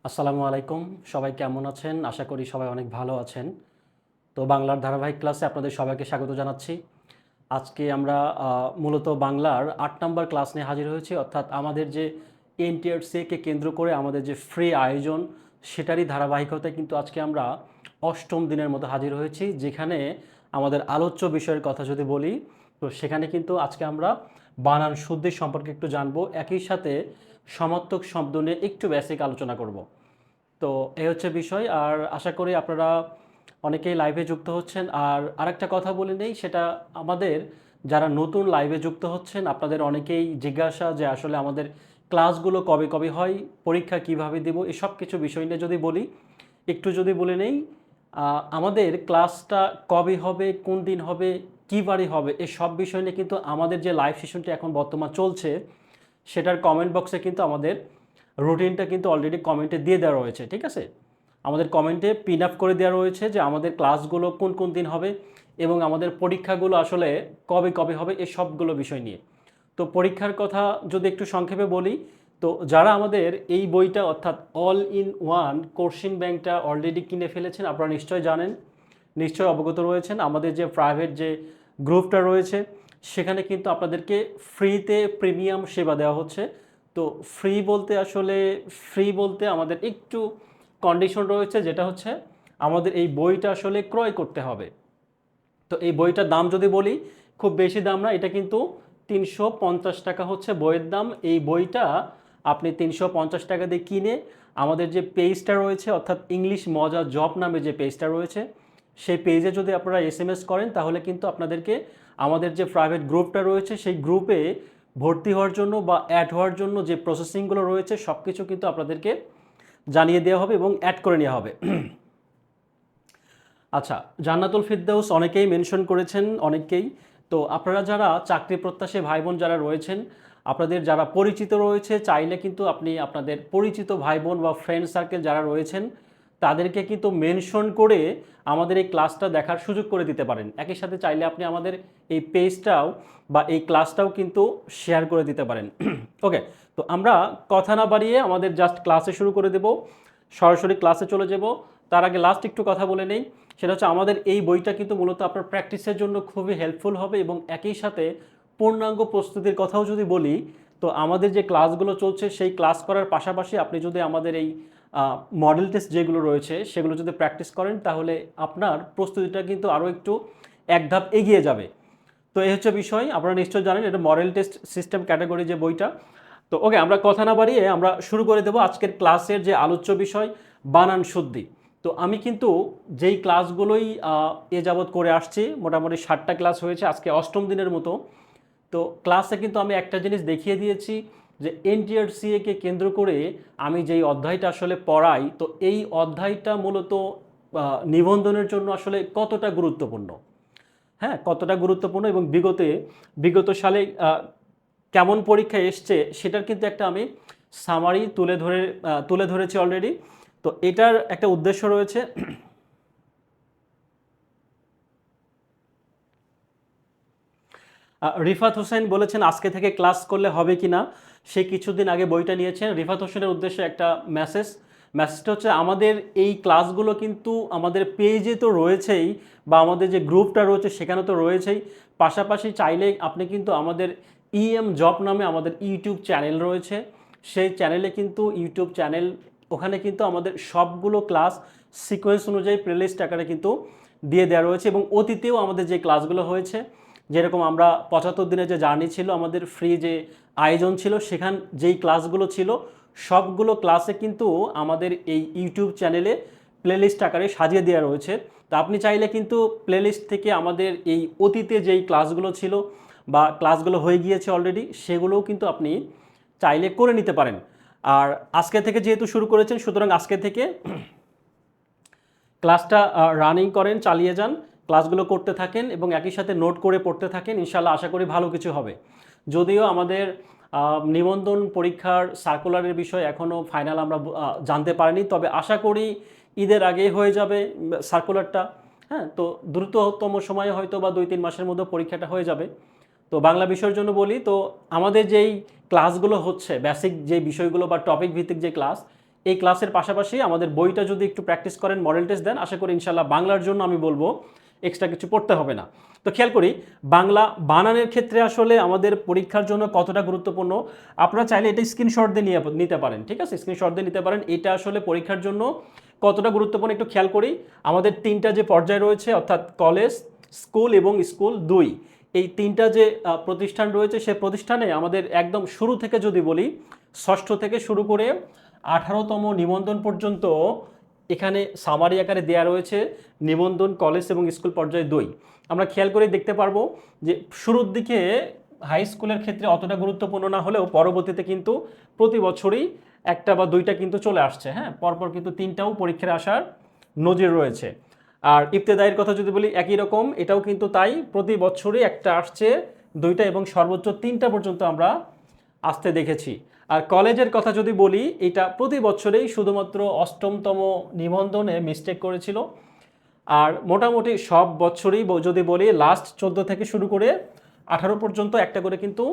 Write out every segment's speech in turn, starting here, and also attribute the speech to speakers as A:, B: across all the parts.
A: আসসালামু আলাইকুম। সবাই কেমন আছেন? আশা করি সবাই অনেক ভালো আছেন। তো বাংলার ধারাবাহিক ক্লাসে আপনাদের সবাইকে স্বাগত জানাচ্ছি। আজকে আমরা মূলত বাংলার ৮ নাম্বার ক্লাস নিয়ে হাজির হয়েছি। অর্থাৎ আমাদের যে এনটিআরসি কে কেন্দ্র করে আমাদের যে ফ্রি আয়োজন, সেটারই ধারাবাহিকতায় কিন্তু আজকে আমরা ৮ম দিনের মতো হাজির হয়েছি। যেখানে আমাদের আলোচ্য বিষয়ের কথা যদি বলি, তো সেখানে কিন্তু আজকে আমরা বানান শুদ্ধি সম্পর্কে একটু জানবো। একই সাথে সমার্থক শব্দ নিয়ে একটু বেসিক আলোচনা করব। তো এই হচ্ছে বিষয়। আর আশা করি আপনারা অনেকেই লাইভে যুক্ত হচ্ছেন। আর আরেকটা কথা বলে নেই, সেটা আমাদের যারা নতুন লাইভে যুক্ত হচ্ছেন আপনাদের অনেকেই জিজ্ঞাসা যে আসলে আমাদের ক্লাসগুলো কবে কবে হয়, পরীক্ষা কিভাবে দেব, এসব কিছু বিষয় নিয়ে যদি বলি, একটু যদি বলে নেই, আমাদের ক্লাসটা কবে হবে, কোন দিন হবে, কী বারে হবে, এই সব বিষয় নিয়ে কিন্তু আমাদের যে লাইভ সেশনটি এখন বর্তমান চলছে, সেটার কমেন্ট বক্সে কিন্তু আমাদের রুটিনটা কিন্তু অলরেডি কমেন্টে দিয়ে দেওয়া রয়েছে, ঠিক আছে? আমাদের কমেন্টে পিন আপ করে দেওয়া রয়েছে যে আমাদের ক্লাসগুলো কোন কোন দিন হবে এবং আমাদের পরীক্ষাগুলো আসলে কবে কবে হবে, এই সবগুলো বিষয় নিয়ে। তো পরীক্ষার কথা যদি একটু সংক্ষেপে বলি, তো যারা আমাদের এই বইটা অর্থাৎ অল ইন ওয়ান কোশ্চেন ব্যাংকটা অলরেডি কিনে ফেলেছেন, আপনারা নিশ্চয় জানেন, নিশ্চয় অবগত রয়েছেন। আমাদের যে প্রাইভেট যে গ্রুপটা রয়েছে, সেখানে কিন্তু আপনাদেরকে ফ্রিতে প্রিমিয়াম সেবা দেওয়া হচ্ছে। তো ফ্রি বলতে আমাদের একটু কন্ডিশন রয়েছে, যেটা হচ্ছে আমাদের এই বইটা আসলে ক্রয় করতে হবে। তো এই বইটার দাম যদি বলি, খুব বেশি দাম না, এটা কিন্তু ৩৫০ টাকা হচ্ছে বইয়ের দাম। এই বইটা আপনি ৩৫০ টাকা দিয়ে কিনে আমাদের যে পেজটা রয়েছে, অর্থাৎ ইংলিশ মজা জব নামে যে পেজটা রয়েছে, সেই পেজে যদি আপনারা এসএমএস করেন, তাহলে কিন্তু আপনাদেরকে আমাদের যে প্রাইভেট গ্রুপটা রয়েছে, সেই গ্রুপে ভর্তি হওয়ার জন্য বা অ্যাড হওয়ার জন্য যে প্রসেসিংগুলো রয়েছে, সব কিছু কিন্তু আপনাদেরকে জানিয়ে দেওয়া হবে এবং অ্যাড করে নেওয়া হবে। আচ্ছা, জান্নাতুল ফিরদাউস অনেকেই মেনশন করেছেন, অনেকেই। তো আপনারা যারা চাকরি প্রত্যাশী ভাই বোন যারা রয়েছেন, আপনাদের যারা পরিচিত রয়েছে, চাইলে কিন্তু আপনি আপনাদের পরিচিত ভাই বোন বা ফ্রেন্ড সার্কেল যারা রয়েছেন, তাদেরকে কিন্তু মেনশন করে আমাদের এই ক্লাসটা দেখার সুযোগ করে দিতে পারেন। একই সাথে চাইলে আপনি আমাদের এই পেজটাও বা এই ক্লাসটাও কিন্তু শেয়ার করে দিতে পারেন। ওকে, তো আমরা কথা না বাড়িয়ে আমাদের জাস্ট ক্লাসে শুরু করে দেব, সরাসরি ক্লাসে চলে যাব। তার আগে লাস্ট একটু কথা বলে নেই, সেটা হচ্ছে আমাদের এই বইটা কিন্তু মূলত আপনার প্র্যাকটিসের জন্য খুবই হেল্পফুল হবে এবং একই সাথে পূর্ণাঙ্গ প্রস্তুতির কথাও যদি বলি, তো আমাদের যে ক্লাসগুলো চলছে সেই ক্লাস করার পাশাপাশি আপনি যদি আমাদের এই মডেল টেস্ট যেগুলো রয়েছে সেগুলো যদি প্র্যাকটিস করেন, তাহলে আপনার প্রস্তুতিটা কিন্তু আরও একটু এক ধাপ এগিয়ে যাবে। তো এই হচ্ছে বিষয়। আপনারা নিশ্চয় জানেন এটা মডেল টেস্ট সিস্টেম ক্যাটাগরি যে বইটা। তো ওকে, আমরা কথা না বাড়িয়ে আমরা শুরু করে দেবো আজকের ক্লাসের যে আলোচ্য বিষয়, বানান শুদ্ধি। তো আমি কিন্তু যেই ক্লাসগুলোই এ যাবৎ করে আসছি, মোটামুটি 60টা ক্লাস হয়েছে, আজকে 8ম দিনের মতো। তো ক্লাসে কিন্তু আমি একটা জিনিস দেখিয়ে দিয়েছি যে এনটিআরসিএ কে কেন্দ্র করে আমি যেই অধ্যায়টা আসলে পড়াই, তো এই অধ্যায়টা মূলত নিবন্ধনের জন্য আসলে কতটা গুরুত্বপূর্ণ। হ্যাঁ, কতটা গুরুত্বপূর্ণ এবং বিগত সালে কেমন পরীক্ষা এসছে সেটার কিন্তু একটা আমি সামারি তুলে ধরেছি অলরেডি। তো এটার একটা উদ্দেশ্য রয়েছে। রিফাত হোসেন বলেছেন আজকে থেকে ক্লাস করলে হবে কি না, সে কিছুদিন আগে বইটা নিয়েছেন। রিফাত হোসেনের উদ্দেশ্যে একটা মেসেজটা হচ্ছে আমাদের এই ক্লাসগুলো কিন্তু আমাদের পেজে তো রয়েছেই, বা আমাদের যে গ্রুপটা রয়েছে সেখানে তো রয়েছেই। পাশাপাশি চাইলে আপনি কিন্তু আমাদের ইএম জব নামে আমাদের ইউটিউব চ্যানেল রয়েছে, সেই চ্যানেলে কিন্তু ওখানে কিন্তু আমাদের সবগুলো ক্লাস সিকোয়েন্স অনুযায়ী প্লেলিস্ট আকারে কিন্তু দিয়ে দেওয়া রয়েছে এবং অতীতেও আমাদের যে ক্লাসগুলো হয়েছে, যেরকম আমরা 75 দিনের যে জার্নি ছিল, আমাদের ফ্রি যে আয়োজন ছিল, সেখান যেই ক্লাসগুলো ছিল সবগুলো ক্লাসে কিন্তু আমাদের এই ইউটিউব চ্যানেলে প্লেলিস্ট আকারে সাজিয়ে দেওয়া রয়েছে। তো আপনি চাইলে কিন্তু প্লেলিস্ট থেকে আমাদের এই অতীতে যেই ক্লাসগুলো ছিল বা ক্লাসগুলো হয়ে গিয়েছে অলরেডি, সেগুলোও কিন্তু আপনি চাইলে করে নিতে পারেন। আর আজকে থেকে যেহেতু শুরু করেছেন, সুতরাং আজকে থেকে ক্লাসটা রানিং করেন, চালিয়ে যান, ক্লাসগুলো করতে থাকেন এবং একই সাথে নোট করে পড়তে থাকেন। ইনশাল্লাহ আশা করি ভালো কিছু হবে। যদিও আমাদের নিবন্ধন পরীক্ষার সার্কুলারের বিষয় এখনও ফাইনাল আমরা জানতে পারিনি, তবে আশা করি ঈদের আগে হয়ে যাবে সার্কুলারটা। হ্যাঁ, তো দ্রুততম সময়ে হয়তো বা 2-3 মাসের মধ্যে পরীক্ষাটা হয়ে যাবে। তো বাংলা বিষয়ের জন্য বলি, তো আমাদের যেই ক্লাসগুলো হচ্ছে বেসিক যে বিষয়গুলো বা টপিক ভিত্তিক যে ক্লাস, এই ক্লাসের পাশাপাশি আমাদের বইটা যদি একটু প্র্যাকটিস করেন, মডেল টেস্ট দেন, আশা করি ইনশাল্লাহ বাংলার জন্য আমি বলবো এক্সট্রা কিছু পড়তে হবে না। তো খেয়াল করি বাংলা বানানের ক্ষেত্রে আসলে আমাদের পরীক্ষার জন্য কতটা গুরুত্বপূর্ণ, আপনারা চাইলে এটা স্ক্রিনশট দিয়ে নিতে পারেন, ঠিক আছে, স্ক্রিনশট দিয়ে নিতে পারেন। এটা আসলে পরীক্ষার জন্য কতটা গুরুত্বপূর্ণ একটু খেয়াল করি। আমাদের তিনটা যে পর্যায় রয়েছে, অর্থাৎ কলেজ, স্কুল এবং স্কুল 2, এই তিনটা যে প্রতিষ্ঠান রয়েছে, সে প্রতিষ্ঠানে আমাদের একদম শুরু থেকে যদি বলি, ষষ্ঠ থেকে শুরু করে 18তম নিবন্ধন পর্যন্ত এখানে সামারি আকারে দেয়া রয়েছে নিবন্ধন কলেজ এবং স্কুল পর্যায়ে 2। আমরা খেয়াল করে দেখতে পারবো যে শুরুর দিকে হাই স্কুলের ক্ষেত্রে অতটা গুরুত্বপূর্ণ না হলেও পরবর্তীতে কিন্তু প্রতি বছরই একটা বা দুইটা কিন্তু চলে আসছে, হ্যাঁ, পরপর কিন্তু তিনটাও পরীক্ষায় আসার নজির রয়েছে। আর ইবতেদাইয়ের কথা যদি বলি একই রকম, এটাও কিন্তু তাই, প্রতি বছরই একটা আসছে, দুইটা এবং সর্বোচ্চ 3টা পর্যন্ত আমরা আসতে দেখেছি। আর কলেজের কথা যদি বলি, এটা প্রতি বছরেই শুধুমাত্র 8মতম নিবন্ধনে মিস্টেক করেছিল। আর মোটামুটি সব বছরই যদি বলি লাস্ট 14 থেকে শুরু করে 18 পর্যন্ত একটা করে কিন্তু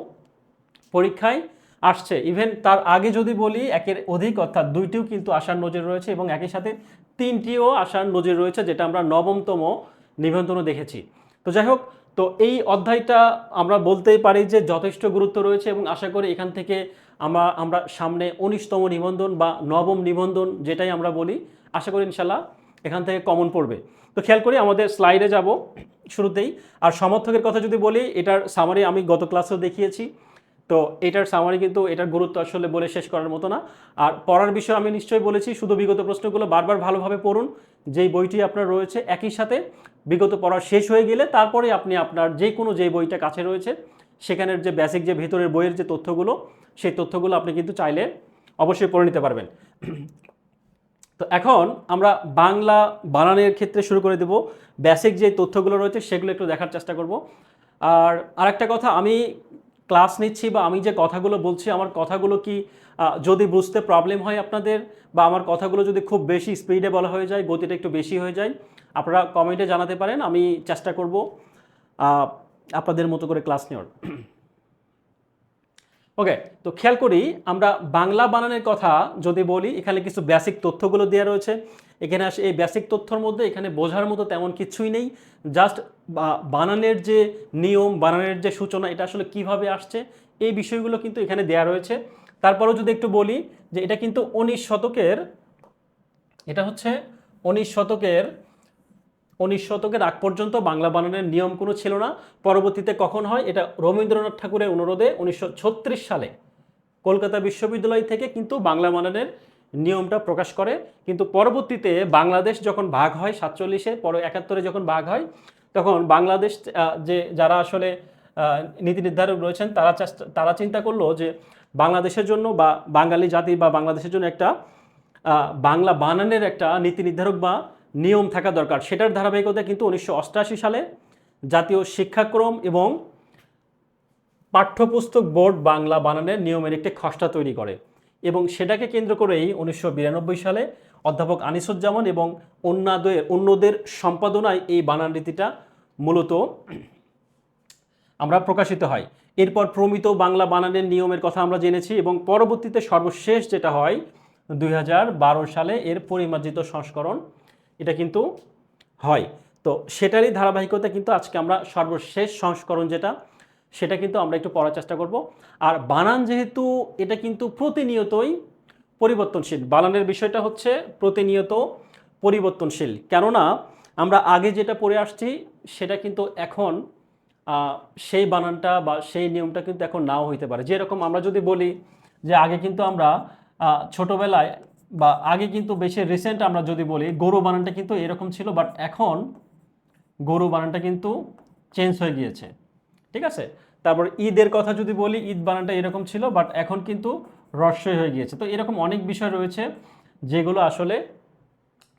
A: পরীক্ষায় আসছে। ইভেন তার আগে যদি বলি একের অধিক, অর্থাৎ 2টিও কিন্তু আসার নজির রয়েছে এবং একই সাথে 3টিও আসার নজির রয়েছে, যেটা আমরা 9মতম নিবন্ধনও দেখেছি। তো যাই হোক, তো এই অধ্যায়টা আমরা বলতেই পারি যে যথেষ্ট গুরুত্ব রয়েছে এবং আশা করি এখান থেকে আমরা সামনে 19তম নিবন্ধন বা 9ম নিবন্ধন যেটাই আমরা বলি, আশা করি ইনশাল্লাহ এখান থেকে কমন পড়বে। তো খেয়াল করি আমাদের স্লাইডে যাব শুরুতেই। আর সমর্থকের কথা যদি বলি, এটার সামারি আমি গত ক্লাসেও দেখিয়েছি। তো এটার সামারি কিন্তু এটার গুরুত্ব আসলে বলে শেষ করার মতো না। আর পড়ার বিষয়ে আমি নিশ্চয়ই বলেছি, শুধু বিগত প্রশ্নগুলো বারবার ভালোভাবে পড়ুন, যেই বইটি আপনার রয়েছে, একই সাথে বিগত পড়া শেষ হয়ে গেলে তারপরে আপনি আপনার যে কোনো যে বইটা কাছে রয়েছে সেখানের যে বেসিক যে ভিতরের বইয়ের যে তথ্যগুলো, সেই তথ্যগুলো আপনি কিন্তু চাইলে অবশ্যই পড়ে নিতে পারবেন। তো এখন আমরা বাংলা বানানের ক্ষেত্রে শুরু করে দেব। বেসিক যে তথ্যগুলো রয়েছে সেগুলো একটু দেখার চেষ্টা করব। আর আরেকটা কথা, আমি ক্লাস নিচ্ছি বা আমি যে কথাগুলো বলছি, আমার কথাগুলো কি যদি বুঝতে প্রবলেম হয় আপনাদের, বা আমার কথাগুলো যদি খুব বেশি স্পিডে বলা হয়ে যায়, গতিটা একটু বেশি হয়ে যায়, আপনারা কমেন্টে জানাতে পারেন, আমি চেষ্টা করব আপনাদের মতো করে ক্লাস নেওয়ার। ওকে, তো খেয়াল করি আমরা বাংলা বানানের কথা যদি বলি, এখানে কিছু বেসিক তথ্যগুলো দেওয়া রয়েছে। এখানে আসে এই বেসিক তথ্যর মধ্যে এখানে বোঝার মতো তেমন কিছুই নেই, জাস্ট বানানের যে নিয়ম, বানানের যে সূচনা, এটা আসলে কিভাবে আসছে, এই বিষয়গুলো কিন্তু এখানে দেওয়া রয়েছে। তারপরেও যদি একটু বলি যে এটা কিন্তু 19 শতকের, এটা হচ্ছে 19 শতকের আগ পর্যন্ত বাংলা বানানের নিয়ম কোনো ছিল না। পরবর্তীতে কখন হয়, এটা রবীন্দ্রনাথ ঠাকুরের অনুরোধে 1936 সালে কলকাতা বিশ্ববিদ্যালয় থেকে কিন্তু বাংলা বানানের নিয়মটা প্রকাশ করে। কিন্তু পরবর্তীতে বাংলাদেশ যখন ভাগ হয় 47-এ, পরে 71-এ যখন ভাগ হয়, তখন বাংলাদেশ যে যারা আসলে নীতি নির্ধারক রয়েছেন, তারা চিন্তা করলো যে বাংলাদেশের জন্য বা বাঙালি জাতি বা বাংলাদেশের জন্য একটা বাংলা বানানের একটা নীতি নির্ধারক বা নিয়ম থাকা দরকার। সেটার ধারাবাহিকতায় কিন্তু 1988 সালে জাতীয় শিক্ষাক্রম এবং পাঠ্যপুস্তক বোর্ড বাংলা বানানের নিয়মের একটি খসড়া তৈরি করে এবং সেটাকে কেন্দ্র করেই 1992 সালে অধ্যাপক আনিসুজ্জামান এবং অন্যদের সম্পাদনায় এই বানান রীতিটা মূলত আমরা প্রকাশিত হয়। এরপর প্রমিত বাংলা বানানের নিয়মের কথা আমরা জেনেছি এবং পরবর্তীতে সর্বশেষ যেটা হয় 2012 সালে এর পরিমার্জিত সংস্করণ এটা কিন্তু হয়। তো সেটারই ধারাবাহিকতা কিন্তু আজকে আমরা সর্বশেষ সংস্করণ যেটা, সেটা কিন্তু আমরা একটু পড়ার চেষ্টা করব। আর বানান যেহেতু এটা কিন্তু প্রতিনিয়তই পরিবর্তনশীল, বানানের বিষয়টা হচ্ছে প্রতিনিয়ত পরিবর্তনশীল, কেননা আমরা আগে যেটা পড়ে আসছি সেটা কিন্তু এখন সেই বানানটা বা সেই নিয়মটা কিন্তু এখন নাও হইতে পারে। যেরকম আমরা যদি বলি যে আগে কিন্তু আমরা ছোটবেলায় বা আগে কিন্তু বেশি রিসেন্ট আমরা যদি বলি গরু বানানটা কিন্তু এরকম ছিল, বাট এখন গরু বানানটা কিন্তু চেঞ্জ হয়ে গিয়েছে, ঠিক আছে। তারপর ঈদের কথা যদি বলি, ঈদ বানানটা এরকম ছিল, বাট এখন কিন্তু রস্যই হয়ে গিয়েছে। তো এরকম অনেক বিষয় রয়েছে যেগুলো আসলে,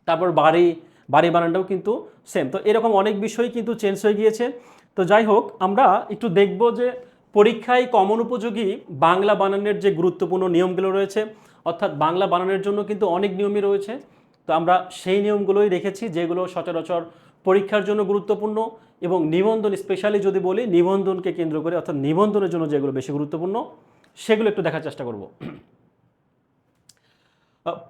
A: তারপর বাড়ি বানানটাও কিন্তু সেম। তো এরকম অনেক বিষয় কিন্তু চেঞ্জ হয়ে গিয়েছে। তো যাই হোক, আমরা একটু দেখব যে পরীক্ষায় কমন উপযোগী বাংলা বানানের যে গুরুত্বপূর্ণ নিয়মগুলো রয়েছে, অর্থাৎ বাংলা বানানের জন্য কিন্তু অনেক নিয়মই রয়েছে। তো আমরা সেই নিয়মগুলোই রেখেছি যেগুলো সচরাচর পরীক্ষার জন্য গুরুত্বপূর্ণ এবং নিবন্ধন, স্পেশালি যদি বলি নিবন্ধনকে কেন্দ্র করে, অর্থাৎ নিবন্ধনের জন্য যেগুলো বেশি গুরুত্বপূর্ণ সেগুলো একটু দেখার চেষ্টা করব।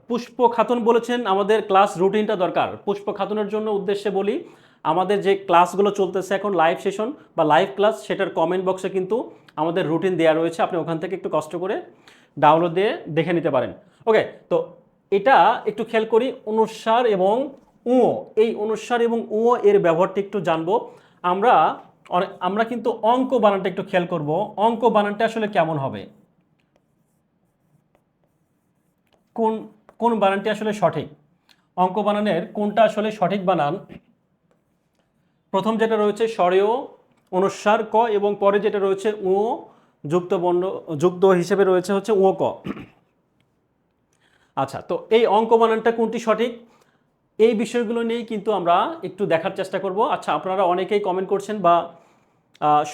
A: পুষ্প খাতুন বলেছেন আমাদের ক্লাস রুটিনটা দরকার। পুষ্প খাতুনের জন্য উদ্দেশ্যে বলি, আমাদের যে ক্লাসগুলো চলতেছে এখন লাইভ সেশন বা লাইভ ক্লাস, সেটার কমেন্ট বক্সে কিন্তু আমাদের রুটিন দেওয়া রয়েছে, আপনি ওখান থেকে একটু কষ্ট করে ডাউনলোড দিয়ে দেখে নিতে পারেন। ওকে, তো এটা একটু খেয়াল করি, অনুস্বার এবং উ, এই অনুস্বার এবং উ এর ব্যবহারটা একটু জানবো আমরা। আমরা কিন্তু অঙ্ক বানানটা একটু খেয়াল করব, অঙ্ক বানানটা আসলে কেমন হবে, কোন কোন বানানটি আসলে সঠিক, অঙ্ক বানানের কোনটা আসলে সঠিক বানান। প্রথম যেটা রয়েছে স্বরেয় অনুস্বার ক, এবং পরে যেটা রয়েছে উ যুক্ত বর্ণ যুক্ত হিসেবে রয়েছে হচ্ছে ও ক। আচ্ছা, তো এই অঙ্ক বানানটা কোনটি সঠিক, এই বিষয়গুলো নিয়েই কিন্তু আমরা একটু দেখার চেষ্টা করব। আচ্ছা, আপনারা অনেকেই কমেন্ট করছেন বা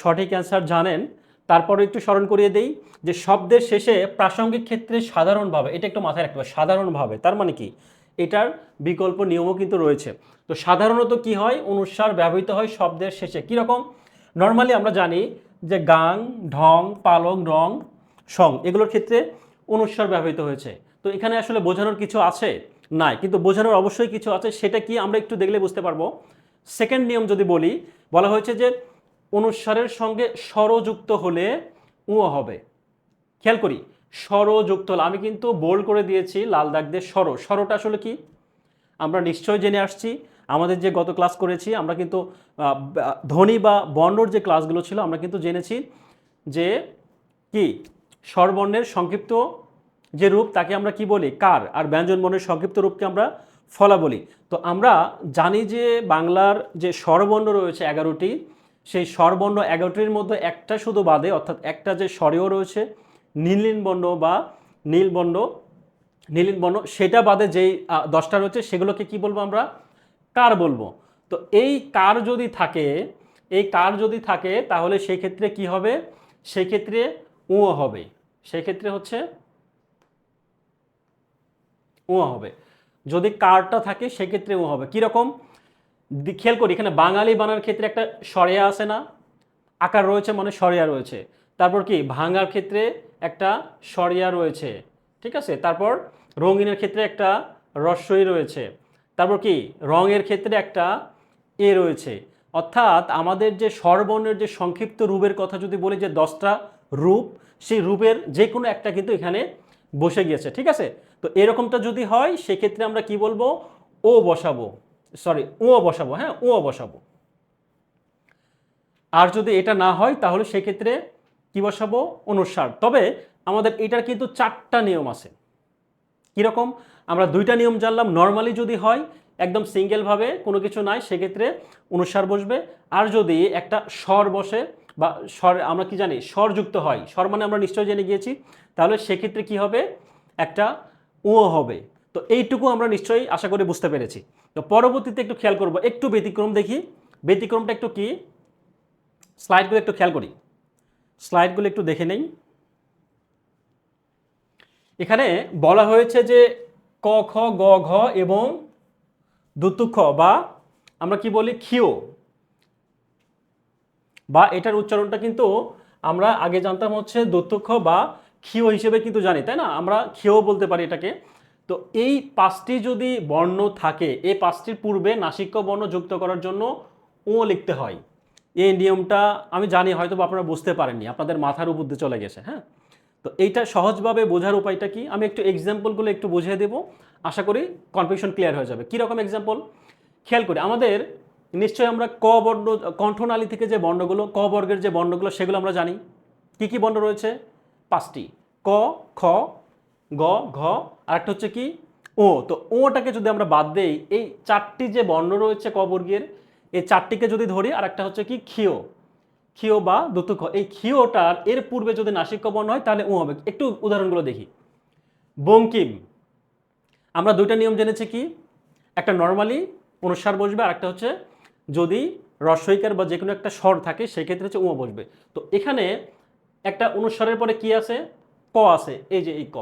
A: সঠিক অ্যান্সার জানেন, তারপরে একটু স্মরণ করিয়ে দেই যে শব্দের শেষে প্রাসঙ্গিক ক্ষেত্রে সাধারণভাবে, এটা একটু মাথায় রাখতে হবে, সাধারণভাবে তার মানে কি, এটার বিকল্প নিয়মও কিন্তু রয়েছে। তো সাধারণত কি হয়, অনুস্বার ব্যবহৃত হয় শব্দের শেষে। কীরকম, নর্মালি আমরা জানি যে গাং, ঢং, পালং, রং, সং, এগুলোর ক্ষেত্রে অনুস্বার ব্যবহৃত হয়েছে। তো এখানে আসলে বোঝানোর কিছু আছে নাই, কিন্তু বোঝানোর অবশ্যই কিছু আছে, সেটা কি আমরা একটু দেখলে বুঝতে পারবো। সেকেন্ড নিয়ম যদি বলি, বলা হয়েছে যে অনুস্বারের সঙ্গে স্বরযুক্ত হলে উ হবে। খেয়াল করি, স্বরযুক্ত হলে, আমি কিন্তু বোল্ড করে দিয়েছি লাল দাগ দিয়ে স্বর, স্বরটা আসলে কি আমরা নিশ্চয় জেনে আসছি, আমাদের যে গত ক্লাস করেছি আমরা কিন্তু ধ্বনি বা বর্ণর যে ক্লাসগুলো ছিল আমরা কিন্তু জেনেছি যে কি স্বরবর্ণের সংক্ষিপ্ত যে রূপ তাকে আমরা কি বলি কার, আর ব্যঞ্জন বর্ণের সংক্ষিপ্ত রূপকে আমরা ফলা বলি। তো আমরা জানি যে বাংলার যে স্বরবর্ণ রয়েছে 11টি, সেই স্বরবর্ণ 11টির মধ্যে একটা শুধু বাদে, অর্থাৎ একটা যে স্বরেও রয়েছে নীলিন বর্ণ বা নীলবর্ণ, নীলিন বর্ণ, সেটা বাদে যেই 10টা রয়েছে সেগুলোকে কি বলবো আমরা, কার বলবো। তো এই কার যদি থাকে, এই কার যদি থাকে তাহলে সেই ক্ষেত্রে কি হবে, সেই ক্ষেত্রে উ হবে, সেই ক্ষেত্রে হচ্ছে উ হবে। যদি কারটা থাকে সেক্ষেত্রে উ হবে। কীরকম, খেয়াল করি, এখানে বাঙালি বানার ক্ষেত্রে একটা সরেয়া আছে না, আকার রয়েছে মানে সরিয়া রয়েছে। তারপর কি ভাঙার ক্ষেত্রে একটা সরিয়া রয়েছে, ঠিক আছে। তারপর রঙিনের ক্ষেত্রে একটা রস্বই রয়েছে। তারপর কি রঙের ক্ষেত্রে একটা এ রয়েছে। অর্থাৎ আমাদের যে স্বরবর্ণের যে সংক্ষিপ্ত রূপের কথা যদি বলি, যে 10টা রূপ, সেই রূপের যে কোনো একটা কিন্তু এখানে বসে গিয়েছে, ঠিক আছে। তো এরকমটা যদি হয় সেক্ষেত্রে আমরা কি বলবো, ও বসাবো, সরি ও বসাবো, হ্যাঁ ও বসাবো। আর যদি এটা না হয় তাহলে সেক্ষেত্রে কি বসাবো, অনুস্বার। তবে আমাদের এটার কিন্তু 4টা নিয়ম আছে। কীরকম, আমরা 2টা নিয়ম জানলাম, নর্মালি যদি হয় একদম সিঙ্গেলভাবে কোনো কিছু নাই সেক্ষেত্রে অনুস্বার বসবে, আর যদি একটা স্বর বসে বা স্বর আমরা কি জানি স্বরযুক্ত হয়, স্বর মানে আমরা নিশ্চয় জেনে গিয়েছি, তাহলে সেক্ষেত্রে কি হবে, একটা ও হবে। তো এইটুকু আমরা নিশ্চয়ই আশা করি বুঝতে পেরেছি। তো পরবর্তীতে একটু খেয়াল করবো, একটু ব্যতিক্রম দেখি, ব্যতিক্রমটা একটু কি, স্লাইডগুলো একটু খেয়াল করি, স্লাইডগুলো একটু দেখে নেই। এখানে বলা হয়েছে যে ক খ গ ঘ এবং দুত্তু খ, বা আমরা কি বলি ক্ষিয়, বা এটার উচ্চারণটা কিন্তু আমরা আগে জানতাম হচ্ছে দুত্তু খ বা ক্ষিয় হিসেবে কিন্তু জানি, তাই না, আমরা ক্ষিয় বলতে পারি এটাকে। তো এই 5টি যদি বর্ণ থাকে, এই 5টির পূর্বে নাসিক্য বর্ণ যুক্ত করার জন্য ও লিখতে হয়। এই নিয়মটা আমি জানি হয়তো আপনারা বুঝতে পারেননি, আপনাদের মাথার উপর দিয়ে চলে গেছে, হ্যাঁ। তো এইটা সহজভাবে বোঝার উপায়টা কি, আমি একটু এক্সাম্পলগুলো একটু বুঝিয়ে দেবো, আশা করি কনফিউশন ক্লিয়ার হয়ে যাবে। কীরকম এক্সাম্পল, খেয়াল করি, আমাদের নিশ্চয়ই আমরা ক বর্ণ, কণ্ঠনালী থেকে যে বর্ণগুলো, ক বর্গের যে বর্ণগুলো সেগুলো আমরা জানি। কি কি বর্ণ রয়েছে, 5টি, ক খ গ ঘ, আর একটা হচ্ছে কি ও। তো ওটাকে যদি আমরা বাদ দেই, এই 4টি যে বর্ণ রয়েছে ক বর্গের, এই 4টিকে যদি ধরি, আর একটা হচ্ছে কি ক্ষিয়, ক্ষিয় বা দুত্তু খ, এই ক্ষিয়টার এর পূর্বে যদি নাসিক্য বর্ণ হয় তাহলে ও হবে। একটু উদাহরণগুলো দেখি। বঙ্কিম, আমরা 2টা নিয়ম জেনেছি, কি একটা নর্মালি অনুস্বার বসবে, আর একটা হচ্ছে যদি রস্বইকার বা যে কোনো একটা স্বর থাকে সেক্ষেত্রে হচ্ছে ও বসবে। তো এখানে একটা অনুস্বারের পরে কি আছে, ক আছে, এই যে এই ক,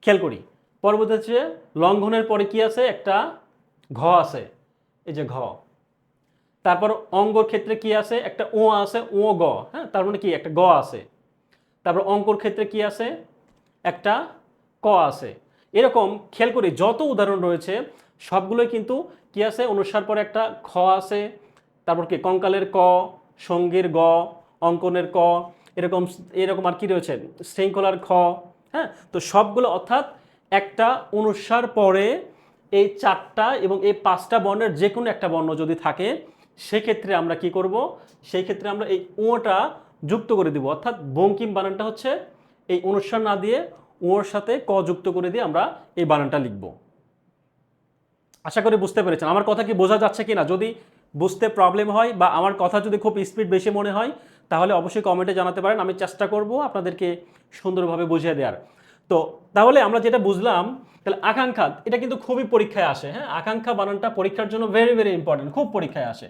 A: খেয়াল করি। পরবর্তী হচ্ছে লঙ্ঘনের পরে কি আছে, একটা ঘ আছে, এই যে ঘ। তারপর অঙ্গর ক্ষেত্রে কি আছে, একটা ও আছে, ও গ, হ্যাঁ, তার মানে কি একটা গ আছে। তারপর অঙ্কর ক্ষেত্রে কি আছে, একটা ক আছে। এরকম খেয়াল করি যত উদাহরণ রয়েছে সবগুলোই কিন্তু কি আছে, অনুস্বার পরে একটা খ আছে, তারপর কি কঙ্কালের ক, সঙ্গীর গ, অঙ্কনের ক, এরকম এরকম আর কি রয়েছে, শৃঙ্খলার খ। হ্যাঁ, তো সবগুলো অর্থাৎ একটা অনুস্বার পরে এই চারটা এবং এই পাঁচটা বর্ণের যে কোনো একটা বর্ণ যদি থাকে সেক্ষেত্রে আমরা কি করব, সেই ক্ষেত্রে আমরা এই ওটা যুক্ত করে দিব। অর্থাৎ বঙ্কিম বানানটা হচ্ছে এই অনুস্বার না দিয়ে ওর সাথে ক যুক্ত করে দিয়ে আমরা এই বানানটা লিখব। আশা করি বুঝতে পেরেছেন। আমার কথা কি বোঝা যাচ্ছে কিনা? যদি বুঝতে প্রবলেম হয় বা আমার কথা যদি খুব স্পিড বেশি মনে হয় তাহলে অবশ্যই কমেন্টে জানাতে পারেন, আমি চেষ্টা করব আপনাদেরকে সুন্দরভাবে বুঝিয়ে দেওয়ার। তো তাহলে আমরা যেটা বুঝলাম, তাহলে আকাঙ্ক্ষা এটা কিন্তু খুবই পরীক্ষায় আসে। হ্যাঁ, আকাঙ্ক্ষা বানানটা পরীক্ষার জন্য ভেরি ভেরি ইম্পর্টেন্ট, খুব পরীক্ষায় আসে,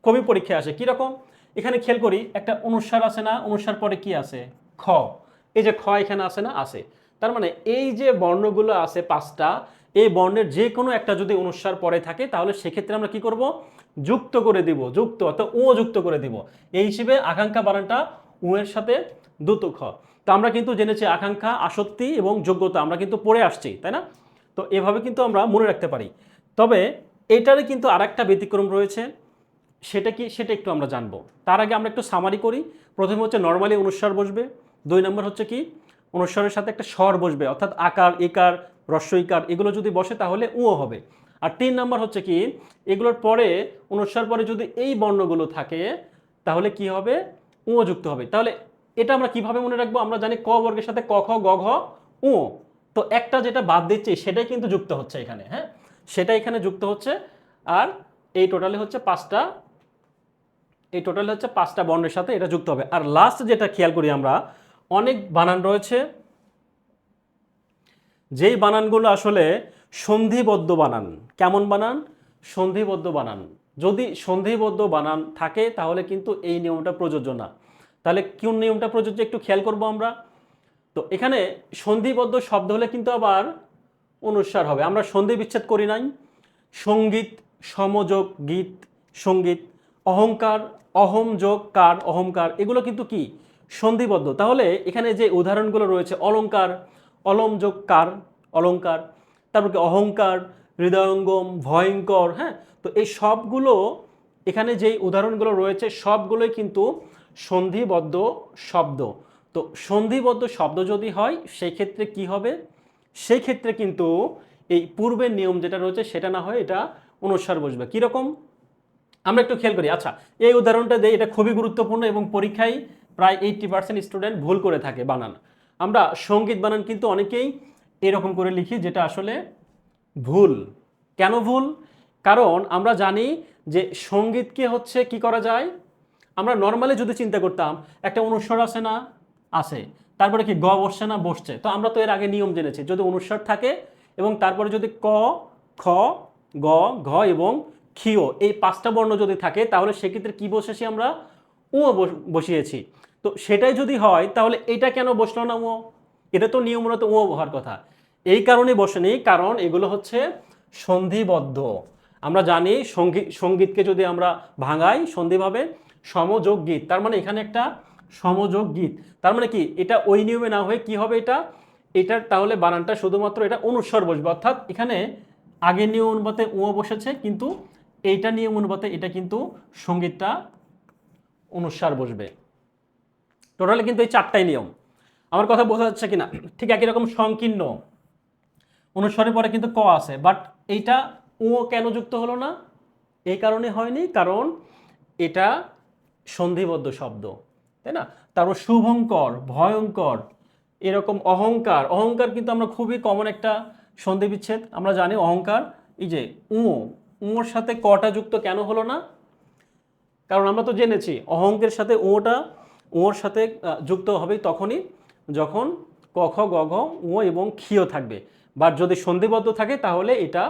A: খুবই পরীক্ষায় আসে। কীরকম, এখানে খেয়াল করি একটা অনুস্বার আছে না, অনুস্বার পরে কি আছে, খ। এই যে খ এখানে আছে না, আছে। তার মানে এই যে বর্ণগুলো আছে পাঁচটা, এই বর্ণের যে কোনো একটা যদি অনুস্বার পরে থাকে তাহলে সেক্ষেত্রে আমরা কি করব, যুক্ত করে দিব, যুক্ত অর্থাৎ ও যুক্ত করে দিব। এই হিসেবে আকাঙ্ক্ষা বানানটা উ এর সাথে দুটো খ। তো আমরা কিন্তু জেনেছি আকাঙ্ক্ষা, আসক্তি এবং যোগ্যতা আমরা কিন্তু পড়ে আসছি, তাই না? তো এভাবে কিন্তু আমরা মনে রাখতে পারি। তবে এটারে কিন্তু আরেকটা ব্যতিক্রম রয়েছে, সেটা কি সেটা একটু আমরা জানবো। তার আগে আমরা একটু সামারি করি। প্রথমে হচ্ছে নর্মালি অনুস্বার বসবে, 2 নম্বর হচ্ছে কি অনুস্বারের সাথে একটা স্বর বসবে, অর্থাৎ আকার, একার, হ্রস্ব ইকার এগুলো যদি বসে তাহলে উ হবে। আর 3 নম্বর হচ্ছে কি এগুলোর পরে অনুস্বার পরে যদি এই বর্ণগুলো থাকে তাহলে কি হবে, উ যুক্ত হবে। তাহলে এটা আমরা কিভাবে মনে রাখবো, আমরা জানি ক বর্গের সাথে ক খ গ ঘ উ, তো একটা যেটা বাদ দিচ্ছি সেটাই কিন্তু যুক্ত হচ্ছে এখানে। হ্যাঁ, সেটা এখানে যুক্ত হচ্ছে। আর এই টোটালে হচ্ছে পাঁচটা, এই টোটাল হচ্ছে পাঁচটা বর্ণের সাথে এটা যুক্ত হবে। আর লাস্ট যেটা খেয়াল করি আমরা, অনেক বানান রয়েছে যেই বানানগুলো আসলে সন্ধিবদ্ধ বানান। কেমন বানান, সন্ধিবদ্ধ বানান। যদি সন্ধিবদ্ধ বানান থাকে তাহলে কিন্তু এই নিয়মটা প্রযোজ্য না। তাহলে কোন নিয়মটা প্রযোজ্য একটু খেয়াল করব আমরা। তো এখানে সন্ধিবদ্ধ শব্দ হলে কিন্তু আবার অনুস্বার হবে। আমরা সন্ধি বিচ্ছেদ করি নাই, সঙ্গীত, সমযোগ গীত, সঙ্গীত, অহংকার, অহম যোগ কার, অহংকার, এগুলো কিন্তু কি সন্ধিবদ্ধ। তাহলে এখানে যে উদাহরণগুলো রয়েছে অলংকার, অলম যোগ কার, অলংকার, তারপর কি অহংকার, হৃদয়ঙ্গম, ভয়ঙ্কর। হ্যাঁ, তো এই সবগুলো এখানে যেই উদাহরণগুলো রয়েছে সবগুলোই কিন্তু সন্ধিবদ্ধ শব্দ। তো সন্ধিবদ্ধ শব্দ যদি হয় সেই ক্ষেত্রে কি হবে, সেই ক্ষেত্রে কিন্তু এই পূর্বের নিয়ম যেটা রয়েছে সেটা না হয় এটা অনুস্বার বসবে। কীরকম আমরা একটু খেয়াল করি। আচ্ছা, এই উদাহরণটা দেই, এটা খুবই গুরুত্বপূর্ণ এবং পরীক্ষায় প্রায় 80% স্টুডেন্ট ভুল করে থাকে বানান। আমরা সঙ্গীত বানান কিন্তু অনেকেই এরকম করে লিখি, যেটা আসলে ভুল। কেন ভুল? কারণ আমরা জানি যে সঙ্গীতকে হচ্ছে কি করা যায়, আমরা নর্মালি যদি চিন্তা করতাম একটা অনুস্বার আছে না, আছে, তারপরে কি গ বসছে না, বসছে। তো আমরা তো এর আগে নিয়ম জেনেছি যদি অনুস্বার থাকে এবং তারপরে যদি ক, খ, গ, ঘ এবং ক্ষিয় এই পাঁচটা বর্ণ যদি থাকে তাহলে সেক্ষেত্রে কি বসেছি আমরা, ও বসিয়েছি। তো সেটাই যদি হয় তাহলে এটা কেন বসলো না ও, এটা তো নিয়মনত ও হওয়ার কথা। এই কারণে বসেনি, কারণ এগুলো হচ্ছে সন্ধিবদ্ধ। আমরা জানি সঙ্গীতকে যদি আমরা ভাঙাই সন্ধিভাবে সমযোগ গীত, তার মানে এখানে একটা সমযোগ গীত, তার মানে কি এটা ওই নিয়মে না হয়ে কি হবে, এটা এটার তাহলে বানানটা শুধুমাত্র এটা অনুস্বার বসবে। অর্থাৎ এখানে আগের নিয়ম অনুপাতে ও বসেছে কিন্তু এইটা নিয়ম অনুপাতে এটা কিন্তু সঙ্গীতটা অনুস্বার বসবে। টোটালি কিন্তু এই চারটাই নিয়ম। আমার কথা বোঝা যাচ্ছে কিনা? ঠিক একই রকম সংকীর্ণ, অনুস্বারের পরে কিন্তু ক আছে, বাট এইটা ও কেন যুক্ত হলো না, এই কারণে হয়নি কারণ এটা সন্ধিবদ্ধ শব্দ, তাই না? তারপর শুভঙ্কর, ভয়ঙ্কর, এরকম অহংকার, অহংকার কিন্তু আমরা খুবই কমন একটা সন্ধি বিচ্ছেদ। আমরা জানি অহংকার, এই যে ওর সাথে কটা যুক্ত কেন হলো না, কারণ আমরা তো জেনেছি অহংকের সাথে ওর সাথে যুক্ত হবে তখনই যখন ক খ গ ঘ ও এবং ক্ষীয় থাকবে, বা যদি সন্ধিবদ্ধ থাকে তাহলে এটা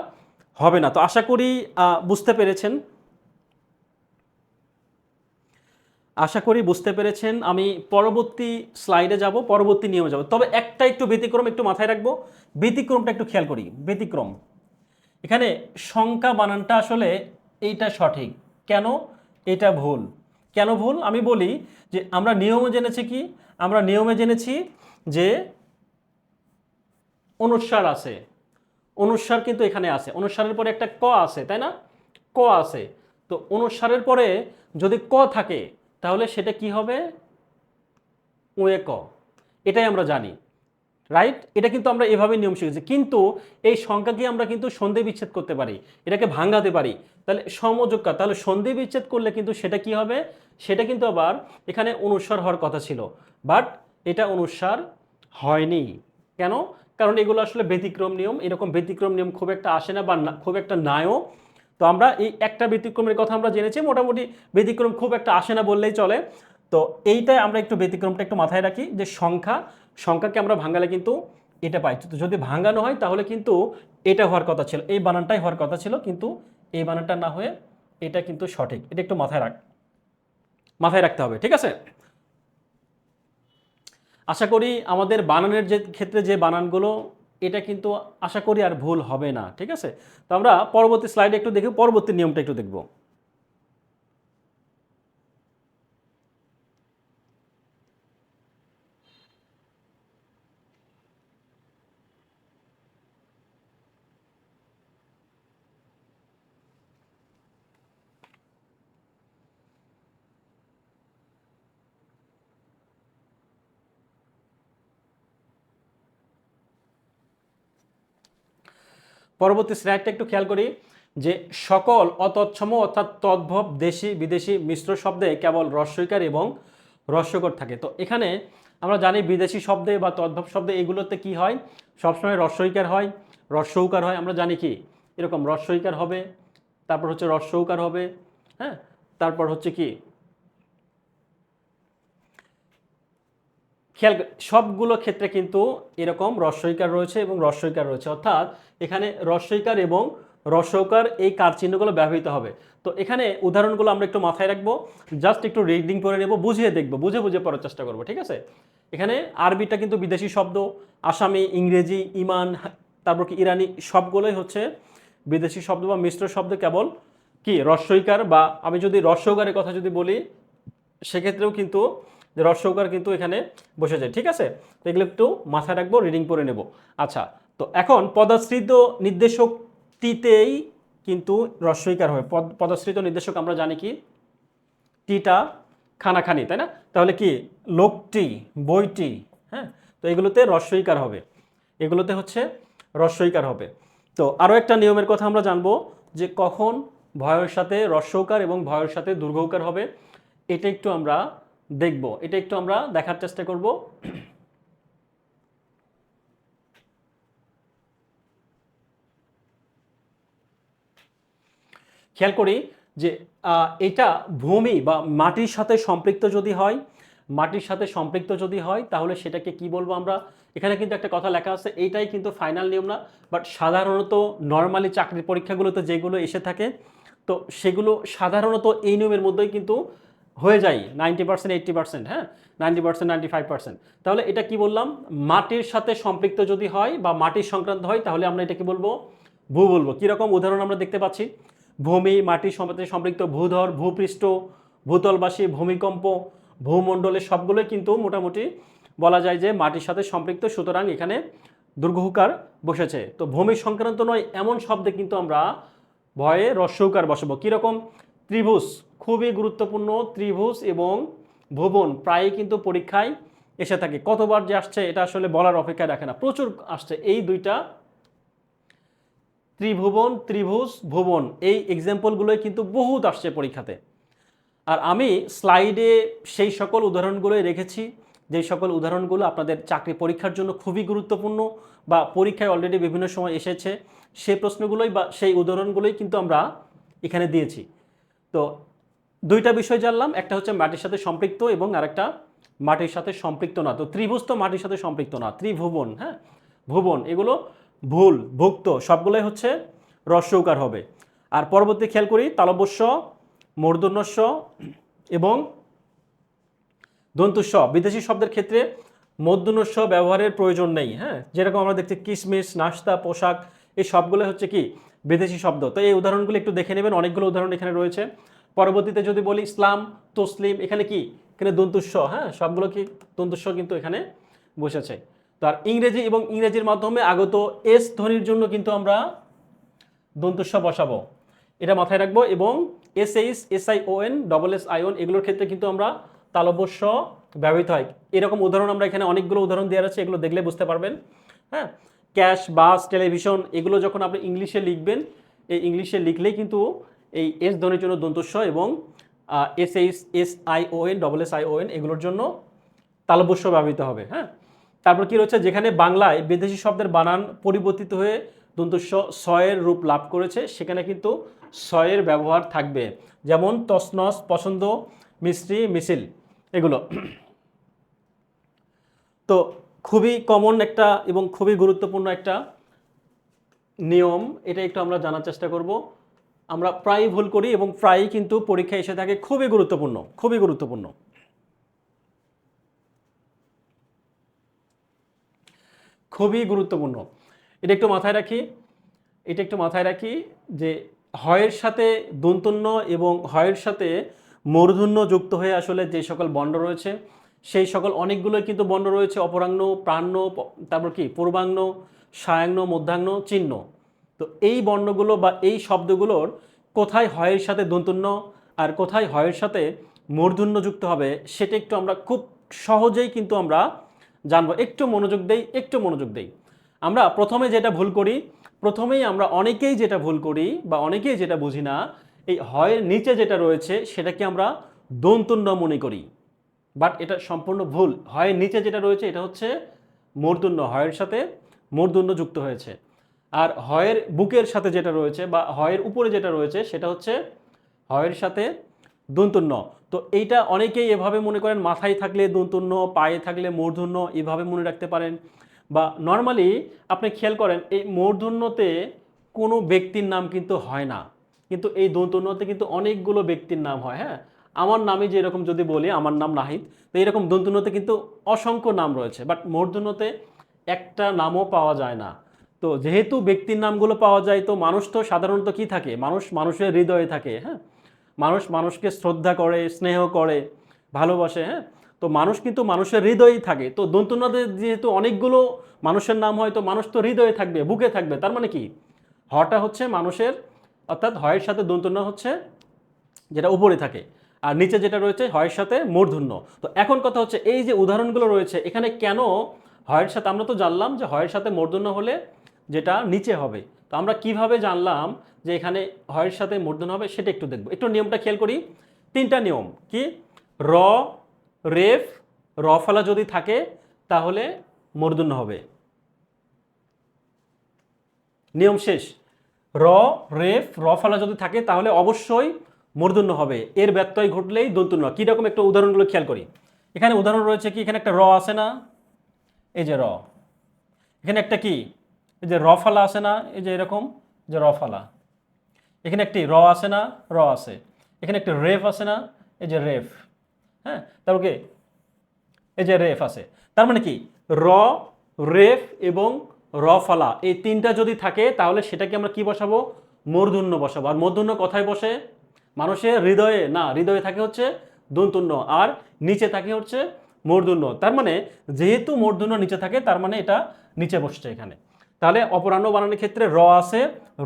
A: হবে না। তো আশা করি বুঝতে পেরেছেন, আশা করি বুঝতে পেরেছেন। আমি পরবর্তী স্লাইডে যাব, পরবর্তী নিয়মে যাব। তবে একটা একটু ব্যতিক্রম একটু মাথায় রাখবো, ব্যতিক্রমটা একটু খেয়াল করি। ব্যতিক্রম এখানে সংখ্যা বানানটা আসলে এইটা সঠিক, কেন এটা ভুল, কেন ভুল আমি বলি যে আমরা নিয়মে জেনেছি কি, আমরা নিয়মে জেনেছি যে অনুস্বার আছে, অনুস্বার কিন্তু এখানে আছে, অনুস্বারের পরে একটা ক আছে, তাই না? ক আছে। তো অনুস্বারের পরে যদি ক থাকে তাহলে সেটা কি হবে? উয়ে ক। এটাই আমরা জানি, রাইট? এটা কিন্তু আমরা এভাবে নিয়ম শিখেছি, কিন্তু এই সংখ্যাকে আমরা কিন্তু সন্ধি বিচ্ছেদ করতে পারি, এটাকে ভাঙাতে পারি। তাহলে সমযোগকা, তাহলে সন্ধি বিচ্ছেদ করলে কিন্তু সেটা কি হবে? সেটা কিন্তু আবার এখানে অনুস্বার হওয়ার কথা ছিল, বাট এটা অনুস্বার হয়নি। কেন? কারণ এগুলো আসলে ব্যতিক্রম নিয়ম, এরকম ব্যতিক্রম নিয়ম খুব একটা আসে না, বা খুব একটা নাইও। তো আমরা এই একটা ব্যতিক্রমের কথা আমরা জেনেছি, মোটামুটি ব্যতিক্রম খুব একটা আসে না বললেই চলে। তো এইটাই আমরা একটু ব্যতিক্রমটা একটু মাথায় রাখি, যে সংখ্যাকে আমরা ভাঙালে কিন্তু এটা পাই। তো যদি ভাঙানো হয় তাহলে কিন্তু এটা হওয়ার কথা ছিল, এই বানানটাই হওয়ার কথা ছিল, কিন্তু এই বানানটা না হয়ে এটা কিন্তু সঠিক। এটা একটু মাথায় রাখতে হবে, ঠিক আছে? আশা করি আমাদের বানানের যে ক্ষেত্রে যে বানানগুলো, এটা কিন্তু আশা করি আর ভুল হবে না, ঠিক আছে? তো আমরা পরবর্তী স্লাইডে একটু দেখি, পরবর্তী নিয়মটা একটু দেখব। পরবর্তী স্লাইডটা একটু খেয়াল করি, যে সকল অতৎসম অর্থাৎ তদ্ভব দেশি বিদেশি মিশ্র শব্দে কেবল হ্রস্বইকার এবং হ্রস্বকর থাকে। তো এখানে আমরা জানি বিদেশি শব্দে বা তদ্ভব শব্দে এগুলোতে কি হয়? সবসময় হ্রস্বইকার হয়, হ্রস্বউকার হয়। আমরা জানি কি এরকম হ্রস্বইকার হবে, তারপর হচ্ছে হ্রস্বউকার হবে, হ্যাঁ, তারপর হচ্ছে কি খেয়াল, সবগুলো ক্ষেত্রে কিন্তু এরকম হ্রস্বইকার রয়েছে এবং হ্রস্বইকার রয়েছে, অর্থাৎ এখানে হ্রস্বইকার এবং হ্রস্বকার এই কার চিহ্নগুলো ব্যবহৃত হবে। তো এখানে উদাহরণগুলো আমরা একটু মাথায় রাখবো, জাস্ট একটু রিডিং করে নেব, বুঝিয়ে দেখবো, বুঝে বুঝে পড়ার চেষ্টা করবো, ঠিক আছে? এখানে আরবিটা কিন্তু বিদেশি শব্দ, আসামি, ইংরেজি, ইমান, তারপর কি ইরানি, সবগুলোই হচ্ছে বিদেশি শব্দ বা মিশ্র শব্দ, কেবল কি হ্রস্বইকার, বা আমি যদি হ্রস্বকারের কথা যদি বলি সেক্ষেত্রেও কিন্তু যে হ্রস্বকার কিন্তু এখানে বসে যায়, ঠিক আছে? তো এগুলো একটু মাথায় রাখবো, রিডিং করে নেব। আচ্ছা, তো এখন পদাশ্রিত নির্দেশকটিতেই কিন্তু হ্রস্বইকার হয়। পদাশ্রিত নির্দেশক আমরা জানি কি, টিটা খানাখানি, তাই না? তাহলে কি লোকটি, বইটি, হ্যাঁ, তো এগুলোতে হ্রস্বইকার হবে, এগুলোতে হচ্ছে হ্রস্বইকার হবে। তো আরও একটা নিয়মের কথা আমরা জানবো, যে কখন ভয়ের সাথে হ্রস্বকার এবং ভয়ের সাথে দীর্ঘকার হবে, এটা একটু আমরা দেখব, এটা একটু আমরা দেখার চেষ্টা করব। খেয়াল করি যে এটা ভূমি বা মাটির সাথে সম্পৃক্ত যদি হয়, মাটির সাথে সম্পৃক্ত যদি হয় তাহলে সেটাকে কি বলবো আমরা? এখানে কিন্তু একটা কথা লেখা আছে, এইটাই কিন্তু ফাইনাল নিয়ম না, বাট সাধারণত নর্মালি চাকরির পরীক্ষাগুলোতে যেগুলো এসে থাকে, তো সেগুলো সাধারণত এই নিয়মের মধ্যেই কিন্তু হয়ে যায় 90%, 80%, হ্যাঁ, 90%, 95%। তাহলে এটা কি বললাম? মাটির সাথে সম্পৃক্ত যদি হয় বা মাটির সংক্রান্ত হয় তাহলে আমরা এটা কি বলবো? ভূ বলবো। কীরকম উদাহরণ আমরা দেখতে পাচ্ছি? ভূমি, মাটির সাথে সম্পৃক্ত, ভূধর, ভূপৃষ্ঠ, ভূতলবাসী, ভূমিকম্প, ভূমণ্ডলের সবগুলোই কিন্তু মোটামুটি বলা যায় যে মাটির সাথে সম্পৃক্ত, সুতরাং এখানে দীর্ঘকার বসেছে। তো ভূমি সংক্রান্ত নয় এমন শব্দে কিন্তু আমরা ভয়ে হ্রস্বকার বসাবো। কীরকম? ত্রিভুজ, খুবই গুরুত্বপূর্ণ, ত্রিভুজ এবং ভুবন প্রায়ই কিন্তু পরীক্ষায় এসে থাকে। কতবার যে আসছে এটা আসলে বলার অপেক্ষা রাখে না, প্রচুর আসছে এই দুইটা, ত্রিভুবন, ত্রিভুজ, ভুবন, এই এক্সাম্পলগুলোই কিন্তু বহুত আসছে পরীক্ষাতে। আর আমি স্লাইডে সেই সকল উদাহরণগুলোই রেখেছি, যেই সকল উদাহরণগুলো আপনাদের চাকরি পরীক্ষার জন্য খুবই গুরুত্বপূর্ণ, বা পরীক্ষায় অলরেডি বিভিন্ন সময় এসেছে, সেই প্রশ্নগুলোই বা সেই উদাহরণগুলোই কিন্তু আমরা এখানে দিয়েছি। তো দুইটা বিষয় জানলাম, একটা হচ্ছে মাটির সাথে সম্পৃক্ত এবং আরেকটা মাটির সাথে সম্পৃক্ত না। তো ত্রিভুজ তো মাটির সাথে সম্পৃক্ত না, ত্রিভুবন, হ্যাঁ, ভুবন, এগুলো ভুল, ভুক্ত, সবগুলোই হচ্ছে হ্রস্বকার হবে। আর পরবর্তী খেয়াল করি, তালব্য শ, মূর্ধন্য ষ এবং দন্ত্য স, বিদেশি শব্দের ক্ষেত্রে মূর্ধন্য ষ ব্যবহারের প্রয়োজন নেই, হ্যাঁ, যেরকম আমরা দেখছি কিশমিশ, নাস্তা, পোশাক, এই সবগুলো হচ্ছে কি বিদেশি শব্দ। তো এই উদাহরণগুলো একটু দেখে নেবেন, অনেকগুলো উদাহরণ এখানে রয়েছে। পরবর্তীতে যদি বলি ইসলাম, তসলিম, এখানে কি, এখানে দন্তুস্ব, হ্যাঁ, সবগুলো কি দন্তুস্ব কিন্তু এখানে বসেছে। তার ইংরেজি এবং ইংরেজির মাধ্যমে আগত এস ধ্বনির জন্য কিন্তু আমরা দন্তস্ব বসাবো, এটা মাথায় রাখবো। এবং এসএইচ এসআইওএন ডবল এস আইওন এগুলোর ক্ষেত্রে কিন্তু আমরা তালব্য ব্যবহৃত হয়। এরকম উদাহরণ আমরা এখানে অনেকগুলো উদাহরণ দেওয়া আছে, এগুলো দেখলে বুঝতে পারবেন। হ্যাঁ, ক্যাশ, বাস, টেলিভিশন এগুলো যখন আপনি ইংলিশে লিখবেন, এই ইংলিশে লিখলেই কিন্তু এই এস ধ্বনির জন্য দন্তস্ব এবং এসএইচ এসআইওএন ডবল এস আইওএন এগুলোর জন্য তালব্য ব্যবহৃত হবে। হ্যাঁ, তারপর কি রয়েছে, যেখানে বাংলায় বিদেশি শব্দের বানান পরিবর্তিত হয়ে দন্তস্ব সয়ের রূপ লাভ করেছে সেখানে কিন্তু সয়ের ব্যবহার থাকবে, যেমন তসনস, পছন্দ, মিস্ত্রি, মিছিল এগুলো। তো খুবই কমন একটা এবং খুবই গুরুত্বপূর্ণ একটা নিয়ম, এটা একটু আমরা জানার চেষ্টা করব। আমরা প্রায়ই ভুল করি এবং প্রায়ই কিন্তু পরীক্ষায় এসে থাকে, খুবই গুরুত্বপূর্ণ, খুবই গুরুত্বপূর্ণ, খুবই গুরুত্বপূর্ণ। এটা একটু মাথায় রাখি, এটা একটু মাথায় রাখি যে হয়ের সাথে দন্তন্য এবং হয়ের সাথে মূর্ধন্য যুক্ত হয়ে আসলে যে সকল বর্ণ রয়েছে সেই সকল অনেকগুলোই কিন্তু বর্ণ রয়েছে, অপরাহ্ন, প্রাহ্ন, তারপর কি পূর্বাহ্ন, সায়াহ্ন, মধ্যাহ্ন, চিহ্ন। তো এই বর্ণগুলো বা এই শব্দগুলোর কোথায় হয়ের সাথে দন্তন্য আর কোথায় হয়ের সাথে মূর্ধন্য যুক্ত হবে সেটা একটু আমরা খুব সহজেই কিন্তু আমরা জানবো। একটু মনোযোগ দেই, একটু মনোযোগ দেই। আমরা প্রথমে যেটা ভুল করি, প্রথমেই আমরা অনেকেই যেটা ভুল করি বা অনেকেই যেটা বুঝি না, এই হয়ের নিচে যেটা রয়েছে সেটাকে আমরা দন্তন্য মনে করি, বাট এটা সম্পূর্ণ ভুল। হয়ের নিচে যেটা রয়েছে এটা হচ্ছে মূর্ধন্য, হয়ের সাথে মূর্ধন্য যুক্ত হয়েছে। আর হয়ের বুকের সাথে যেটা রয়েছে বা হয়ের উপরে যেটা রয়েছে সেটা হচ্ছে হয়ের সাথে দন্তন্য। তো এইটা অনেকেই এভাবে মনে করেন, মাথায় থাকলে দন্তন্য, পায়ে থাকলে মূর্ধন্য, এভাবে মনে রাখতে পারেন। বা নর্মালি আপনি খেয়াল করেন এই মূর্ধন্যতে কোনো ব্যক্তির নাম কিন্তু হয় না, কিন্তু এই দন্তন্যতে কিন্তু অনেকগুলো ব্যক্তির নাম হয়। হ্যাঁ, আমার নামে যে এরকম যদি বলি আমার নাম নাহিদ, তো এরকম দন্তন্যতে কিন্তু অসংখ্য নাম রয়েছে, বাট মূর্ধন্যতে একটা নামও পাওয়া যায় না। তো যেহেতু ব্যক্তির নামগুলো পাওয়া যায়, তো মানুষ তো সাধারণত কি থাকে, মানুষ মানুষের হৃদয়ে থাকে। হ্যাঁ, মানুষ মানুষকে শ্রদ্ধা করে, স্নেহ করে, ভালোবাসে। হ্যাঁ, তো মানুষ কিন্তু মানুষের হৃদয়েই থাকে। তো দন্তন্যতে যেহেতু অনেকগুলো মানুষের নাম হয়, তো মানুষ তো হৃদয়ে থাকবে, বুকে থাকবে। তার মানে কি, হটা হচ্ছে মানুষের, অর্থাৎ হয়ের সাথে দন্তন্য হচ্ছে যেটা উপরে থাকে, আর নিচে যেটা রয়েছে হয়ের সাথে মূর্ধন্য। তো এখন কথা হচ্ছে এই যে উদাহরণগুলো রয়েছে এখানে কেন হয়ের সাথে, আমরা তো জানলাম যে হয়ের সাথে মূর্ধন্য হলে যেটা নিচে হবে, তো আমরা কিভাবে জানলাম যে এখানে হয়ের সাথে মূর্ধন্য হবে সেটা একটু দেখব। একটু নিয়মটা খেয়াল করি, তিনটা নিয়ম কি, র, রেফ, রফালা যদি থাকে তাহলে মূর্ধন্য হবে, নিয়ম শেষ। র, রেফ, রফালা যদি থাকে তাহলে অবশ্যই মূর্ধন্য হবে, এর ব্যত্যয় ঘটলেই দন্তন্য। কীরকম একটা উদাহরণগুলো খেয়াল করি। এখানে উদাহরণ রয়েছে কি, এখানে একটা র আছে না, এই যে র, এখানে একটা কি, এই যে রফালা আছে না, এই যে এরকম যে রফালা, এখানে একটি র আছে না, র আছে, এখানে একটি রেফ আছে না, এই যে রেফ। হ্যাঁ, তারপর কি, এই যে রেফ আছে। তার মানে কি, র, রেফ এবং রফালা এই তিনটা যদি থাকে তাহলে সেটাকে আমরা কি বসাবো, মূর্ধন্য বসাবো। আর মূর্ধন্য কোথায় বসে, মানুষের হৃদয়ে না, হৃদয়ে থাকে হচ্ছে দন্তন্য, আর নিচে থাকে হচ্ছে মূর্ধন্য। তার মানে যেহেতু মূর্ধন্য নিচে থাকে তার মানে এটা নিচে বসছে এখানে। তাহলে অপরাহ্ন বানানোর ক্ষেত্রে র আছে,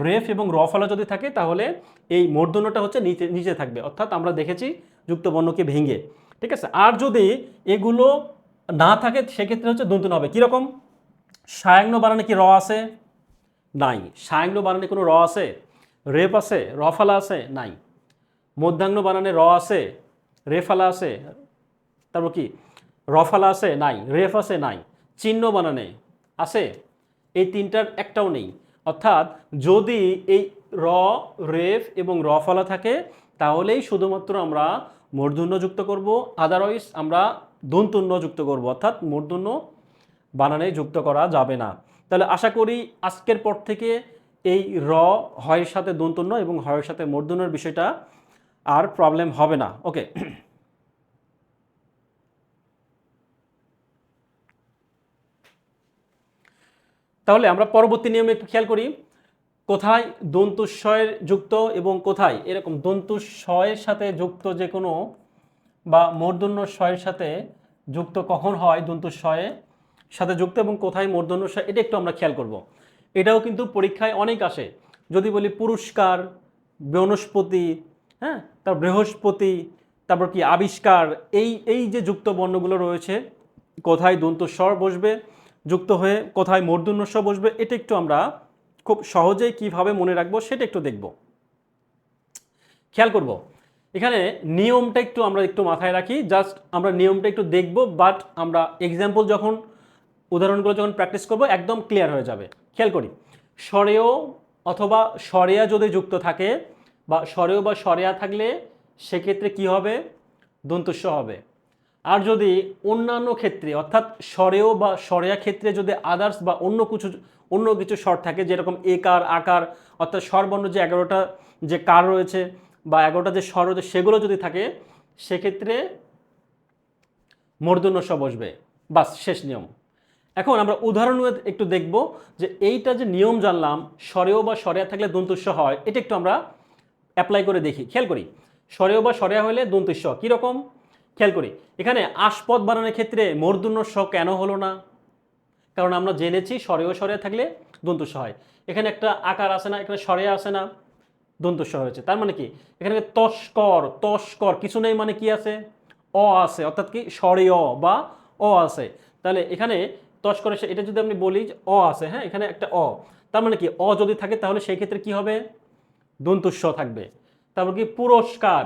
A: রেফ এবং রফালা যদি থাকে তাহলে এই মূর্ধন্যটা হচ্ছে নিচে নিচে থাকবে, অর্থাৎ আমরা দেখেছি যুক্ত বর্ণকে ভেঙে। ঠিক আছে, আর যদি এগুলো না থাকে সেক্ষেত্রে হচ্ছে দন্তন্য হবে। কীরকম, সায়াংন বানানে কি র আছে, নাই। সায়াংন বানানে কোনো র আছে, রেফ আছে, রফালা আছে, নাই। মধ্যাহ্ন বানানে র আছে, রেফালা আছে, তারপর কি রফালা আছে, নাই। রেফ আছে, নাই। চিহ্ন বানানে আছে, এই তিনটার একটাও নেই। অর্থাৎ যদি এই র, রেফ এবং রফালা থাকে তাহলেই শুধুমাত্র আমরা মূর্ধন্য যুক্ত করব, আদারওয়াইজ আমরা দন্তন্য যুক্ত করব, অর্থাৎ মূর্ধন্য বানানে যুক্ত করা যাবে না। তাহলে আশা করি আজকের পর থেকে এই র, হয়ের সাথে দন্তন্য এবং হয়ের সাথে মূর্ধন্যের বিষয়টা আর প্রবলেম হবে না। ওকে, তাহলে আমরা পরবর্তী নিয়মে একটু খেয়াল করি, কোথায় দন্তুস্বয়ের যুক্ত এবং কোথায় এরকম দন্তুস্বয়ের সাথে যুক্ত যে কোনো বা মূর্ধন্য স্বয়ের সাথে যুক্ত কখন হয় দন্তুস্বয়ে, সাথে যুক্ত এবং কোথায় মূর্ধন্য ষ, এটা একটু আমরা খেয়াল করব। এটাও কিন্তু পরীক্ষায় অনেক আসে। যদি বলি পুরস্কার, বনস্পতি, হ্যাঁ, তারপর বৃহস্পতি, তারপর কি আবিষ্কার, এই এই যে যুক্ত বর্ণগুলো রয়েছে, কোথায় দন্ত স্বর বসবে যুক্ত হয়ে, কোথায় মূর্ধন্য ষ বসবে, এটা একটু আমরা খুব সহজেই কিভাবে মনে রাখবো সেটা একটু দেখব, খেয়াল করব। এখানে নিয়মটা আমরা একটু মাথায় রাখি, জাস্ট আমরা নিয়মটা একটু দেখব, বাট আমরা এক্সাম্পল যখন, উদাহরণগুলো যখন প্র্যাকটিস করব একদম ক্লিয়ার হয়ে যাবে। খেয়াল করি, স্বরেয় অথবা স্বরেয়া যদি যুক্ত থাকে, বা স্বরেয় বা স্বরেয়া থাকলে সেক্ষেত্রে কি হবে? দন্তস্ব হবে। আর যদি অন্যান্য ক্ষেত্রে, অর্থাৎ স্বরেয় বা স্বরেয়া ক্ষেত্রে যদি আদার্স বা অন্য কিছু স্বর থাকে, যেরকম একার, আকার, অর্থাৎ স্বরবর্ণ যে 11টা যে কার রয়েছে বা 11টা যে স্বর রয়েছে, সেগুলো যদি থাকে, সেক্ষেত্রে মূর্ধন্য ষ বসবে। বাস, শেষ নিয়ম। এখন আমরা উদাহরণ একটু দেখব যে এইটা যে নিয়ম জানলাম, স্বরেয় বা স্বরেয়া থাকলে দন্তস্ব হয়, এটা একটু আমরা অ্যাপ্লাই করে দেখি। খেয়াল করি, স্বরেয় বা স্বরেয়া হলে দন্তস্ব কীরকম, খেয়াল করি। এখানে আসপদ বানানোর ক্ষেত্রে মূর্ধন্য ষ কেন হলো না? কারণ আমরা জেনেছি স্বরেয় স্বরেয়া থাকলে দন্তস্ব হয়। এখানে একটা আকার আছে না, এখানে স্বরেয়া আছে না, দন্তস্ব হয়েছে। তার মানে কি, এখানে তস্কর, তস্কর কিছু নেই, মানে কি আছে? অ আছে, অর্থাৎ কি স্বরেয় বা অ আছে। তাহলে এখানে তস্কর, এটা যদি আমি বলি যে অ আছে, হ্যাঁ, এখানে একটা অ, তার মানে কি অ যদি থাকে তাহলে সেই ক্ষেত্রে কি হবে? দন্তস্ব থাকবে। তারপর কি পুরস্কার,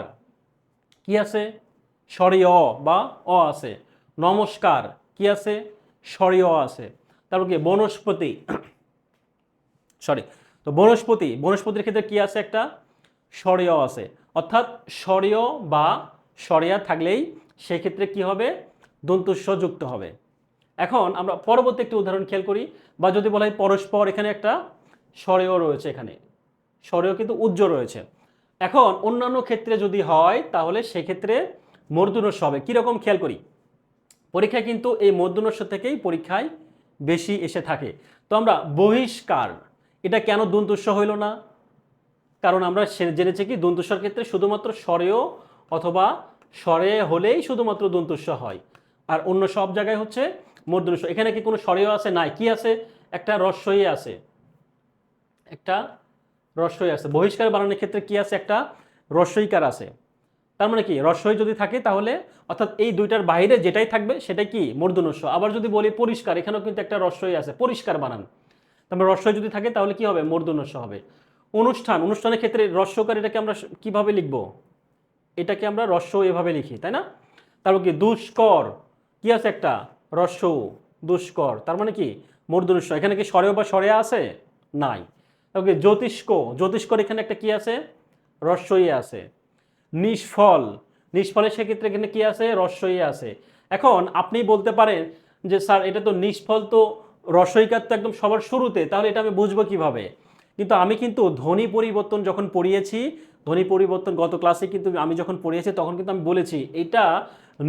A: কি আছে? স্বরীয় বা অ আছে। নমস্কার, কি আছে? স্বরীয় আছে। তারপর কি বনস্পতি, সরি, তো বনস্পতির ক্ষেত্রে কি আছে? একটা স্বরীয় আছে। অর্থাৎ স্বরীয় বা স্বরেয়া থাকলেই সেই ক্ষেত্রে কি হবে? দন্তস্ব যুক্ত হবে। এখন আমরা পরবর্তী একটি উদাহরণ খেয়াল করি, বা যদি বলা হয় পরস্পর, এখানে একটা স্বরেয় রয়েছে, এখানে স্বরেয় কিন্তু উজ্জ্ব রয়েছে। এখন অন্যান্য ক্ষেত্রে যদি হয় তাহলে সেক্ষেত্রে মূর্ধন্য ষ হবে। কীরকম খেয়াল করি, পরীক্ষায় কিন্তু এই মূর্ধন্য ষ থেকেই পরীক্ষায় বেশি এসে থাকে। তো আমরা বহিষ্কার, এটা কেন দন্তস্ব হইল না? কারণ আমরা জেনেছি কি দন্তস্বর ক্ষেত্রে শুধুমাত্র স্বরেয় অথবা স্বরে হলেই শুধুমাত্র দন্তস্ব হয়, আর অন্য সব জায়গায় হচ্ছে মূর্ধন্য ষ। এখানে কি কোনো স্বরেয় আছে? নাই। কি আছে? একটা রস্বই আছে, একটা রস্বই আছে। বহিষ্কার বানানোর ক্ষেত্রে কি আছে? একটা রস্বইকার আছে। তার মানে কি, রস্বই যদি থাকে তাহলে, অর্থাৎ এই দুইটার বাইরে যেটাই থাকবে সেটাই কি? মূর্ধন্য ষ। আবার যদি বলি পরিষ্কার, এখানেও কিন্তু একটা রস্বই আছে, পরিষ্কার বানান, তারপরে রস্বই যদি থাকে তাহলে কি হবে? মূর্ধন্য ষ হবে। অনুষ্ঠানের ক্ষেত্রে রস্বকার, এটাকে আমরা কিভাবে লিখব? এটাকে আমরা রস্ব এভাবে লিখি, তাই না? তারপর কি দুষ্কর, কি আছে? একটা রস্ব, দুষ্কর, তার মানে কি? মূর্ধন্য ষ। এখানে কি স্বরেয় বা স্বরেয়া আছে? নাই। তারপর কি জ্যোতিষ্কর, এখানে একটা কি আছে? রস্বই আছে। নিষ্ফল, নিষ্ফলের সেক্ষেত্রে এখানে কি আছে? রস্বই আছে। এখন আপনি বলতে পারেন যে স্যার এটা তো নিষ্ফল, তো রস্বইকার তো একদম সবার শুরুতে, তাহলে এটা আমি বুঝবো কিভাবে? কিন্তু আমি কিন্তু ধ্বনি পরিবর্তন যখন পড়িয়েছি, ধ্বনি পরিবর্তন গত ক্লাসে কিন্তু আমি যখন পড়িয়েছি তখন কিন্তু আমি বলেছি এটা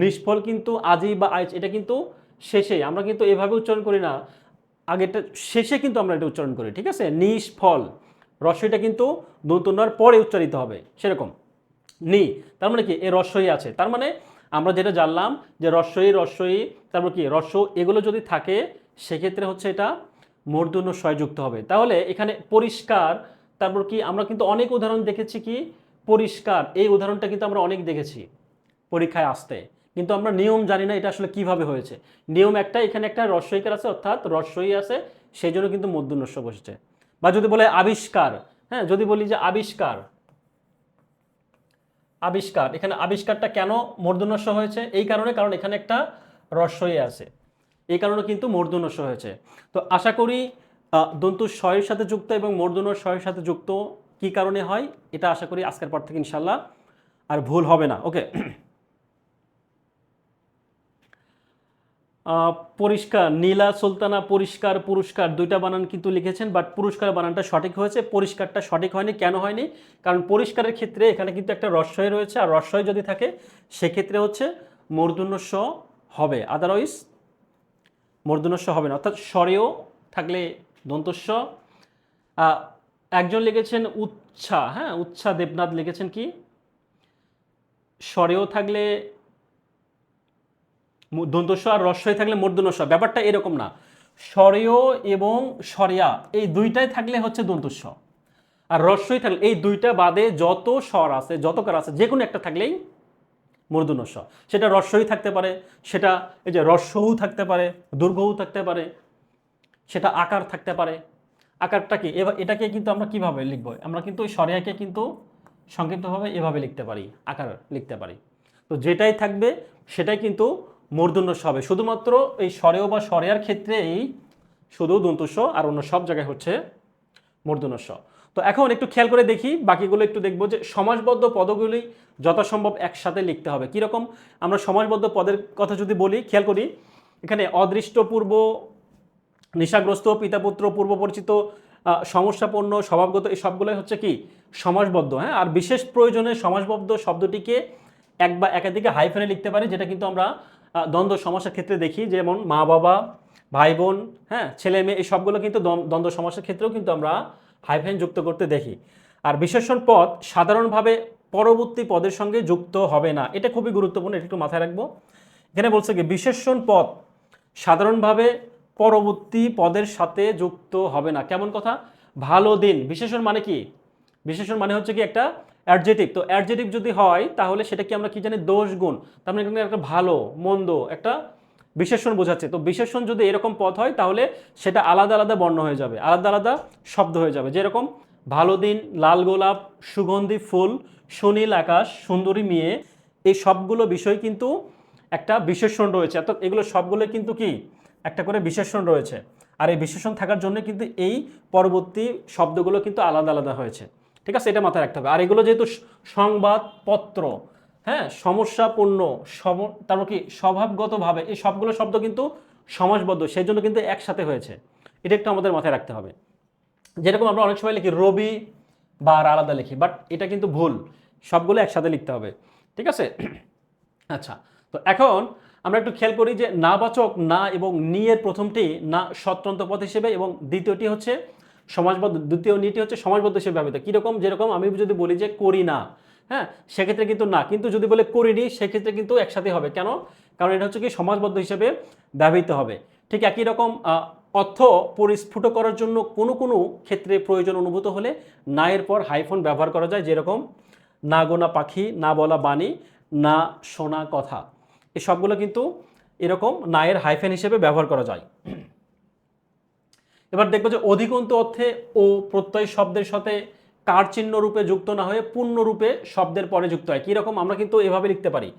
A: নিষ্ফল কিন্তু আজি বা আইচ, এটা কিন্তু শেষে, আমরা কিন্তু এভাবে উচ্চারণ করি না, আগেরটা শেষে কিন্তু আমরা এটা উচ্চারণ করি, ঠিক আছে? নিষ্ফল, রস্বইটা কিন্তু দন্তন্যার পরে উচ্চারিত হবে, সেরকম নি, তার মানে কি? এ রস্বই আছে, তার মানে আমরা যেটা জানলাম যে রস্বই, তারপর কি রস্ব, এগুলো যদি থাকে সেক্ষেত্রে হচ্ছে এটা মূর্ধন্য ষ যুক্ত হবে। তাহলে এখানে পরিষ্কার, তারপর কি আমরা কিন্তু অনেক উদাহরণ দেখেছি, কি পরিষ্কার, এই উদাহরণটা কিন্তু আমরা অনেক দেখেছি পরীক্ষায় আসতে, কিন্তু আমরা নিয়ম জানি না এটা আসলে কিভাবে হয়েছে। নিয়ম একটা, এখানে একটা রস্বইকার আছে, অর্থাৎ রস্বই আছে, সেই জন্য কিন্তু মূর্ধন্য ষ বসেছে। বা যদি বলে আবিষ্কার, হ্যাঁ, যদি বলি যে আবিষ্কার, এখানে আবিষ্কারটা কেন মূর্ধন্য ষ হয়েছে? এই কারণে, কারণ এখানে একটা রস্বই আছে, এই কারণে কিন্তু মূর্ধন্য ষ হয়েছে। তো আশা করি দন্ত ষ এর সাথে যুক্ত এবং মূর্ধন্য ষ এর সাথে যুক্ত কি কারণে হয়, এটা আশা করি আজকের পর থেকে ইনশাল্লাহ আর ভুল হবে না। ওকে, পরিষ্কার, নীলা সুলতানা, পরিষ্কার, পুরস্কার, দুইটা বানান কিন্তু লিখেছেন, বাট পুরস্কার বানানটা সঠিক হয়েছে, পরিষ্কারটা সঠিক হয়নি। কেন হয়নি? কারণ পরিষ্কারের ক্ষেত্রে এখানে কিন্তু একটা রস্বই রয়েছে, আর রস্বই যদি থাকে সেক্ষেত্রে হচ্ছে মূর্ধন্য ষ হবে, আদারওয়াইজ মূর্ধন্য ষ হবে না। অর্থাৎ স্বরেও থাকলে দন্তস্ব। একজন লিখেছেন উচ্ছা, হ্যাঁ, উচ্ছা দেবনাথ লিখেছেন কি স্বরেও থাকলে দন্তস্ব আর রস্বই থাকলে মূর্ধন্য ষ। ব্যাপারটা এরকম না, স্বরেয় এবং স্বরিয়া এই দুইটাই থাকলে হচ্ছে দন্তস্ব, আর রস্বই থাকলে এই দুইটা বাদে যত স্বর আছে, যত কার আছে, যে কোনো একটা থাকলেই মূর্ধন্য ষ। সেটা রস্বই থাকতে পারে, সেটা এই যে রস্যও থাকতে পারে, দীর্ঘও থাকতে পারে, সেটা আকার থাকতে পারে। আকারটা কি, এবার এটাকে কিন্তু আমরা কিভাবে লিখবো, আমরা কিন্তু ওই স্বরিয়াকে কিন্তু সংক্ষিপ্তভাবে এভাবে লিখতে পারি, আকার লিখতে পারি। তো যেটাই থাকবে সেটাই কিন্তু মূর্ধন্য ষ হবে। শুধুমাত্র এই স্বরেয় বা স্বরিয়ার ক্ষেত্রেই শুধু দন্তস্ব, আর অন্য সব জায়গায় হচ্ছে মূর্ধন্য ষ। তো এখন একটু খেয়াল করে দেখি, বাকিগুলো একটু দেখবো যে সমাসবদ্ধ পদগুলি যথাসম্ভব একসাথে লিখতে হবে। কীরকম, আমরা সমাসবদ্ধ পদের কথা যদি বলি, খেয়াল করি এখানে অদৃষ্ট পূর্ব, নিশাগ্রস্ত, পিতাপুত্র, পূর্ব পরিচিত, সমস্যাপন্ন, স্বভাবগত, এই সবগুলোই হচ্ছে কি সমাসবদ্ধ। হ্যাঁ, আর বিশেষ প্রয়োজনে সমাসবদ্ধ শব্দটিকে এক বা একাধিকে হাইফেনে লিখতে পারি, যেটা কিন্তু আমরা দ্বন্দ্ব সমাসের ক্ষেত্রে দেখি, যেমন মা বাবা, ভাই বোন, হ্যাঁ, ছেলে মেয়ে, এই সবগুলো কিন্তু দ্বন্দ্ব সমাসের ক্ষেত্রেও কিন্তু আমরা হাইফেন যুক্ত করতে দেখি। আর বিশেষণ পদ সাধারণভাবে পরবর্তী পদের সঙ্গে যুক্ত হবে না, এটা খুবই গুরুত্বপূর্ণ, এটা একটু মাথায় রাখবো। এখানে বলছে কি বিশেষণ পদ সাধারণভাবে পরবর্তী পদের সাথে যুক্ত হবে না। কেমন কথা, ভালো দিন, বিশেষণ মানে কি, বিশেষণ মানে হচ্ছে কি একটা অ্যাডজেটিভ। তো অ্যাডজেটিভ যদি হয় তাহলে সেটা কি আমরা কি জানি, দোষ গুণ, তার মানে এখানে একটা ভালো মন্দ একটা বিশেষণ বোঝাচ্ছে। তো বিশেষণ যদি এরকম পদ হয় তাহলে সেটা আলাদা আলাদা বর্ণ হয়ে যাবে, আলাদা আলাদা শব্দ হয়ে যাবে। যেরকম ভালো দিন, লাল গোলাপ, সুগন্ধি ফুল, সুনীল আকাশ, সুন্দরী মেয়ে, এই সবগুলো বিষয় কিন্তু একটা বিশেষণ রয়েছে। অর্থাৎ এগুলো সবগুলো কিন্তু কি একটা করে বিশেষণ রয়েছে, আর এই বিশেষণ থাকার জন্য কিন্তু এই পরবর্তী শব্দগুলো কিন্তু আলাদা আলাদা হয়েছে। ঠিক আছে, এটা মাথায় রাখতে হবে। আর এগুলো যেহেতু সংবাদপত্র, হ্যাঁ, সমস্যাপূর্ণ, তারপর কি স্বভাবগতভাবে, এই সবগুলো শব্দ কিন্তু সমাসবদ্ধ, সেই জন্য কিন্তু একসাথে হয়েছে। এটা একটু আমাদের মাথায় রাখতে হবে। যেরকম আমরা অনেক সময় লিখি রবি বার আলাদা লিখি, বাট এটা কিন্তু ভুল, সবগুলো একসাথে লিখতে হবে। ঠিক আছে, আচ্ছা। তো এখন আমরা একটু খেয়াল করি যে নাবাচক না এবং নি এর প্রথমটি না স্বতন্ত্র পদ হিসেবে এবং দ্বিতীয়টি হচ্ছে সমাসবদ্ধ, দ্বিতীয় নিটি হচ্ছে সমাসবদ্ধ হিসেবে ব্যবহৃত। কীরকম, যেরকম আমি যদি বলি যে করি না, হ্যাঁ, সেক্ষেত্রে কিন্তু না, কিন্তু যদি বলে করিনি সেক্ষেত্রে কিন্তু একসাথে হবে। কেন, কারণ এটা হচ্ছে কি সমাসবদ্ধ হিসেবে ব্যবহৃত হবে। ঠিক একই রকম অর্থ পরিস্ফুট করার জন্য কোনো কোনো ক্ষেত্রে প্রয়োজন অনুভূত হলে না এর পর হাইফন ব্যবহার করা যায়। যেরকম না গোনা পাখি, না বলা বাণী, না শোনা কথা, এই সবগুলো কিন্তু এরকম নায়ের হাইফেন হিসেবে ব্যবহার করা যায়। এবার দেখবো যে অধিকন্ত অর্থে ও প্রত্যয় শব্দের সাথে কার চিহ্ন রূপে যুক্ত না হয়ে পূর্ণ রূপে শব্দের পরে যুক্ত হয়। কীরকম, আমরা কিন্তু এভাবে লিখতে পারি,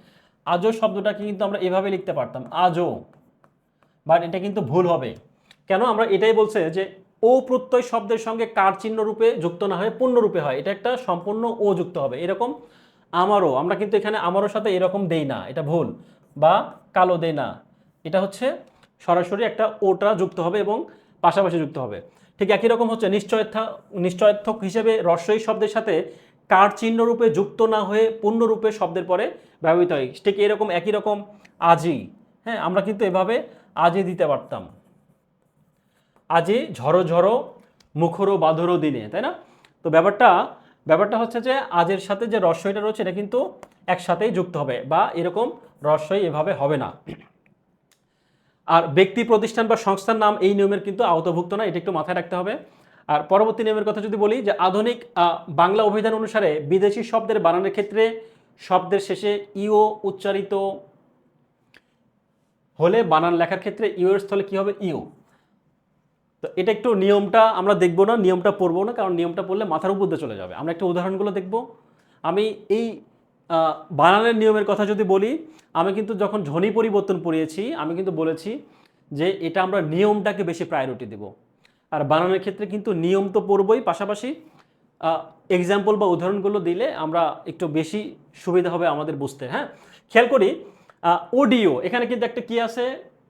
A: আজও শব্দটাকে কিন্তু আমরা এভাবে লিখতে পারতাম, আজও, বাট এটা কিন্তু ভুল হবে। কেন, আমরা এটাই বলছে যে ও প্রত্যয় শব্দের সঙ্গে কার চিহ্ন রূপে যুক্ত না হয়ে পূর্ণ রূপে হয়, এটা একটা সম্পূর্ণ ও যুক্ত হবে। এরকম আমারও, আমরা কিন্তু এখানে আমারও সাথে এরকম দেই না, এটা ভুল, বা কালো দেই না, এটা হচ্ছে সরাসরি একটা ওটা যুক্ত হবে এবং পাশাপাশি যুক্ত হবে। ঠিক একই রকম হচ্ছে নিশ্চয়ার্থক হিসেবে রস্বই শব্দের সাথে কার চিহ্ন রূপে যুক্ত না হয়ে পূর্ণরূপে শব্দের পরে ব্যবহৃত হয়। ঠিক এরকম একই রকম আজি, হ্যাঁ, আমরা কিন্তু এভাবে আজি দিতে পারতাম, আজি ঝড়ো ঝড়ো মুখরো বাঁধরো দিনে, তাই না? তো ব্যাপারটা হচ্ছে যে আজের সাথে যে রস্বইটা রয়েছে এটা কিন্তু একসাথেই যুক্ত হবে, বা এরকম রস্বই এভাবে হবে না। আর ব্যক্তি, প্রতিষ্ঠান বা সংস্থার নাম এই নিয়মের কিন্তু আওতাভুক্ত না, এটা একটু মাথায় রাখতে হবে। আর পরবর্তী নিয়মের কথা যদি বলি, যে আধুনিক বাংলা অভিধান অনুসারে বিদেশি শব্দের বানানের ক্ষেত্রে শব্দের শেষে ইও উচ্চারিত হলে বানান লেখার ক্ষেত্রে ইও এর স্থলে কি হবে, ইও। তো এটা একটু নিয়মটা আমরা দেখবো না, নিয়মটা পড়বো না, কারণ নিয়মটা পড়লে মাথার উপর দিয়ে চলে যাবে। আমরা একটু উদাহরণগুলো দেখব। আমি এই বানানের নিয়মের কথা যদি বলি, আমি কিন্তু যখন ধ্বনি পরিবর্তন পড়িয়েছি আমি কিন্তু বলেছি যে এটা আমরা নিয়মটাকে বেশি প্রায়োরিটি দেব। আর বানানের ক্ষেত্রে কিন্তু নিয়ম তো পড়বই, পাশাপাশি এক্সাম্পল বা উদাহরণগুলো দিলে আমরা একটু বেশি সুবিধা হবে আমাদের বুঝতে। হ্যাঁ, খেয়াল করি অডিও, এখানে কিন্তু একটা কি আছে,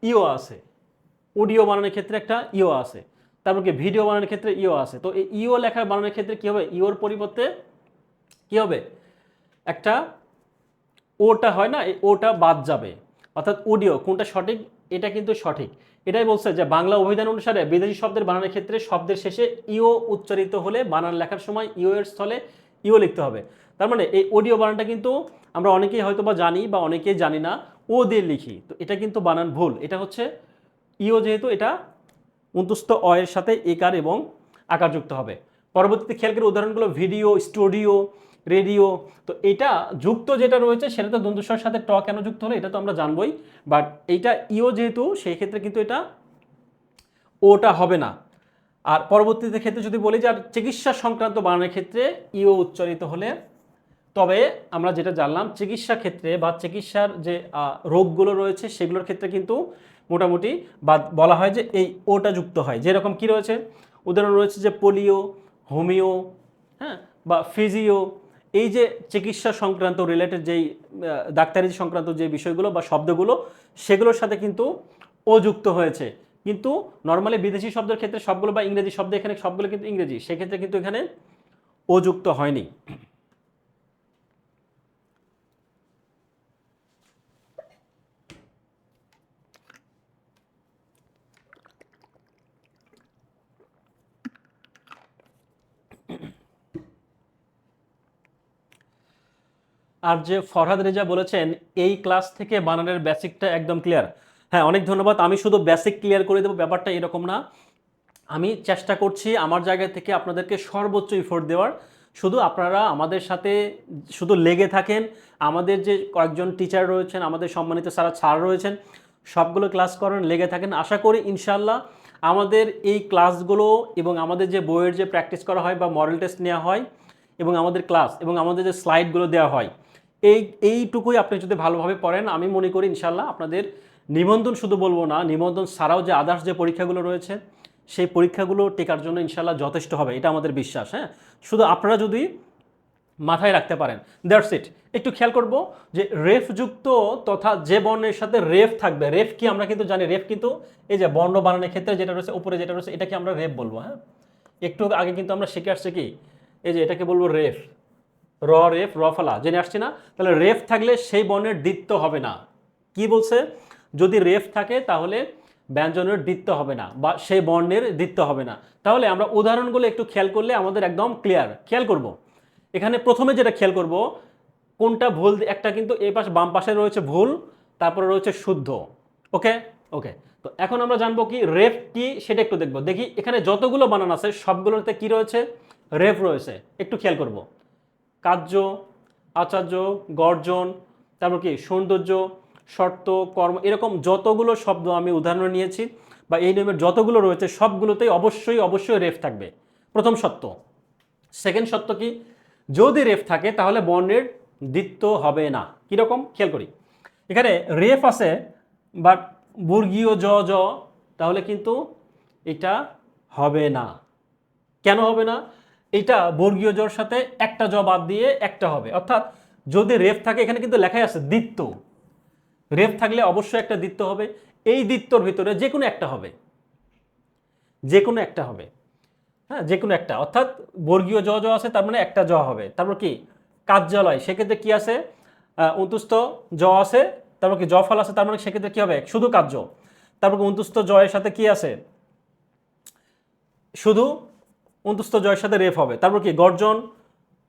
A: ইও আছে। অডিও বানানোর ক্ষেত্রে একটা ইও আছে, তারপর কি ভিডিও বানানোর ক্ষেত্রে ইও আছে। তো এই ইও লেখা বানানোর ক্ষেত্রে কি হবে, ইওর পরিবর্তে কি হবে, একটা ওটা হয় না, এই ওটা বাদ যাবে। অর্থাৎ অডিও কোনটা সঠিক, এটা কিন্তু সঠিক। এটাই বলছে যে বাংলা অভিধান অনুসারে বিদেশি শব্দের বানানোর ক্ষেত্রে শব্দের শেষে ইও উচ্চারিত হলে বানান লেখার সময় ইও এর স্থলে ইও লিখতে হবে। তার মানে এই অডিও বানানটা কিন্তু আমরা অনেকেই হয়তো বা জানি বা অনেকেই জানি না। ও দিয়ে লিখি, তো এটা কিন্তু বানান ভুল। এটা হচ্ছে ইও, যেহেতু এটা অন্তুস্থ অ এর সাথে একার এবং আকার যুক্ত হবে। পরবর্তীতে খেয়াল করে উদাহরণগুলো ভিডিও, স্টুডিও, রেডিও। তো এটা যুক্ত যেটা রয়েছে সেটা তো দন্তুস্বরের সাথে ট কেন যুক্ত হলো এটা তো আমরা জানবই, বাট এইটা ইও যেহেতু সেই ক্ষেত্রে কিন্তু এটা ওটা হবে না। আর পরবর্তীতে ক্ষেত্রে যদি বলি যে আর চিকিৎসা সংক্রান্ত বানানের ক্ষেত্রে ইও উচ্চারিত হলে, তবে আমরা যেটা জানলাম চিকিৎসা ক্ষেত্রে বা চিকিৎসার যে রোগগুলো রয়েছে সেগুলোর ক্ষেত্রে কিন্তু মোটামুটি বা বলা হয় যে এই ওটা যুক্ত হয়। যেরকম কি রয়েছে, উদাহরণ রয়েছে যে পোলিও, হোমিও, হ্যাঁ, বা ফিজিও, এই যে চিকিৎসা সংক্রান্ত রিলেটেড যেই ডাক্তারি সংক্রান্ত যে বিষয়গুলো বা শব্দগুলো সেগুলোর সাথে কিন্তু ও যুক্ত হয়েছে। কিন্তু নর্মালি বিদেশি শব্দের ক্ষেত্রে সবগুলো বা ইংরেজি শব্দ এখানে সবগুলো কিন্তু ইংরেজি, সেক্ষেত্রে কিন্তু এখানে ও যুক্ত হয়নি। আর যে ফরহাদ রেজা বলেছেন এই ক্লাস থেকে বানানের বেসিকটা একদম ক্লিয়ার। হ্যাঁ, অনেক ধন্যবাদ। আমি শুধু বেসিক ক্লিয়ার করে দেবো, ব্যাপারটা এরকম না। আমি চেষ্টা করছি আমার জায়গা থেকে আপনাদেরকে সর্বোচ্চ ইফোর্ট দেওয়ার। শুধু আপনারা আমাদের সাথে শুধু লেগে থাকেন। আমাদের যে কয়েকজন টিচার রয়েছেন, আমাদের সম্মানিত স্যার রয়েছেন, সবগুলো ক্লাস করেন, লেগে থাকেন। আশা করি ইনশাল্লাহ আমাদের এই ক্লাসগুলো এবং আমাদের যে বইয়ের যে প্র্যাকটিস করা হয় বা মডেল টেস্ট নেওয়া হয় এবং আমাদের ক্লাস এবং আমাদের যে স্লাইডগুলো দেওয়া হয়, এইটুকুই আপনি যদি ভালোভাবে পড়েন, আমি মনে করি ইনশাল্লাহ আপনাদের নিবন্ধন শুধু বলবো না, নিবন্ধন ছাড়াও যে আদার্স যে পরীক্ষাগুলো রয়েছে সেই পরীক্ষাগুলো টেকার জন্য ইনশাল্লাহ যথেষ্ট হবে, এটা আমাদের বিশ্বাস। হ্যাঁ, শুধু আপনারা যদি মাথায় রাখতে পারেন, দ্যাটস ইট। একটু খেয়াল করব যে রেফ যুক্ত তথা যে বর্ণের সাথে রেফ থাকবে, রেফ কি আমরা কিন্তু জানি, রেফ কিন্তু এই যে বর্ণ বানানোর ক্ষেত্রে যেটা রয়েছে উপরে যেটা রয়েছে এটাকে আমরা রেফ বলবো। হ্যাঁ, একটু আগে কিন্তু আমরা শিখে আসছি কি, এই যে এটাকে বলবো রেফ, র রেফ র ফলা, জেনে আসছি না? তাহলে রেফ থাকলে সেই বর্ণের দ্বিত্ব হবে না। কি বলছে, যদি রেফ থাকে তাহলে ব্যঞ্জনের দ্বিত্ব হবে না বা সেই বর্ণের দ্বিত্ব হবে না। তাহলে আমরা উদাহরণগুলো একটু খেয়াল করলে আমাদের একদম ক্লিয়ার। খেয়াল করব এখানে প্রথমে যেটা খেয়াল করব কোনটা ভুল, একটা কিন্তু এই পাশে বাম পাশে রয়েছে ভুল, তারপরে রয়েছে শুদ্ধ। ওকে, ওকে। তো এখন আমরা জানবো কি রেফ কি সেটা একটু দেখবো। দেখি এখানে যতগুলো বানান আছে সবগুলোতে কি রয়েছে, রেফ রয়েছে। একটু খেয়াল করব, কার্য, আচার্য, গর্জন, তারপর কি সৌন্দর্য, শর্ত, কর্ম, এরকম যতগুলো শব্দ আমি উদাহরণ নিয়েছি বা এই নিয়মের যতগুলো রয়েছে সবগুলোতেই অবশ্যই অবশ্যই রেফ থাকবে, প্রথম সত্য। সেকেন্ড সত্য কি, যদি রেফ থাকে তাহলে বর্ণের দ্বিত্ব হবে না। কীরকম খেয়াল করি, এখানে রেফ আছে বাট বর্গীয় জ জ, তাহলে কিন্তু এটা হবে না। কেন হবে না? এটা বর্গীয় জর সাথে একটা জ বাদ দিয়ে একটা হবে, অর্থাৎ যদি রেফ থাকে, এখানে কিন্তু লেখাই আছে দ্বিত্ব, রেফ থাকলে অবশ্যই একটা দ্বিত্ব হবে। এই দ্বিত্বর ভিতরে যে কোনো একটা হবে, যে কোনো একটা হবে। হ্যাঁ, যে কোনো একটা, অর্থাৎ বর্গীয় জ জ আছে তার মানে একটা জ হবে। তারপর কি কার্যালয়, সেক্ষেত্রে কি আছে, অন্তুস্থ জ আছে, তারপর কি জ ফল আছে, তার মানে সেক্ষেত্রে কি হবে, শুধু কার্য। তারপর অন্তুস্থ জ এর সাথে কি আছে, শুধু অন্তুস্থ জয়ের সাথে রেফ হবে। তারপর কি গর্জন,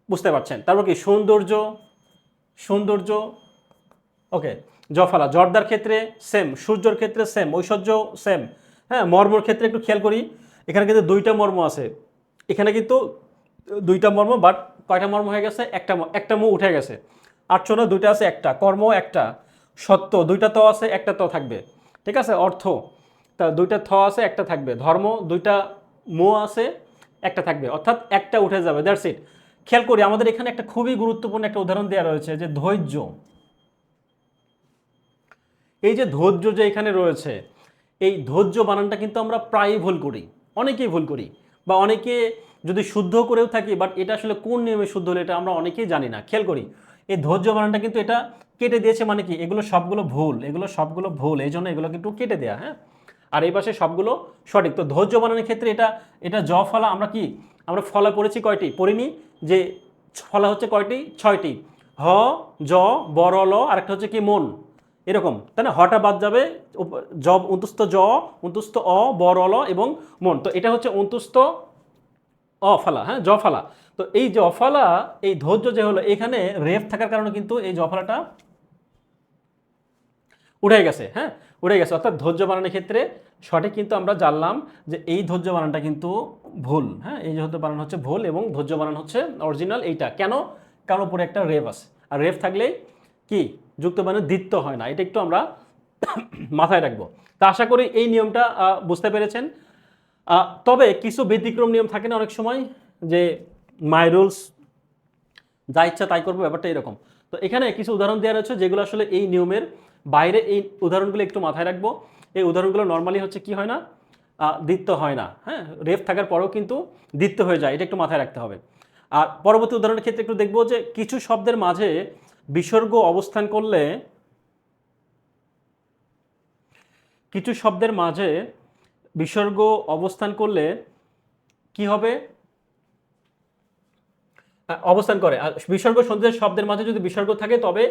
A: বুঝতে পারছেন। তারপর কি সৌন্দর্য, সৌন্দর্য, ওকে। জফলা, জর্দার ক্ষেত্রে সেম, সূর্যর ক্ষেত্রে সেম, ঐশ্বর্য সেম। হ্যাঁ, মর্মর ক্ষেত্রে একটু খেয়াল করি, এখানে কিন্তু দুইটা মর্ম আছে, এখানে কিন্তু দুইটা মর্ম, বাট কয়টা মর্ম হয়ে গেছে, একটা মু উঠে গেছে। আটশো না, দুইটা আছে, একটা কর্ম, একটা সত্য, দুইটা ত আছে, একটা ত থাকবে। ঠিক আছে, অর্থ, তা দুইটা থ আছে, একটা থাকবে। ধর্ম, দুইটা মো আছে, একটা থাকবে, অর্থাৎ একটা উঠে যাবে, দ্যাটস ইট। খেয়াল করি আমাদের এখানে একটা খুবই গুরুত্বপূর্ণ একটা উদাহরণ দেওয়া রয়েছে যে ধৈর্য। এই যে ধৈর্য যে এখানে রয়েছে, এই ধৈর্য বানানটা কিন্তু আমরা প্রায়ই ভুল করি, অনেকেই ভুল করি, বা অনেকে যদি শুদ্ধ করেও থাকি, বাট এটা আসলে কোন নিয়মে শুদ্ধ হলো এটা আমরা অনেকেই জানি না। খেয়াল করি এই ধৈর্য বানানটা কিন্তু এটা কেটে দিয়েছে, মানে কি এগুলো সবগুলো ভুল, এগুলো সবগুলো ভুল, এই জন্য এগুলো কিন্তু কেটে দেয়া। হ্যাঁ, আর এই পাশে সবগুলো সঠিক। তো ধৈর্য বানানোর ক্ষেত্রে এটা এটা জ ফলা, আমরা কি আমরা ফলা পড়েছি কয়টি, পড়িনি, যে ফলা হচ্ছে কয়টি, 6টি। হ, জ, বড় ল, আর একটা হচ্ছে কি মন, এরকম, তাই না? হটা বাদ যাবে, জ অন্তুস্থ জ, অন্তুস্থ অ, বড় ল এবং মন। তো এটা হচ্ছে অন্তুস্থ অ ফালা, হ্যাঁ, জ ফালা। তো এই জ ফালা, এই ধৈর্য যে হলো, এখানে রেফ থাকার কারণে কিন্তু এই জ ফালাটা উঠে গেছে, হ্যাঁ উঠে গেছে, অর্থাৎ ধৈর্য বানানোর ক্ষেত্রে সঠিক কিন্তু আমরা জানলাম যে এই ধৈর্য বানানটা কিন্তু ভুল, হ্যাঁ এই ধৈর্য বানান হচ্ছে ভুল এবং ধৈর্য বানান হচ্ছে অরিজিনাল এইটা। কেন? কারণ উপরে একটা রেফ আছে, আর রেফ থাকলে কি যুক্ত বানান দ্বিত্ব হয় না, এটা একটু আমরা মাথায় রাখবো। তা আশা করি এই নিয়মটা বুঝতে পেরেছেন। তবে কিছু ব্যতিক্রম নিয়ম থাকে না অনেক সময়, যে মাই রুলস, যা ইচ্ছা তাই করবো, ব্যাপারটা এরকম। তো এখানে কিছু উদাহরণ দেওয়া রয়েছে যেগুলো আসলে এই নিয়মের বাইরে, এই উদাহরণগুলো একটু মাথায় রাখবো। এই উদাহরণগুলো নর্মালি হচ্ছে কি হয় না, দ্বিত্ব হয় না, হ্যাঁ রেফ থাকার পরেও কিন্তু দ্বিত্ব হয়ে যায়, এটা একটু মাথায় রাখতে হবে। আর পরবর্তী উদাহরণের ক্ষেত্রে একটু দেখবো যে কিছু শব্দের মাঝে বিসর্গ অবস্থান করলে, কিছু শব্দের মাঝে বিসর্গ অবস্থান করলে কি হবে, অবস্থান করে, আর বিসর্গ সন্ধির শব্দের মাঝে যদি বিসর্গ থাকে তবে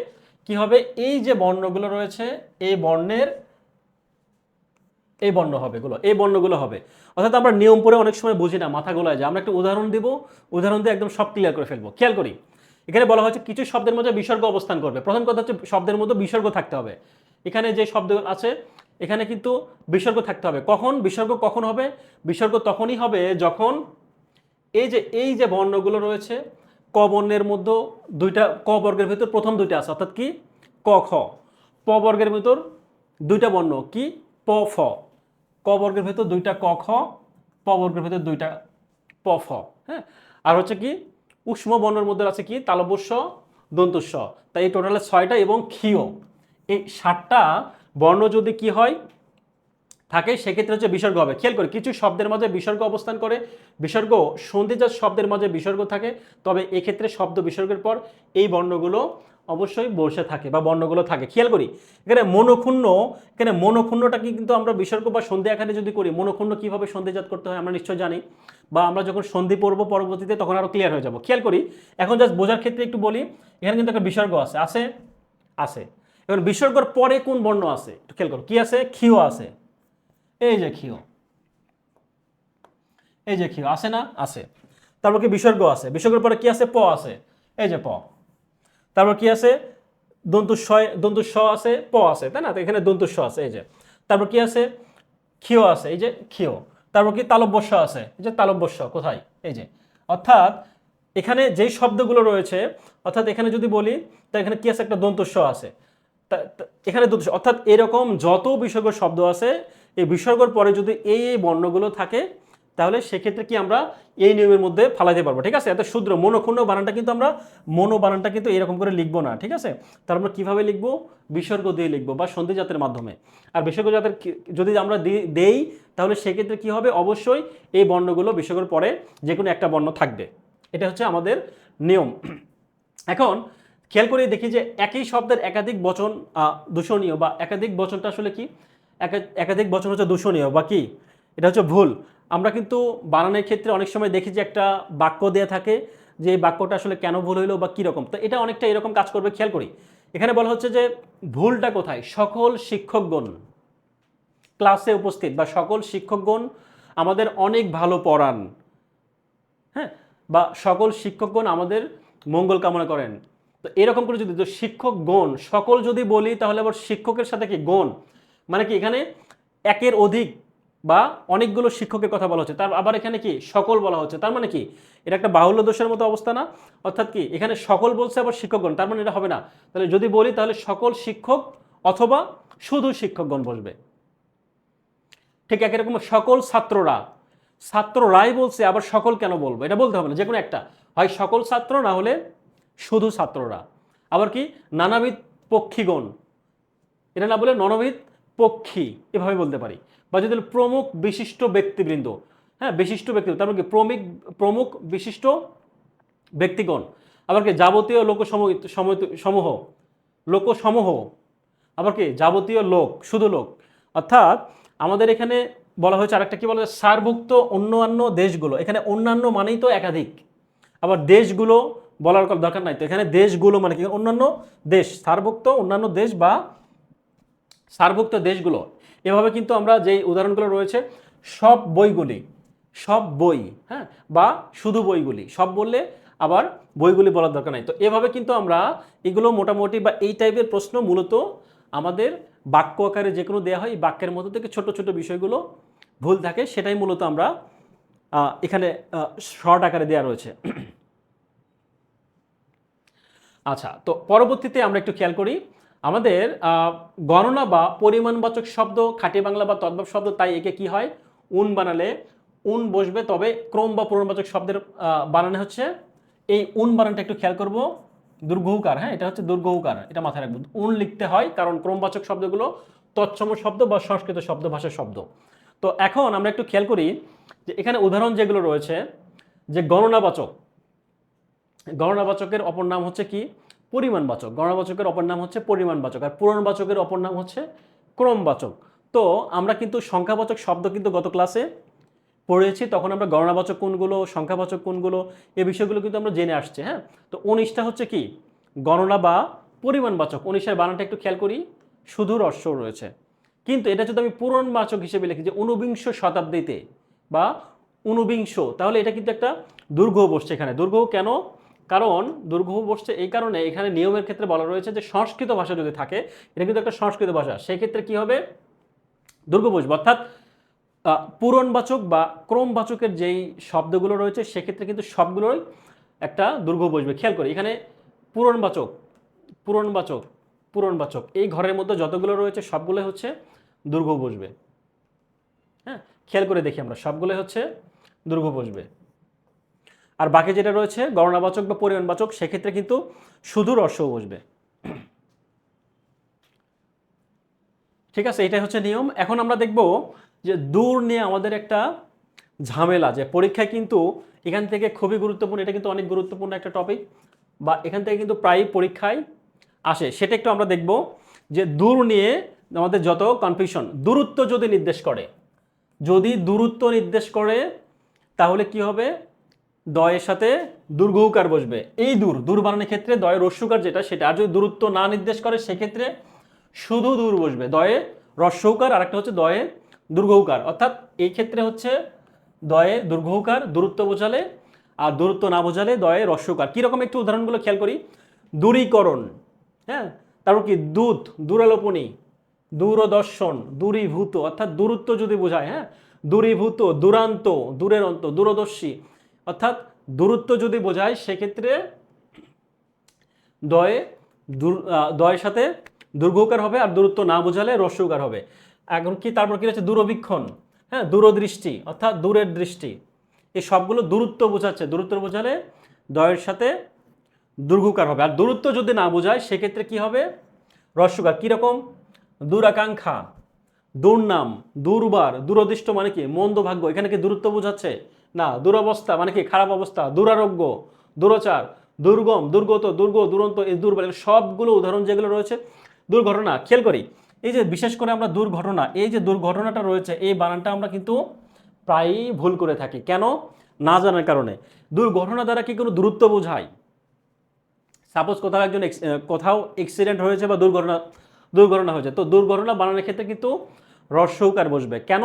A: কি হবে, এই যে বর্ণগুলো রয়েছে এই বর্ণের এই বর্ণ হবে গুলো, এই বর্ণগুলো হবে। অর্থাৎ আমরা নিয়ম পড়ে অনেক সময় বুঝি না, মাথা গোলায় যায়। আমরা একটা উদাহরণ দিব, উদাহরণ দিয়ে একদম সব ক্লিয়ার করে ফেলবো। খেয়াল করি, এখানে বলা হচ্ছে কিছু শব্দের মধ্যে বিসর্গ অবস্থান করবে। প্রথম কথা হচ্ছে শব্দের মধ্যে বিসর্গ থাকতে হবে। এখানে যে শব্দ আছে এখানে কিন্তু বিসর্গ থাকতে হবে। কখন বিসর্গ কখন হবে? বিসর্গ তখনই হবে যখন এই যে বর্ণগুলো রয়েছে, ক বর্ণের মধ্যে দুইটা, ক বর্গের ভিতর প্রথম দুইটা আছে, অর্থাৎ কি ক খ। প বর্গের ভিতর দুইটা বর্ণ কি প ফ। ক বর্গের ভিতর দুইটা ক খ, প বর্গের ভিতর দুইটা প ফ। হ্যাঁ, আর হচ্ছে কি উষ্ম বর্ণের মধ্যে আছে কি তালব্য দন্তুস্ব। তাই এই টোটালে 6টা এবং ক্ষীয়, এই 7টা বর্ণ যদি কি হয় থাকে সেক্ষেত্রে হচ্ছে বিসর্গ হবে। খেয়াল করে কিছু শব্দের মাঝে বিসর্গ অবস্থান করে, বিসর্গ সন্ধিজাত শব্দের মাঝে বিসর্গ থাকে, তবে এক্ষেত্রে শব্দ বিসর্গের পর এই বর্ণগুলো অবশ্যই বসে থাকে বা বর্ণগুলো থাকে। খেয়াল করি এখানে মনোক্ষুণ্ণ, এখানে মনোক্ষুণ্ণটা কিন্তু আমরা বিসর্গ বা সন্ধি আকারে যদি করি, মনোক্ষুণ্ণ কিভাবে সন্ধিজাত করতে হয় আমরা নিশ্চয় জানি, বা আমরা যখন সন্ধি পড়ব পরবর্তীতে তখন আরো ক্লিয়ার হয়ে যাব। খেয়াল করি এখন জাস্ট বোঝার ক্ষেত্রে একটু বলি, এখানে কিন্তু একটা বিসর্গ আছে, আছে আছে। এখন বিসর্গের পরে কোন বর্ণ আছে একটু খেয়াল করো, কি আছে? ক্ষীয় আছে। এই যে ক্ষীয়, এই যে ক্ষীয় আছে না? আছে। তারপর কি বিসর্গ আছে, বিসর্গের পরে কি আছে? প আছে, এই যে প। তারপর কি আছে? দন্তুস্ব আছে, প আছে, তাই না? তো এখানে দন্তুস্ব আছে, এই যে। তারপর কি আছে? ক্ষীয় আছে, এই যে ক্ষীয়। তারপর কি তালব্যস্ব আছে, এই যে তালব্যস্ব। কোথায়? এই যে। অর্থাৎ এখানে যেই শব্দগুলো রয়েছে, অর্থাৎ এখানে যদি বলি তা এখানে কি আছে? একটা দন্তুস্ব আছে, এখানে দন্তুস্ব। অর্থাৎ এরকম যত বিসর্গ শব্দ আছে এই বিসর্গর পরে যদি এই বর্ণগুলো থাকে তাহলে সেক্ষেত্রে কি আমরা এই নিয়মের মধ্যে ফালাইতে পারবো। ঠিক আছে? এত শুদ্র মনোক্ষুণ্ণ বানানটা কিন্তু আমরা মনো বানানটা কিন্তু এরকম করে লিখবো না। ঠিক আছে? তার আমরা কিভাবে লিখবো? বিসর্গ দিয়ে লিখবো বা সন্ধিজাতের মাধ্যমে। আর বিসর্গ জাতের যদি আমরা দেই তাহলে সেক্ষেত্রে কি হবে? অবশ্যই এই বর্ণগুলো বিসর্গের পরে যে কোনো একটা বর্ণ থাকবে। এটা হচ্ছে আমাদের নিয়ম। এখন খেয়াল করে দেখি যে একই শব্দের একাধিক বচন দূষণীয়, বা একাধিক বচনটা আসলে কি, একাধিক বচন হচ্ছে দূষণীয় বা কি, এটা হচ্ছে ভুল। আমরা কিন্তু বানানের ক্ষেত্রে অনেক সময় দেখি যে একটা বাক্য দেয়া থাকে, যে এই বাক্যটা আসলে কেন ভুল হইলো বা কীরকম। তো এটা অনেকটা এরকম কাজ করবে। খেয়াল করি এখানে বলা হচ্ছে যে ভুলটা কোথায়? সকল শিক্ষকগণ ক্লাসে উপস্থিত, বা সকল শিক্ষকগণ আমাদের অনেক ভালো পড়ান, হ্যাঁ, বা সকল শিক্ষকগণ আমাদের মঙ্গল কামনা করেন। তো এরকম করে যদি শিক্ষকগণ সকল যদি বলি তাহলে আবার শিক্ষকের সাথে কি গণ, মানে কি এখানে একের অধিক বা অনেকগুলো শিক্ষকের কথা বলা হচ্ছে, তার আবার এখানে কি সকল বলা হচ্ছে, তার মানে কি এটা একটা বাহুল্য দোষের মতো অবস্থা না? অর্থাৎ কি এখানে সকল বলছে আবার শিক্ষকগণ, তার মানে এটা হবে না। তাহলে যদি বলি তাহলে সকল শিক্ষক অথবা শুধু শিক্ষকগণ বসবে। ঠিক একই রকম সকল ছাত্ররা, ছাত্ররাই বলছে আবার সকল কেন বলবো? এটা বলতে হবে না, যে কোনো একটা, হয় সকল ছাত্র না হলে শুধু ছাত্ররা। আবার কি নানাবিধ পক্ষীগণ, এটা না বলে ননবিধ পক্ষী এভাবে বলতে পারি। বা যদি প্রমুখ বিশিষ্ট ব্যক্তিবৃন্দ, হ্যাঁ বিশিষ্ট ব্যক্তিবৃন্দ, তারপর কি প্রমুখ বিশিষ্ট ব্যক্তিগণ। আবার কি যাবতীয় সমূহ, লোকসমূহ। আবার কি যাবতীয় লোক, শুধু লোক। অর্থাৎ আমাদের এখানে বলা হয়েছে আরেকটা কি বলা যায়, সারভুক্ত অন্যান্য দেশগুলো। এখানে অন্যান্য মানেই তো একাধিক, আবার দেশগুলো বলার দরকার নাই। তো এখানে দেশগুলো মানে কি অন্যান্য দেশ, সারভুক্ত অন্যান্য দেশ বা সারভুক্ত দেশগুলো। এভাবে কিন্তু আমরা যেই উদাহরণগুলো রয়েছে, সব বইগুলি, সব বই, হ্যাঁ, বা শুধু বইগুলি, সব বললে আবার বইগুলি বলার দরকার নাই। তো এভাবে কিন্তু আমরা এগুলো মোটামুটি, বা এই টাইপের প্রশ্ন মূলত আমাদের বাক্য আকারে যে কোনো দেওয়া হয় এই বাক্যের মধ্যে থেকে ছোট ছোট বিষয়গুলো ভুল থাকে, সেটাই মূলত আমরা এখানে শর্ট আকারে দেওয়া রয়েছে। আচ্ছা, তো পরবর্তীতে আমরা একটু খেয়াল করি আমাদের গণনা বা পরিমাণবাচক শব্দ খাঁটি বাংলা বা তদ্ভব শব্দ, তাই একে কি হয় উন বানালে উন বসবে, তবে ক্রম বা পূরণবাচক শব্দের বানানে হচ্ছে এই উন বানানটা একটু খেয়াল করব দীর্ঘউকার। হ্যাঁ, এটা হচ্ছে দীর্ঘউকার, এটা মাথায় রাখবো। উন লিখতে হয় কারণ ক্রমবাচক শব্দগুলো তৎসম শব্দ বা সংস্কৃত শব্দ ভাষার শব্দ। তো এখন আমরা একটু খেয়াল করি যে এখানে উদাহরণ যেগুলো রয়েছে, যে গণনাবাচক, গণনাবাচকের অপর নাম হচ্ছে কি পরিমাণবাচক, গণনাবাচকের অপর নাম হচ্ছে পরিমাণবাচক, আর পূরণবাচকের অপর নাম হচ্ছে ক্রমবাচক। তো আমরা কিন্তু সংখ্যাবাচক শব্দ কিন্তু গত ক্লাসে পড়েছি, তখন আমরা গণনাবাচক কোনগুলো সংখ্যাবাচক কোনগুলো এই বিষয়গুলো কিন্তু আমরা জেনে আসছি। হ্যাঁ, তো 19টা হচ্ছে কি গণনা বা পরিমাণবাচক। 19-এর বানানটা একটু খেয়াল করি, শুধু হ্রস্ব রয়েছে, কিন্তু এটা যদি আমি পূরণবাচক হিসেবে লিখি যে ঊনবিংশ শতাব্দীতে বা ঊনবিংশ, তাহলে এটা কিন্তু একটা দুর্ঘ বসছে এখানে। দুর্ঘ কেন? কারণ দুর্ঘ বসছে এই কারণে এখানে নিয়মের ক্ষেত্রে বলা রয়েছে যে সংস্কৃত ভাষা যদি থাকে, এটা কিন্তু একটা সংস্কৃত ভাষা, সেই ক্ষেত্রে কি হবে দুর্ঘ বসবে। অর্থাৎ পূরণবাচক বা ক্রমবাচকের যেই শব্দগুলো রয়েছে সেক্ষেত্রে কিন্তু সবগুলোই একটা দুর্ঘ বসবে। খেয়াল করি এখানে পূরণবাচক পূরণবাচক পূরণবাচক এই ঘরের মধ্যে যতগুলো রয়েছে সবগুলো হচ্ছে দুর্ঘ বসবে। হ্যাঁ, খেয়াল করে দেখি আমরা সবগুলো হচ্ছে দুর্ঘ বসবে। আর বাকি যেটা রয়েছে গণনাবাচক বা পরিমাণবাচক সেক্ষেত্রে কিন্তু শুধু হ্রস্ব বসবে। ঠিক আছে, এটাই হচ্ছে নিয়ম। এখন আমরা দেখব যে দূর নিয়ে আমাদের একটা ঝামেলা, যে পরীক্ষায় কিন্তু এখান থেকে খুবই গুরুত্বপূর্ণ, এটা কিন্তু অনেক গুরুত্বপূর্ণ একটা টপিক, বা এখান থেকে কিন্তু প্রায় পরীক্ষায় আসে। সেটা একটু আমরা দেখব যে দূর নিয়ে আমাদের যত কনফিউশন, দূরত্ব যদি নির্দেশ করে, যদি দূরত্ব নির্দেশ করে তাহলে কি হবে দয়ের সাথে দীর্ঘউকার বসবে। এই দূর দূর বানানোর ক্ষেত্রে দয়ের রস্যকার যেটা সেটা, আর যদি দূরত্ব না নির্দেশ করে সেক্ষেত্রে শুধু দূর বসবে, দয়ে রস্যউকার, আর একটা হচ্ছে দয়ে দীর্ঘউকার। অর্থাৎ এই ক্ষেত্রে হচ্ছে দয়ে দীর্ঘউকার দূরত্ব বোঝালে, আর দূরত্ব না বোঝালে দয়ে রস্যকার। কীরকম একটু উদাহরণগুলো খেয়াল করি। দূরীকরণ, হ্যাঁ, তারপর কি দূত, দূরালোপনী, দূরদর্শন, দূরীভূত, অর্থাৎ দূরত্ব যদি বোঝায়। হ্যাঁ, দূরীভূত, দূরান্ত, দূরের অন্ত, দূরদর্শী, অর্থাৎ দূরত্ব যদি বোঝায় সেক্ষেত্রে দয়ে দয়ের সাথে দীর্ঘকার হবে, আর দূরত্ব না বোঝালে হ্রস্বকার হবে। এখন কি তারপর কি হচ্ছে দূরবীক্ষণ, হ্যাঁ, দূরদৃষ্টি, অর্থাৎ দূরের দৃষ্টি, এই সবগুলো দূরত্ব বোঝাচ্ছে। দূরত্ব বোঝালে দয়ের সাথে দীর্ঘকার হবে, আর দূরত্ব যদি না বোঝায় সেক্ষেত্রে কি হবে হ্রস্বকার। কীরকম দূরাকাঙ্ক্ষা, দুর্নাম, দুর্বার, দূরদৃষ্ট মানে কি মন্দ ভাগ্য, এখানে কি দূরত্ব বোঝাচ্ছে না। দুরবস্থা মানে কি খারাপ অবস্থা, দুরারোগ্য, দুরাচার, দুর্গম, দুর্গত, দুর্গ, দুরন্ত, এই দুর্বল, সবগুলো উদাহরণ যেগুলো রয়েছে দুর্ঘটনা। খেয়াল করি এই যে বিশেষ করে আমরা দুর্ঘটনা, এই যে দুর্ঘটনাটা রয়েছে এই বানানটা আমরা কিন্তু প্রায়ই ভুল করে থাকি। কেন? না জানার কারণে। দুর্ঘটনা দ্বারা কি কোনো দূরত্ব বোঝায়? সাপোজ কোথাও অ্যাক্সিডেন্ট হয়েছে বা দুর্ঘটনা হয়েছে, তো দুর্ঘটনা বানানোর ক্ষেত্রে কিন্তু হ্রস্বকার বসবে। কেন?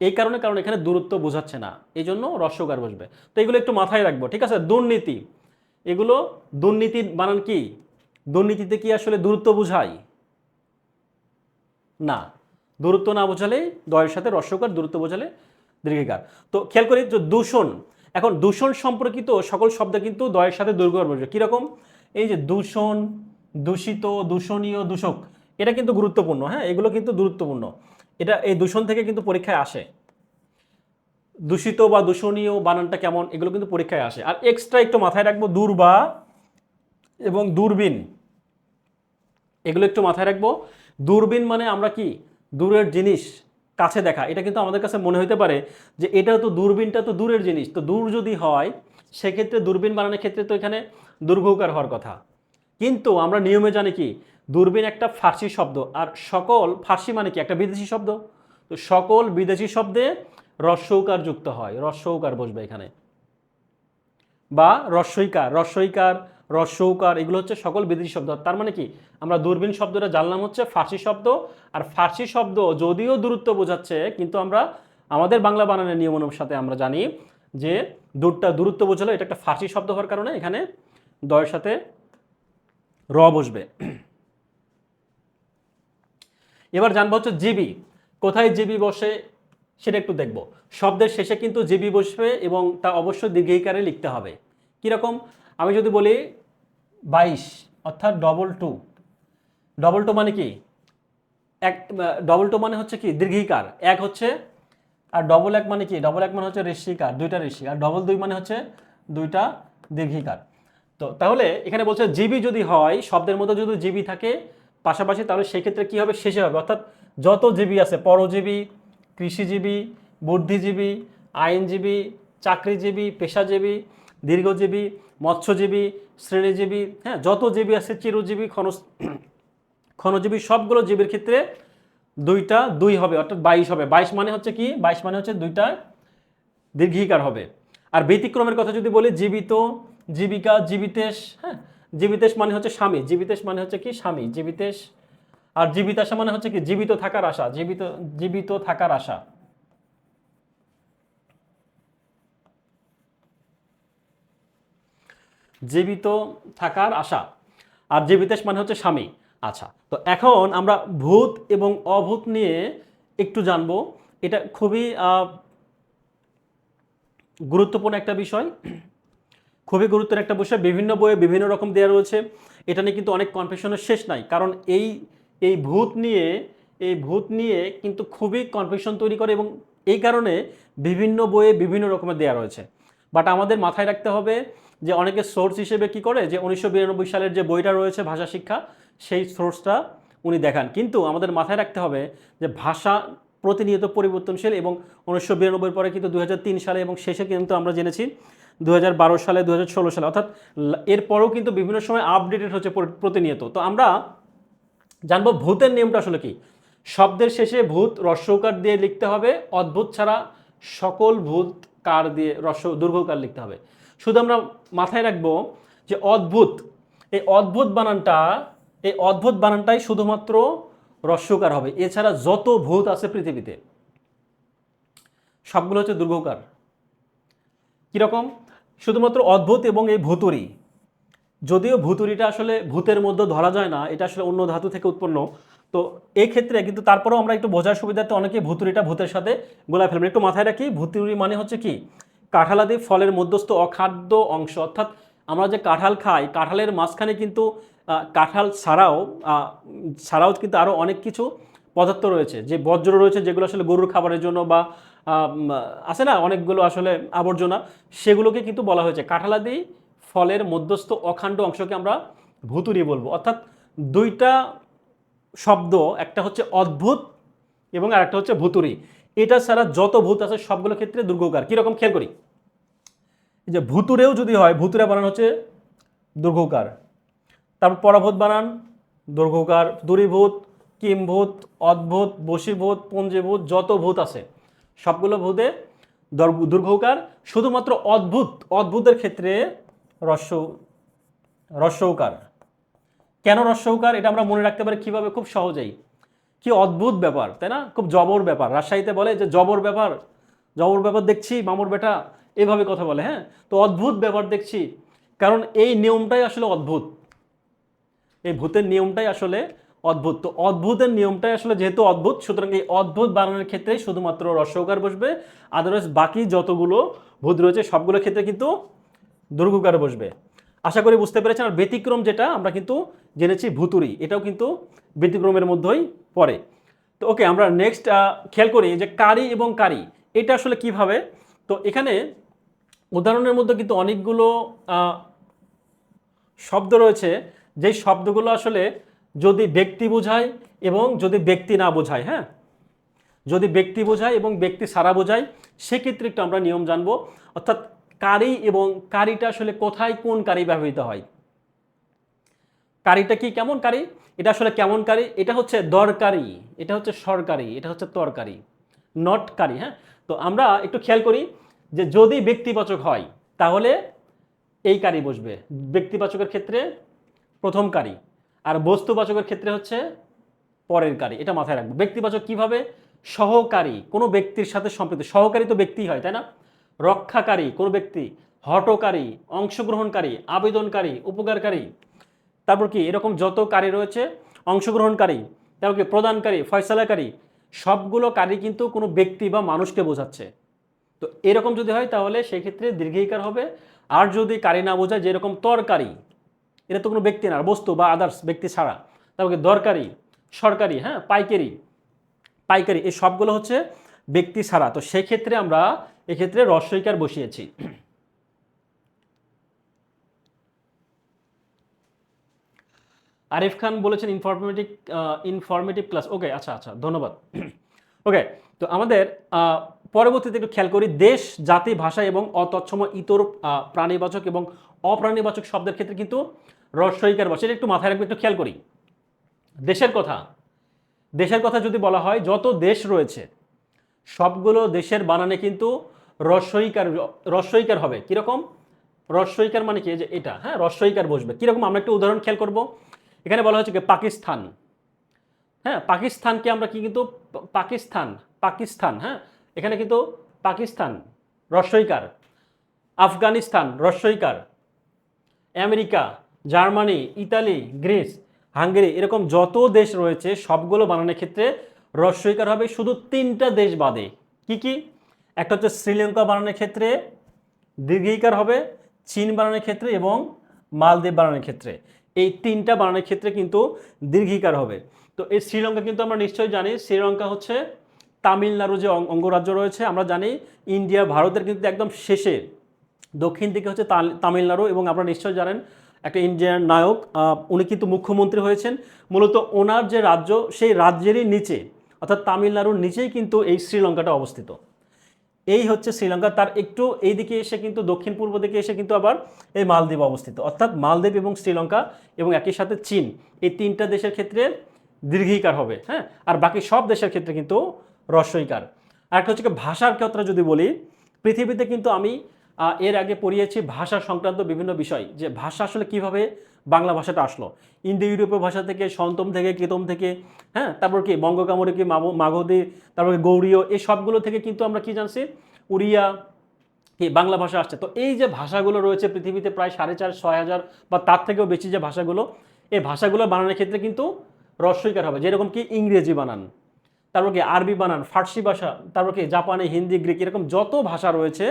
A: এই কারণে, কারণ এখানে দূরত্ব বোঝাচ্ছে না, এই জন্য হ্রস্বকার বসবে। তো এগুলো একটু মাথায় রাখবো, ঠিক আছে। দুর্নীতি, এগুলো দুর্নীতির বানান কি? দুর্নীতিতে কি আসলে দূরত্ব বোঝায় না, দূরত্ব না বোঝালে দয়ের সাথে হ্রস্বকার, দূরত্ব বোঝালে দীর্ঘিকার। তো খেয়াল করি যে দূষণ, এখন দূষণ সম্পর্কিত সকল শব্দ কিন্তু দয়ের সাথে দীর্ঘকার বসবে। কীরকম এই যে দূষণ, দূষিত, দূষণীয়, দূষক, এটা কিন্তু গুরুত্বপূর্ণ। হ্যাঁ, এগুলো কিন্তু গুরুত্বপূর্ণ, এটা এই দূষণ থেকে কিন্তু পরীক্ষায় আসে। দূষিত বা দূষণীয় বানানটা কেমন, এগুলো কিন্তু পরীক্ষায় আসে। আর এক্সট্রা একটু মাথায় রাখবো দূর বা এবং দূরবীন, এগুলো একটু মাথায় রাখবো। দূরবীন মানে আমরা কি দূরের জিনিস কাছে দেখা, এটা কিন্তু আমাদের কাছে মনে হতে পারে যে এটা তো দূরবীনটা তো দূরের জিনিস, তো দূর যদি হয় সেক্ষেত্রে দূরবীন বানানোর ক্ষেত্রে তো এখানে দীর্ঘকার হওয়ার কথা। কিন্তু আমরা নিয়মে জানি কি দূরবীন একটা ফার্সি শব্দ, আর সকল ফার্সি মানে কি একটা বিদেশি শব্দ, তো সকল বিদেশি শব্দে হ্রস্বকার যুক্ত হয়, হ্রস্বকার বসবে এখানে, বা রস্বইকার, রস্বৌকার, এগুলো হচ্ছে সকল বিদেশি শব্দ। তার মানে কি আমরা দূরবীন শব্দটা জানলাম হচ্ছে ফার্সি শব্দ, আর ফার্সি শব্দ যদিও দূরত্ব বোঝাচ্ছে কিন্তু আমরা আমাদের বাংলা বানানের নিয়ম সাথে আমরা জানি যে দূরত্ব বোঝালো, এটা একটা ফার্সি শব্দ হওয়ার কারণে এখানে দয়ের সাথে র বসবে। এবার জানবো হচ্ছে জিবি, কোথায় জিবি বসে সেটা একটু দেখব। শব্দের শেষে কিন্তু জিবি বসবে এবং তা অবশ্যই দীর্ঘিকারে লিখতে হবে। কীরকম, আমি যদি বলি 22 অর্থাৎ ডবল টু, ডবল টু মানে কি, এক, ডবল টু মানে হচ্ছে কি দীর্ঘিকার, এক হচ্ছে, আর ডবল এক মানে কি, ডবল এক মানে হচ্ছে ঋষিকার, দুইটা ঋষি, আর ডবল দুই মানে হচ্ছে দুইটা দীর্ঘিকার। তো তাহলে এখানে বলছে জিবি যদি হয়, শব্দের মধ্যে যদি জিবি থাকে পাশাপাশি, তাহলে সেক্ষেত্রে কি হবে, শেষে হবে। অর্থাৎ যত জিবি আছে, পরজীবী, কৃষিজীবী, বুদ্ধিজীবী, আইনজীবী, চাকরিজীবী, পেশাজীবী, দীর্ঘজীবী, মৎস্যজীবী, শ্রেণীজীবী, হ্যাঁ, যত জীবী আছে, চিরজীবী, ক্ষণজীবী, সবগুলো জীবের ক্ষেত্রে দুইটা দুই হবে, অর্থাৎ 22 হবে। 22 মানে হচ্ছে কি, 22 মানে হচ্ছে দুইটা দীর্ঘিকার হবে। আর ব্যতিক্রমের কথা যদি বলি, জীবিত, জীবিকা, জীবিতেশ, হ্যাঁ, জীবিতেশ মানে হচ্ছে স্বামী, জীবিতেশ মানে হচ্ছে কি স্বামী, জীবিতেশ। আর জীবিতাশা মানে হচ্ছে কি জীবিত থাকার আশা, জীবিত, জীবিত থাকার আশা। জীবিত থাকার আশা। আর জীবিতেশ মানে হচ্ছে স্বামী। আচ্ছা, তো এখন আমরা ভূত এবং অভূত নিয়ে একটু জানবো। এটা খুবই গুরুত্বপূর্ণ একটা বিষয়, খুবই গুরুত্বের একটা বিষয়। বিভিন্ন বইয়ে বিভিন্ন রকম দেওয়া রয়েছে, এটা নিয়ে কিন্তু অনেক কনফিউশনের শেষ নাই। কারণ এই এই ভূত নিয়ে, এই ভূত নিয়ে কিন্তু খুবই কনফিউশন তৈরি করে, এবং এই কারণে বিভিন্ন বইয়ে বিভিন্ন রকমের দেওয়া রয়েছে। বাট আমাদের মাথায় রাখতে হবে যে অনেকে সোর্স হিসেবে কি করে, যে 1992 সালের যে বইটা রয়েছে ভাষা শিক্ষা, সেই সোর্সটা উনি দেখান। কিন্তু আমাদের মাথায় রাখতে হবে যে ভাষা প্রতিনিয়ত পরিবর্তনশীল, এবং 1992 পরে কিন্তু 2003 সালে এবং শেষে কিন্তু আমরা জেনেছি 2012 সালে, 2016 সালে, অর্থাৎ এরপরেও কিন্তু বিভিন্ন সময় আপডেটেড হচ্ছে প্রতিনিয়ত। তো আমরা জানবো ভূতের নিয়মটা আসলে কি। শব্দের শেষে ভূত রস্যকার দিয়ে লিখতে হবে, অদ্ভুত ছাড়া সকল ভূত কার দিয়ে দীর্ঘকার লিখতে হবে। শুধু আমরা মাথায় রাখবো যে অদ্ভুত, এই অদ্ভুত বানানটা, এই অদ্ভুত বানানটাই শুধুমাত্র রস্যকার হবে, এছাড়া যত ভূত আছে পৃথিবীতে সবগুলো হচ্ছে দীর্ঘকার। কিরকম, শুধুমাত্র অদ্ভুত এবং এই ভুতুরি, যদিও ভুতুরিটা আসলে ভূতের মধ্যে ধরা যায় না, এটা আসলে অন্য ধাতু থেকে উৎপন্ন। তো এই ক্ষেত্রে কিন্তু তারপরেও আমরা একটু বোঝার সুবিধার্থে অনেকে ভুতুরিটা ভূতের সাথে গোলা ফেলবেন। একটু মাথায় রাখি, ভুতুরি মানে হচ্ছে কি কাঁঠালাদি ফলের মধ্যস্থ অখাদ্য অংশ। অর্থাৎ আমরা যে কাঁঠাল খাই, কাঁঠালের মাঝখানে কিন্তু কাঁঠাল ছাড়াও কিন্তু আরও অনেক কিছু পদার্থ রয়েছে, যে বজ্র রয়েছে, যেগুলো আসলে গরুর খাবারের জন্য বা আছে না অনেকগুলো আসলে আবর্জনা, সেগুলোকে কিন্তু বলা হয়েছে কাঁঠালাদি ফলের মধ্যস্থ অখণ্ড অংশকে আমরা ভুতুরি বলবো। অর্থাৎ দুইটা শব্দ, একটা হচ্ছে অদ্ভুত এবং আরেকটা হচ্ছে ভুতুরি। এটা ছাড়া যত ভূত আছে সবগুলো ক্ষেত্রে দীর্ঘকার। কীরকম খেয়াল করি, যে ভুতুরেও যদি হয়, ভুতুরে বানান হচ্ছে দীর্ঘকার। তারপর পরাভূত বানান দীর্ঘকার, দূরীভূত, কিমভূত, অদ্ভুত, বশীভূত, পঞ্জীভূত, যত ভূত আছে সবগুলো ভূতে দীর্ঘকার। শুধুমাত্র অদ্ভুতের ক্ষেত্রে রস্যৌকার। কেন রস্যৌকার, এটা আমরা মনে রাখতে পারি কিভাবে, খুব সহজেই। কি অদ্ভুত ব্যাপার, তাই না, খুব জবর ব্যাপার। রাজশাহীতে বলে যে জবর ব্যাপার, জবর ব্যাপার দেখছি মামুর বেটা, এভাবে কথা বলে। হ্যাঁ, তো অদ্ভুত ব্যাপার দেখছি, কারণ এই নিয়মটাই আসলে অদ্ভুত, এই ভূতের নিয়মটাই আসলে অদ্ভুত। তো অদ্ভুতের নিয়মটাই আসলে যেহেতু অদ্ভুত, সুতরাং এই অদ্ভুত বানানোর ক্ষেত্রে শুধুমাত্র রস্যৌকার বসবে, আদারওয়াইজ বাকি যতগুলো ভূত রয়েছে সবগুলোর ক্ষেত্রে কিন্তু দীর্ঘকার বসবে। আশা করি বুঝতে পেরেছেন। আর ব্যতিক্রম যেটা আমরা কিন্তু জেনেছি ভুতুরি, এটাও কিন্তু ব্যতিক্রমের মধ্যেই পড়ে। তো ওকে, আমরা নেক্সট খেয়াল করি যে কারি এবং কারি, এটা আসলে কিভাবে। তো এখানে উদাহরণের মধ্যে কিন্তু অনেকগুলো শব্দ রয়েছে, যেই শব্দগুলো আসলে যদি ব্যক্তি বোঝায় এবং যদি ব্যক্তি না বোঝায়, হ্যাঁ, যদি ব্যক্তি বোঝায় এবং ব্যক্তি ছাড়া বোঝায়, সেক্ষেত্রে একটু আমরা নিয়ম জানবো। অর্থাৎ কারি এবং কারিটা আসলে কোথায় কোন কারি ব্যবহৃত হয়, কারিটা কি, কেমন কারি, এটা আসলে কেমন কারি, এটা হচ্ছে দরকারি, এটা হচ্ছে সরকারি, এটা হচ্ছে তরকারি, নট কারি। হ্যাঁ, তো আমরা একটু খেয়াল করি যে যদি ব্যক্তিবাচক হয় তাহলে এই কারি বসবে, ব্যক্তিবাচকের ক্ষেত্রে প্রথম কারি, আর বস্তুবাচকের ক্ষেত্রে হচ্ছে পরের কারি। এটা মাথায় রাখবো। ব্যক্তিবাচক কিভাবে, সহকারী, কোনো ব্যক্তির সাথে সম্পৃক্ত, সহকারী তো ব্যক্তি হয়, তাই না, রক্ষাকারী কোনো ব্যক্তি, হটকারী, অংশগ্রহণকারী, আবেদনকারী, উপকারকারী, তারপর কি এরকম যত কারি রয়েছে, অংশগ্রহণকারী, তারপর কি প্রদানকারী, ফয়সালাকারী, সবগুলো কারী কিন্তু কোনো ব্যক্তি বা মানুষকে বোঝাচ্ছে। তো এরকম যদি হয় তাহলে সেই ক্ষেত্রে দীর্ঘিকার হবে। আর যদি কারি না বোঝায়, যেরকম তরকারি, এটা তো কোনো ব্যক্তি না, বস্তু বা আদার্স ব্যক্তি ছাড়া। তারপরে দরকারি, সরকারি, হ্যাঁ, পাইকারি, পাইকারি, এই সবগুলো হচ্ছে ব্যক্তি ছাড়া। তো সেক্ষেত্রে আমরা এক্ষেত্রে রস্বইকার বসিয়েছি। আরিফ খান বলেছেন ইনফরমেটিভ ক্লাস। ওকে, আচ্ছা আচ্ছা, ধন্যবাদ। ওকে, তো আমাদের পরবর্তীতে একটু খেয়াল করি, দেশ, জাতি, ভাষা এবং অতৎসম ইতর প্রাণীবাচক এবং অপ্রাণীবাচক শব্দের ক্ষেত্রে কিন্তু রস্বইকার বসে। এটা একটু মাথায় রাখবে, একটু খেয়াল করি। দেশের কথা, দেশের কথা যদি বলা হয়, যত দেশ রয়েছে সবগুলো দেশের বানানে কিন্তু রস্বইকার, রস্বইকার হবে। কিরকম রস্বইকার মানে কি, যে এটা, হ্যাঁ, রস্বইকার বসবে কিরকম, আমরা একটু উদাহরণ খেয়াল করব। এখানে বলা হচ্ছে কি পাকিস্তান, হ্যাঁ, পাকিস্তানকে আমরা কি কিন্তু পাকিস্তান, পাকিস্তান, হ্যাঁ, এখানে কিন্তু পাকিস্তান রস্বইকার, আফগানিস্তান রস্বইকার, America, Germany, Italy, Greece, Hungary, এরকম যত দেশ রয়েছে সবগুলো বানানোর ক্ষেত্রে রস্বইকার হবে, শুধু 3টা দেশ বাদে। কি কি? একটা হচ্ছে শ্রীলঙ্কা বানানোর ক্ষেত্রে দীর্ঘিকার হবে, চীন বানানোর ক্ষেত্রে এবং মালদ্বীপ বানানোর ক্ষেত্রে। এই 3টা বানানোর ক্ষেত্রে কিন্তু দীর্ঘিকার হবে। তো এই শ্রীলঙ্কা কিন্তু আমরা নিশ্চয়ই জানি, শ্রীলঙ্কা হচ্ছে তামিলনাড়ু যে অঙ্গরাজ্য রয়েছে, আমরা জানি ইন্ডিয়া ভারতের কিন্তু একদম শেষে দক্ষিণ দিকে হচ্ছে তামিলনাড়ু, এবং আপনারা নিশ্চয়ই জানেন একটা ইন্ডিয়ান নায়ক, উনি কিন্তু মুখ্যমন্ত্রী হয়েছেন। মূলত ওনার যে রাজ্য, সেই রাজ্যেরই নিচে অর্থাৎ তামিলনাড়ুর নিচেই কিন্তু এই শ্রীলঙ্কাটা অবস্থিত। এই হচ্ছে শ্রীলঙ্কা, তার একটু এই দিকে এসে কিন্তু দক্ষিণ পূর্ব দিকে এসে কিন্তু আবার এই মালদ্বীপ অবস্থিত। অর্থাৎ মালদ্বীপ এবং শ্রীলঙ্কা এবং একই সাথে চীন, এই 3টা দেশের ক্ষেত্রে দীর্ঘিকার হবে, হ্যাঁ। আর বাকি সব দেশের ক্ষেত্রে কিন্তু রস্বইকার। আর একটা হচ্ছে ভাষার ক্ষেত্রে যদি বলি, পৃথিবীতে কিন্তু আমি এর আগে পড়িয়েছি ভাষা সংক্রান্ত বিভিন্ন বিষয়, যে ভাষা আসলে কিভাবে বাংলা ভাষাটা আসলো, ইন্দো ইউরোপীয় ভাষা থেকে, সন্তম থেকে, কেতম থেকে, হ্যাঁ, তারপর কি বঙ্গকামরূপী, মাগধী, তারপরে গৌড়ীয়, এই সবগুলো থেকে কিন্তু আমরা কি জানছি, উড়িয়া, কি বাংলা ভাষা আসছে। তো এই যে ভাষাগুলো রয়েছে পৃথিবীতে প্রায় 4,500-6,000 বা তার থেকেও বেশি যে ভাষাগুলো, এই ভাষাগুলো বানানোর ক্ষেত্রে কিন্তু রস্বইকার হবে। যেরকম কি ইংরেজি বানান, তারপর কি আরবি বানান, ফার্সি ভাষা, তারপর কি জাপানি, হিন্দি, গ্রিক, এরকম যত ভাষা রয়েছে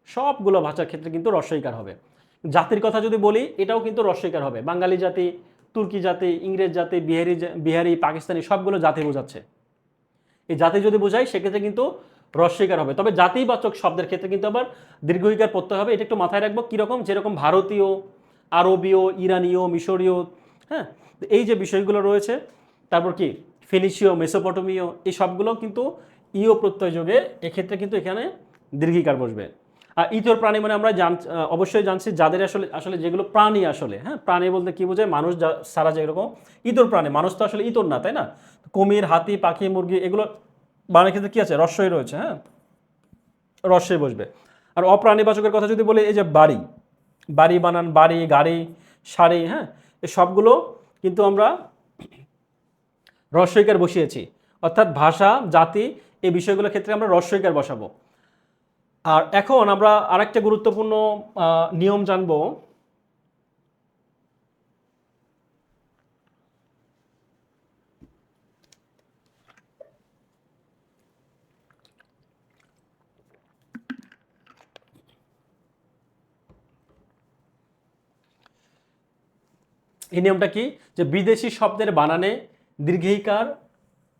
A: সবগুলো ভাষার ক্ষেত্রে কিন্তু রস্বইকার হবে। জাতির কথা যদি বলি, এটাও কিন্তু রস্বইকার হবে। বাঙালি জাতি, তুর্কি জাতি, ইংরেজ জাতি, বিহারি, পাকিস্তানি, সবগুলো জাতি বোঝাচ্ছে। এই জাতি যদি বোঝাই সেক্ষেত্রে কিন্তু রস্বইকার হবে। তবে জাতিবাচক শব্দের ক্ষেত্রে কিন্তু আবার দীর্ঘইকার পড়তে হবে। এটা একটু মাথায় রাখবো। কীরকম? যেরকম ভারতীয়, আরবীয়, ইরানীয়, মিশরীয়, হ্যাঁ, এই যে বিষয়গুলো রয়েছে, তারপর কি ফিনিশীয়, মেসোপটেমীয়, এই সবগুলো কিন্তু ইও প্রত্যয় যোগে এক্ষেত্রে কিন্তু এখানে দীর্ঘিকার বসবে। আর ইতর প্রাণী মানে আমরা অবশ্যই জানছি যাদের আসলে আসলে যেগুলো প্রাণী আসলে, হ্যাঁ, প্রাণী বলতে কি বোঝায়, মানুষ সারা যেরকম ইতর প্রাণী, মানুষ তো আসলে ইতর না, তাই না? কুমির, হাতি, পাখি, মুরগি, এগুলো বানানোর ক্ষেত্রে কি আছে, রস্বই রয়েছে, হ্যাঁ, রস্বই বসবে। আর অপ্রাণীবাচকের কথা যদি বলি, এই যে বাড়ি, বাড়ি বানান, বাড়ি, গাড়ি, শাড়ি, হ্যাঁ, এই সবগুলো কিন্তু আমরা রস্বইকার বসিয়েছি। অর্থাৎ ভাষা, জাতি, এই বিষয়গুলোর ক্ষেত্রে আমরা রস্বইকার বসাবো। আর এখন আমরা আরেকটা গুরুত্বপূর্ণ নিয়ম জানবো। এই নিয়মটা কি, যে বিদেশি শব্দের বানানে দীর্ঘিকার,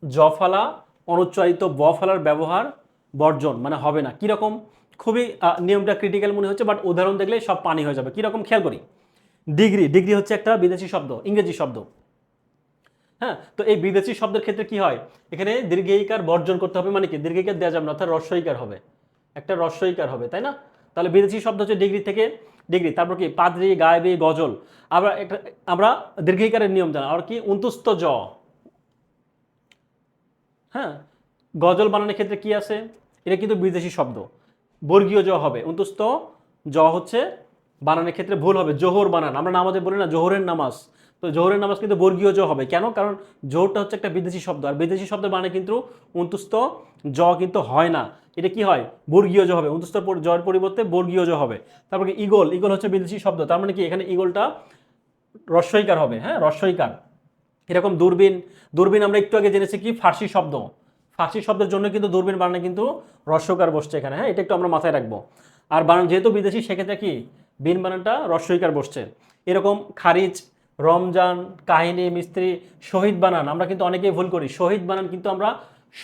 A: জফলা, অনুচ্চারিত বফলার ব্যবহার বর্জন, মানে হবে না। কিরকম? খুবই নিয়মটা ক্রিটিক্যাল মনে হচ্ছে, বাট উদাহরণ দেখলে সব পানি হয়ে যাবে। কিরকম খেয়াল করি, ডিগ্রি, ডিগ্রি হচ্ছে একটা বিদেশি শব্দ, ইংরেজি শব্দ, হ্যাঁ। তো এই বিদেশি শব্দের ক্ষেত্রে কি হয়, এখানে দীর্ঘইকার বর্জন করতে হবে। মানে কি, দীর্ঘইকার দেওয়া যাবে না, অর্থাৎ রস্বইকার হবে, একটা রস্বইকার হবে, তাই না? তাহলে বিদেশি শব্দ হচ্ছে ডিগ্রি থেকে ডিগ্রি। তারপর কি পাদ্রি, গায়বী, গজল, আবার একটা আমরা দীর্ঘইকারের নিয়ম জানা, আর কি উন্তুস্ত জ, হ্যাঁ, গজল বানানোর ক্ষেত্রে কি আছে, এটা কিন্তু বিদেশি শব্দ, বর্গীয় জ হবে। অন্তুস্থ জ হচ্ছে বানানোর ক্ষেত্রে ভুল হবে, জোহর বানান, আমরা নামাজে বলি না জোহরের নামাজ, তো জোহরের নামাজ কিন্তু বর্গীয় জ হবে। কেন? কারণ জোহরটা হচ্ছে একটা বিদেশি শব্দ, আর বিদেশি শব্দ বানানে কিন্তু অন্তুস্থ জ কিন্তু হয় না, এটা কি হয়, বর্গীয় জ হবে। অন্তুস্থ জয়ের পরিবর্তে বর্গীয় জ হবে। তারপর কি ইগল, ইগল হচ্ছে বিদেশি শব্দ, তার মানে কি এখানে ইগলটা রস্বইকার হবে, হ্যাঁ, রস্বইকার। এরকম দূরবীন, দূরবীন আমরা একটু আগে জেনেছি কি ফার্সি শব্দ, ফার্সি শব্দের জন্য কিন্তু দূরবীন বানানে কিন্তু রস্যকার বসছে এখানে, হ্যাঁ এটা একটু আমরা মাথায় রাখবো। আর বানান যেহেতু বিদেশি সেক্ষেত্রে কি বিন বানানটা রস্যইকার বসছে। এরকম খারিজ, রমজান, কাহিনী, মিস্ত্রি, শহীদ বানান আমরা কিন্তু অনেকেই ভুল করি। শহীদ বানান কিন্তু আমরা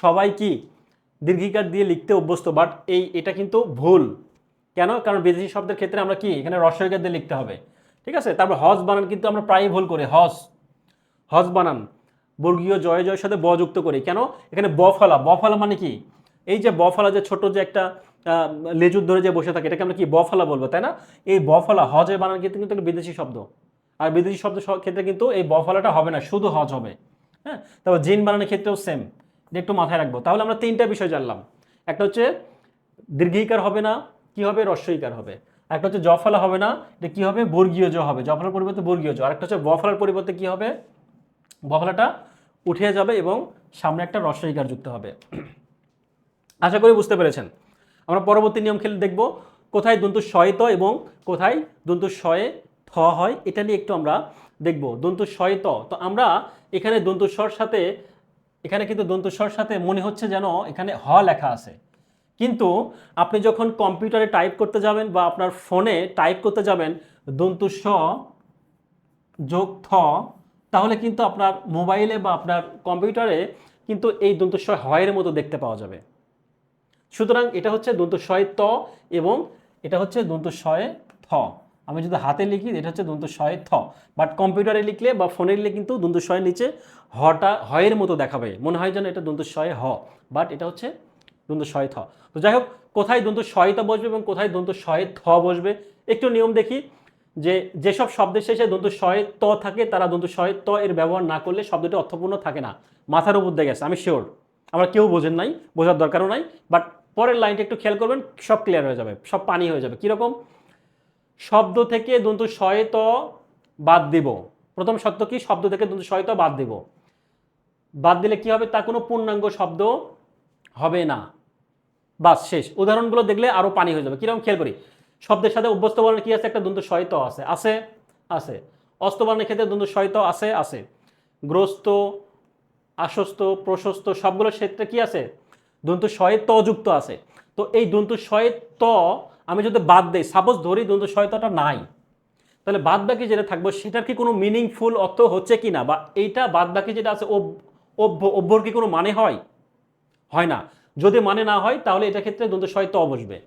A: সবাই কি দীর্ঘিকার দিয়ে লিখতে অভ্যস্ত, বাট এটা কিন্তু ভুল। কেন? কারণ বিদেশি শব্দের ক্ষেত্রে আমরা কি এখানে রস্যইকার দিয়ে লিখতে হবে, ঠিক আছে। তারপর হজ বানান কিন্তু আমরা প্রায়ই ভুল করি। হজ বানান বর্গীয় জয় জয়ের সাথে ব যুক্ত করি। কেন? এখানে বফলা, বফলা মানে কি এই যে বফলা, যে ছোট যে একটা লেজুর ধরে যে বসে থাকে এটাকে আমরা কি বফলা বলবো, তাই না? এই বফলা হজের বানান কিন্তু কিন্তু একটা বিদেশি শব্দ, আর বিদেশি শব্দ ক্ষেত্রে কিন্তু এই বফলাটা হবে না, শুধু হজ হবে। হ্যাঁ, তারপর জিন বানানের ক্ষেত্রেও সেম, একটু মাথায় রাখবো। তাহলে আমরা তিনটা বিষয় জানলাম, একটা হচ্ছে দীর্ঘিকার হবে না, কি হবে রস্যইকার হবে। একটা হচ্ছে জফলা হবে না, এটা কি হবে বর্গীয় জ হবে, জফলার পরিবর্তে বর্গীয় জ। আরেকটা হচ্ছে বফলার পরিবর্তে কি হবে, বফলাটা উঠে যাবে এবং সামনে একটা রস্যইকার যুক্ত হবে। আশা করি বুঝতে পেরেছেন। আমরা পরবর্তী নিয়ম খেলে দেখব কোথায় দন্তু শয়ে ত এবং কোথায় দন্তু শয়ে থ হয়, এটা নিয়ে একটু আমরা দেখব। দন্তু শয়ে ত, তো আমরা এখানে দন্তু স্বর সাথে, এখানে কিন্তু দন্তু স্বর সাথে মনে হচ্ছে যেন এখানে হ লেখা আছে, কিন্তু আপনি যখন কম্পিউটারে টাইপ করতে যাবেন বা আপনার ফোনে টাইপ করতে যাবেন দন্তু স যোগ থ, তাহলে কিন্তু আপনার মোবাইলে বা আপনার কম্পিউটারে কিন্তু এই দন্তু স হয়ের মতো দেখতে পাওয়া যাবে। সুতরাং এটা হচ্ছে দন্তু শয়ে ত এবং এটা হচ্ছে দন্তু শয়ে থ। আমি যদি হাতে লিখি এটা হচ্ছে দন্তু শয়ে থ, বাট কম্পিউটারে লিখলে বা ফোনে লিখলে কিন্তু দন্তু শয়ের নিচে হটা হয়ের মতো দেখাবে, মনে হয় যেন এটা দন্তু শয়ে হ, বাট এটা হচ্ছে দন্তু শয়ে থ। তো যাই হোক, কোথায় দন্তু শয়ে ত বসবে এবং কোথায় দন্তু শয়ে থ বসবে একটু নিয়ম দেখি। যে যেসব শব্দের শেষে দন্তু শয়ে ত থাকে তারা দন্তু শয়ে ত এর ব্যবহার না করলে শব্দটি অর্থপূর্ণ থাকে না। মাথার উপর দিয়ে গেছে, আমি শিওর আমরা কেউ বোঝেন নাই, বোঝার দরকারও নাই, বাট পরের লাইনটা একটু খেয়াল করবেন, সব ক্লিয়ার হয়ে যাবে, সব পানি হয়ে যাবে। কিরকম? শব্দ থেকে দন্তু শয়ে ত বাদ দিব। প্রথম শর্ত কি? শব্দ থেকে দন্তু শয়ে ত বাদ দিব। বাদ দিলে কি হবে? তা কোনো পূর্ণাঙ্গ শব্দ হবে না। বাস শেষ। উদাহরণগুলো দেখলে আরো পানি হয়ে যাবে। কিরকম? খেয়াল করি। শব্দের সাথে অভ্যস্ত বর্ণ কি আছে? একটা দন্তু শয়ে ত আছে, আছে আছে। অস্ত বর্ণের ক্ষেত্রে দন্তু শয়ে ত আছে, আছে। গ্রস্ত, আশ্বস্ত, প্রশস্ত সবগুলোর ক্ষেত্রে কি আছে? দন্তু শয়ে ত যুক্ত আছে। তো এই দন্তু শয়ে ত আমি যদি বাদ দেই, সাপোজ ধরি দন্তু শয়ে তটা নাই, তাহলে বাদ বাকি যেটা থাকবে সেটার কি কোনো মিনিংফুল অর্থ হচ্ছে কি না, বা এইটা বাদ বাকি যেটা আছে অভ্যর কি কোনো মানে হয়? হয় না। যদি মানে না হয় তাহলে এটা ক্ষেত্রে দন্তু শয়ে ত বসবে।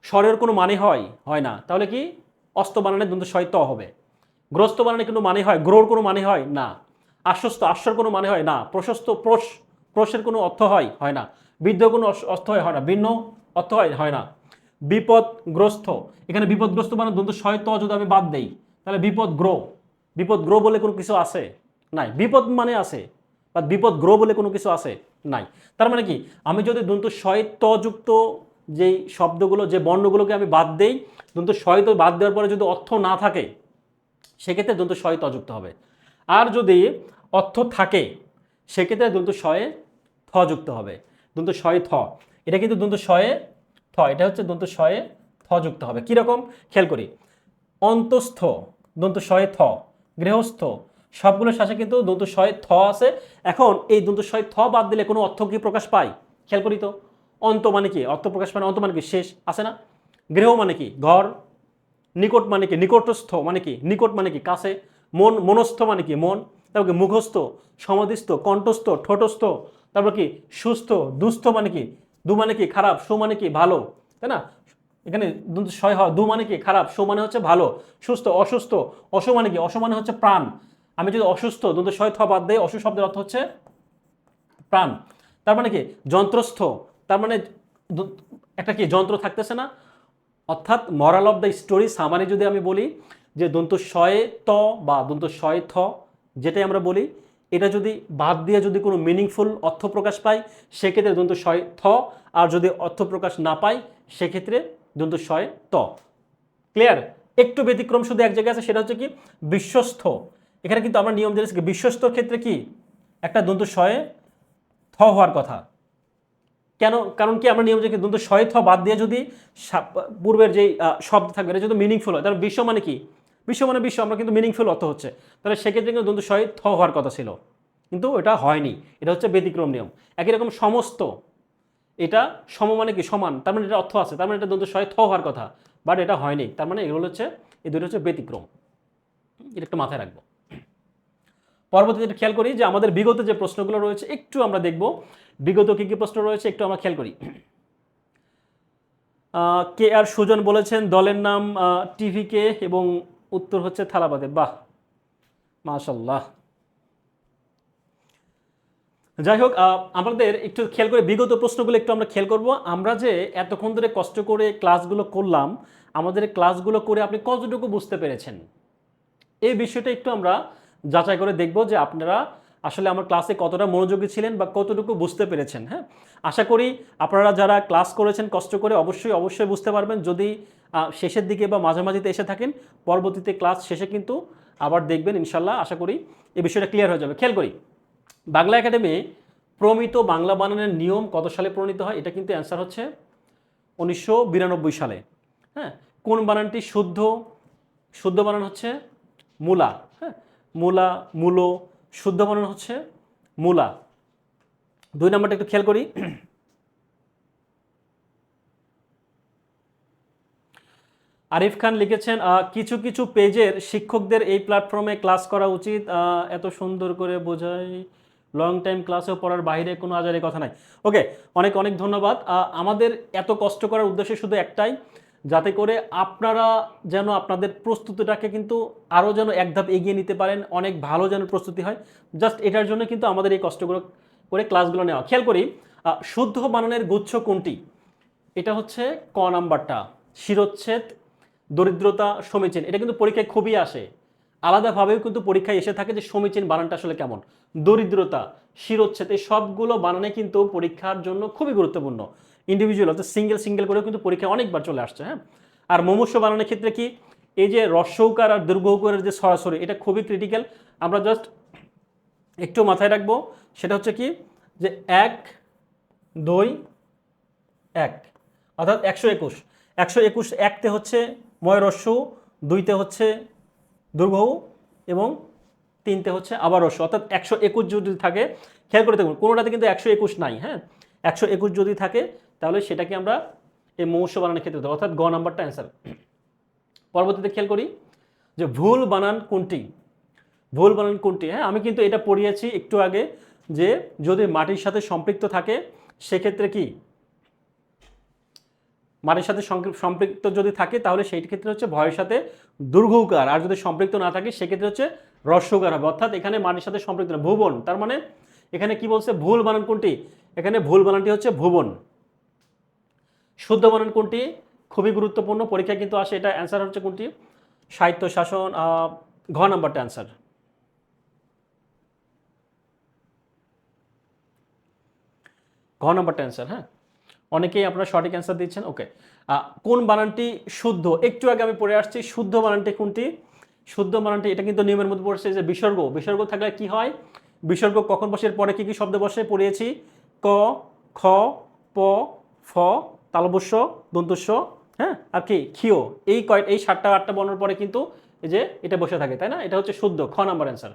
A: স্বরের কোনো মানে হয় না, তাহলে কি অস্ত বানানে দন্তু শয়ে ত হবে। গ্রস্ত বানানে কোনো মানে হয়? গ্রোর কোনো মানে হয় না। আশ্বস্ত, আশ্বর কোনো মানে হয় না। প্রশস্ত, প্রশের কোনো অর্থ হয় না। বৃদ্ধ কোনো অর্থ হয় না। ভিন্ন অর্থ হয় না। বিপদগ্রস্ত, এখানে বিপদগ্রস্ত মানে দন্তু শয়ে ত যদি আমি বাদ দেই তাহলে বিপদগ্রহ বলে কোনো কিছু আছে? নাই। বিপদ মানে আছে, বা বিপদগ্রহ বলে কোনো কিছু আছে? নাই। তার মানে কি আমি যদি দন্তু শয়ে ত যুক্ত যেই শব্দগুলো, যে বর্ণগুলোকে আমি বাদ দেই, দন্তু শয়ে ত বাদ দেওয়ার পরে যদি অর্থ না থাকে সেক্ষেত্রে দন্তু শয়ে ত যুক্ত হবে। আর যদি অর্থ থাকে সেক্ষেত্রে দন্তু শয়ে থ যুক্ত হবে। দন্তু শয়ে থ, এটা কিন্তু দন্তু শয়ে থ, এটা হচ্ছে দন্তু শয়ে থ যুক্ত হবে। কিরকম? খেয়াল করি। অন্তস্থ দন্তু শয়ে থ, গৃহস্থ সবগুলোর শেষে কিন্তু দন্তু শয়ে থ আছে। এখন এই দন্তু শয়ে থ বাদ দিলে কোনো অর্থ কি প্রকাশ পায়? খেয়াল করি তো। অন্ত মানে কি? অর্থ প্রকাশ পায় না। অন্ত মানে কি? শেষ, আছে না? গৃহ মানে কি? ঘর। নিকট মানে কি? নিকটস্থ মানে কি? নিকট মানে কি? কাছে। মনস্থ মানে কি? মন। তারপর মুখস্থ, সমাধিস্থ, কণ্ঠস্থ, ঠোঁটস্থ। তারপর কি? সুস্থ। দুস্থ মানে কি? দু মানে কি? খারাপ। সু মানে কি? ভালো, তাই না? এখানে শয় হয়। দু মানে কি? খারাপ। সু মানে হচ্ছে ভালো। সুস্থ, অসুস্থ। অসু মানে কি? অসু মানে হচ্ছে প্রাণ। আমি যদি অসুস্থ দন্ত শয় থ বাদ দেই, অসু শব্দের অর্থ হচ্ছে প্রাণ। তার মানে কি? যন্ত্রস্থ, তার মানে একটা কি যন্ত্র থাকতেছে না। অর্থাৎ মরাল অফ দ্য স্টোরি সামারি যদি আমি বলি যে দন্ত শয়ে ত বা দন্ত শয়ে থ যেটাই আমরা বলি, এটা যদি বাদ দিয়ে যদি কোনো মিনিংফুল অর্থ প্রকাশ পায় সেক্ষেত্রে দন্ত শয়ে থ, আর যদি অর্থ প্রকাশ না পায় সেক্ষেত্রে দন্ত শয়ে ত। ক্লিয়ার? একটু ব্যতিক্রম শুধু এক জায়গায় আছে, সেটা হচ্ছে কি বিশ্বস্ত। এখানে কিন্তু আমরা নিয়ম জেনেছি বিশ্বস্তর ক্ষেত্রে কি একটা দন্ত শয়ে থ হওয়ার কথা। কেন? কারণ কি আমরা নিয়ম যে দন্ত শয়ে থ বাদ দিয়ে যদি পূর্বের যেই শব্দ থাকবে এটা যদি মিনিংফুল হয়, তাহলে বিশ্ব মানে কি? বিশ্ব মানে বিশ্ব, আমরা কিন্তু মিনিংফুল অর্থ হচ্ছে, তাহলে সেক্ষেত্রে কিন্তু দন্ত সয় থ হওয়ার কথা ছিল, কিন্তু এটা হয়নি, এটা হচ্ছে ব্যতিক্রম নিয়ম। একই রকম সমস্ত, এটা সম মানে কি সমান, তার মানে এটা অর্থ আছে, তার মানে এটা দন্ত সয় থ হওয়ার কথা, বাট এটা হয়নি, তার মানে এগুলো হচ্ছে এই দুটো হচ্ছে ব্যতিক্রম, এটা একটু মাথায় রাখবো। পরবর্তীতে খেয়াল করি যে আমাদের বিগত যে প্রশ্নগুলো রয়েছে একটু আমরা দেখব, বিগত কি কি প্রশ্ন রয়েছে একটু আমরা খেয়াল করি। কে আর সুজন বলেছেন দলের নাম টিভিকে এবং উত্তর হচ্ছে থালাবাদে, বাহ মাশাল্লাহ। যাই হোক, আমাদের একটু খেয়াল করে বিগত প্রশ্নগুলো একটু আমরা খেয়াল করব। আমরা যে এতক্ষণ ধরে কষ্ট করে ক্লাসগুলো করলাম, আমাদের ক্লাসগুলো করে আপনি কতটুকু বুঝতে পেরেছেন, এই বিষয়টা একটু আমরা যাচাই করে দেখব যে আপনারা আসলে আমার ক্লাসে কতটা মনোযোগী ছিলেন বা কতটুকু বুঝতে পেরেছেন। হ্যাঁ, আশা করি আপনারা যারা ক্লাস করেছেন কষ্ট করে অবশ্যই অবশ্যই বুঝতে পারবেন। যদি শেষের দিকে বা মাঝামাঝিতে এসে থাকেন, পরবর্তীতে ক্লাস শেষে কিন্তু আবার দেখবেন ইনশাল্লাহ, আশা করি এই বিষয়টা ক্লিয়ার হয়ে যাবে। খেয়াল করি, বাংলা একাডেমি প্রমিত বাংলা বানানের নিয়ম কত সালে প্রণীত হয়, এটা কিন্তু অ্যান্সার হচ্ছে 1992 সালে। হ্যাঁ, কোন বানানটি শুদ্ধ, শুদ্ধ বানান হচ্ছে মূলা। হ্যাঁ, মূলা, মূলো, শুদ্ধ বানান হচ্ছে মূলা। 2 নম্বরটা একটু খেয়াল করি, আরিফ খান লিখেছেন কিছু কিছু পেজের শিক্ষকদের এই প্ল্যাটফর্মে ক্লাস করা উচিত, এত সুন্দর করে বোঝায়, লং টাইম ক্লাসেও পড়ার বাইরে কোনো আজারের কথা নাই। ওকে, অনেক অনেক ধন্যবাদ। আমাদের এত কষ্ট করার উদ্দেশ্য শুধু একটাই, যাতে করে আপনারা যেন আপনাদের প্রস্তুতিটাকে কিন্তু আরও যেন এক ধাপ এগিয়ে নিতে পারেন, অনেক ভালো যেন প্রস্তুতি হয়, জাস্ট এটার জন্য কিন্তু আমাদের এই কষ্টগুলো করে ক্লাসগুলো নেওয়া। খেয়াল করি, শুদ্ধ বানানের গুচ্ছ কোনটি, এটা হচ্ছে ক নাম্বারটা, শিরোচ্ছেদ, দরিদ্রতা, সমীচীন। এটা কিন্তু পরীক্ষায় খুবই আসে, আলাদাভাবেও কিন্তু পরীক্ষায় এসে থাকে যে সমীচীন বানানটা আসলে কেমন, দরিদ্রতা, শিরোচ্ছেদ, এই সবগুলো বানানে কিন্তু পরীক্ষার জন্য খুবই গুরুত্বপূর্ণ। ইন্ডিভিজুয়াল অর্থাৎ সিঙ্গেল সিঙ্গেল করেও কিন্তু পরীক্ষায় অনেকবার চলে আসছে। হ্যাঁ, আর মুমূর্ষু বানানের ক্ষেত্রে কি, এই যে রস্যৌকার আর দীর্ঘৌকারের যে সরাসরি, এটা খুবই ক্রিটিক্যাল। আমরা জাস্ট একটু মাথায় রাখবো, সেটা হচ্ছে কি যে 1 2 1, অর্থাৎ 121, 121 একতে হচ্ছে ময় রস্য, 2তে হচ্ছে দুর্ঘৌ এবং 3তে হচ্ছে আবার রস্য, অর্থাৎ 121 যদি থাকে, খেয়াল করে দেখুন কোনোটাতে কিন্তু 121 নাই। হ্যাঁ, 121 যদি থাকে তাহলে সেটাকে আমরা এই মুমূর্ষু বানানের ক্ষেত্রে দেবো, অর্থাৎ গ নাম্বারটা অ্যান্সার। পরবর্তীতে খেয়াল করি যে ভুল বানান কোনটি, ভুল বানান কোনটি। হ্যাঁ, আমি কিন্তু এটা পড়িয়েছি একটু আগে, যে যদি মাটির সাথে সম্পৃক্ত থাকে সেক্ষেত্রে কি, মাটির সাথে সম্পৃক্ত যদি থাকে তাহলে সেই ক্ষেত্রে হচ্ছে ভয়ের সাথে দীর্ঘৌকার, আর যদি সম্পৃক্ত না থাকে সেক্ষেত্রে হচ্ছে হ্রস্বকার হবে, অর্থাৎ এখানে মাটির সাথে সম্পৃক্ত না, ভুবন। তার মানে এখানে কি বলছে, ভুল বানান কোনটি, এখানে ভুল বানানটি হচ্ছে ভুবন। শুদ্ধ বানান কোনটি, খুবই গুরুত্বপূর্ণ, পরীক্ষা কিন্তু আসে, এটা অ্যান্সার হচ্ছে কোনটি, সাহিত্য শাসন, ঘ নাম্বারটা অ্যান্সার। ঘ নাম্বারটা অ্যান্সার। হ্যাঁ, অনেকেই আপনারা সঠিক অ্যান্সার দিচ্ছেন। ওকে, কোন বানানটি শুদ্ধ, একটু আগে আমি পড়ে আসছি, শুদ্ধ বানানটি কোনটি, শুদ্ধ বানানটি, এটা কিন্তু নিয়মের মধ্যে পড়ছে যে বিসর্গ, বিসর্গ থাকলে কি হয়, বিসর্গ কখন বসে, এর পরে কি কি শব্দ বসে পড়িয়েছি, ক, খ, প, ফ, তালবস্য, দন্তস্য, হ্যাঁ, আর কি ক্ষিয়, এই 7টা 8টা বর্ণের পরে কিন্তু এই যে এটা বসে থাকে, তাই না, এটা হচ্ছে শুদ্ধ, খ নাম্বার অ্যান্সার।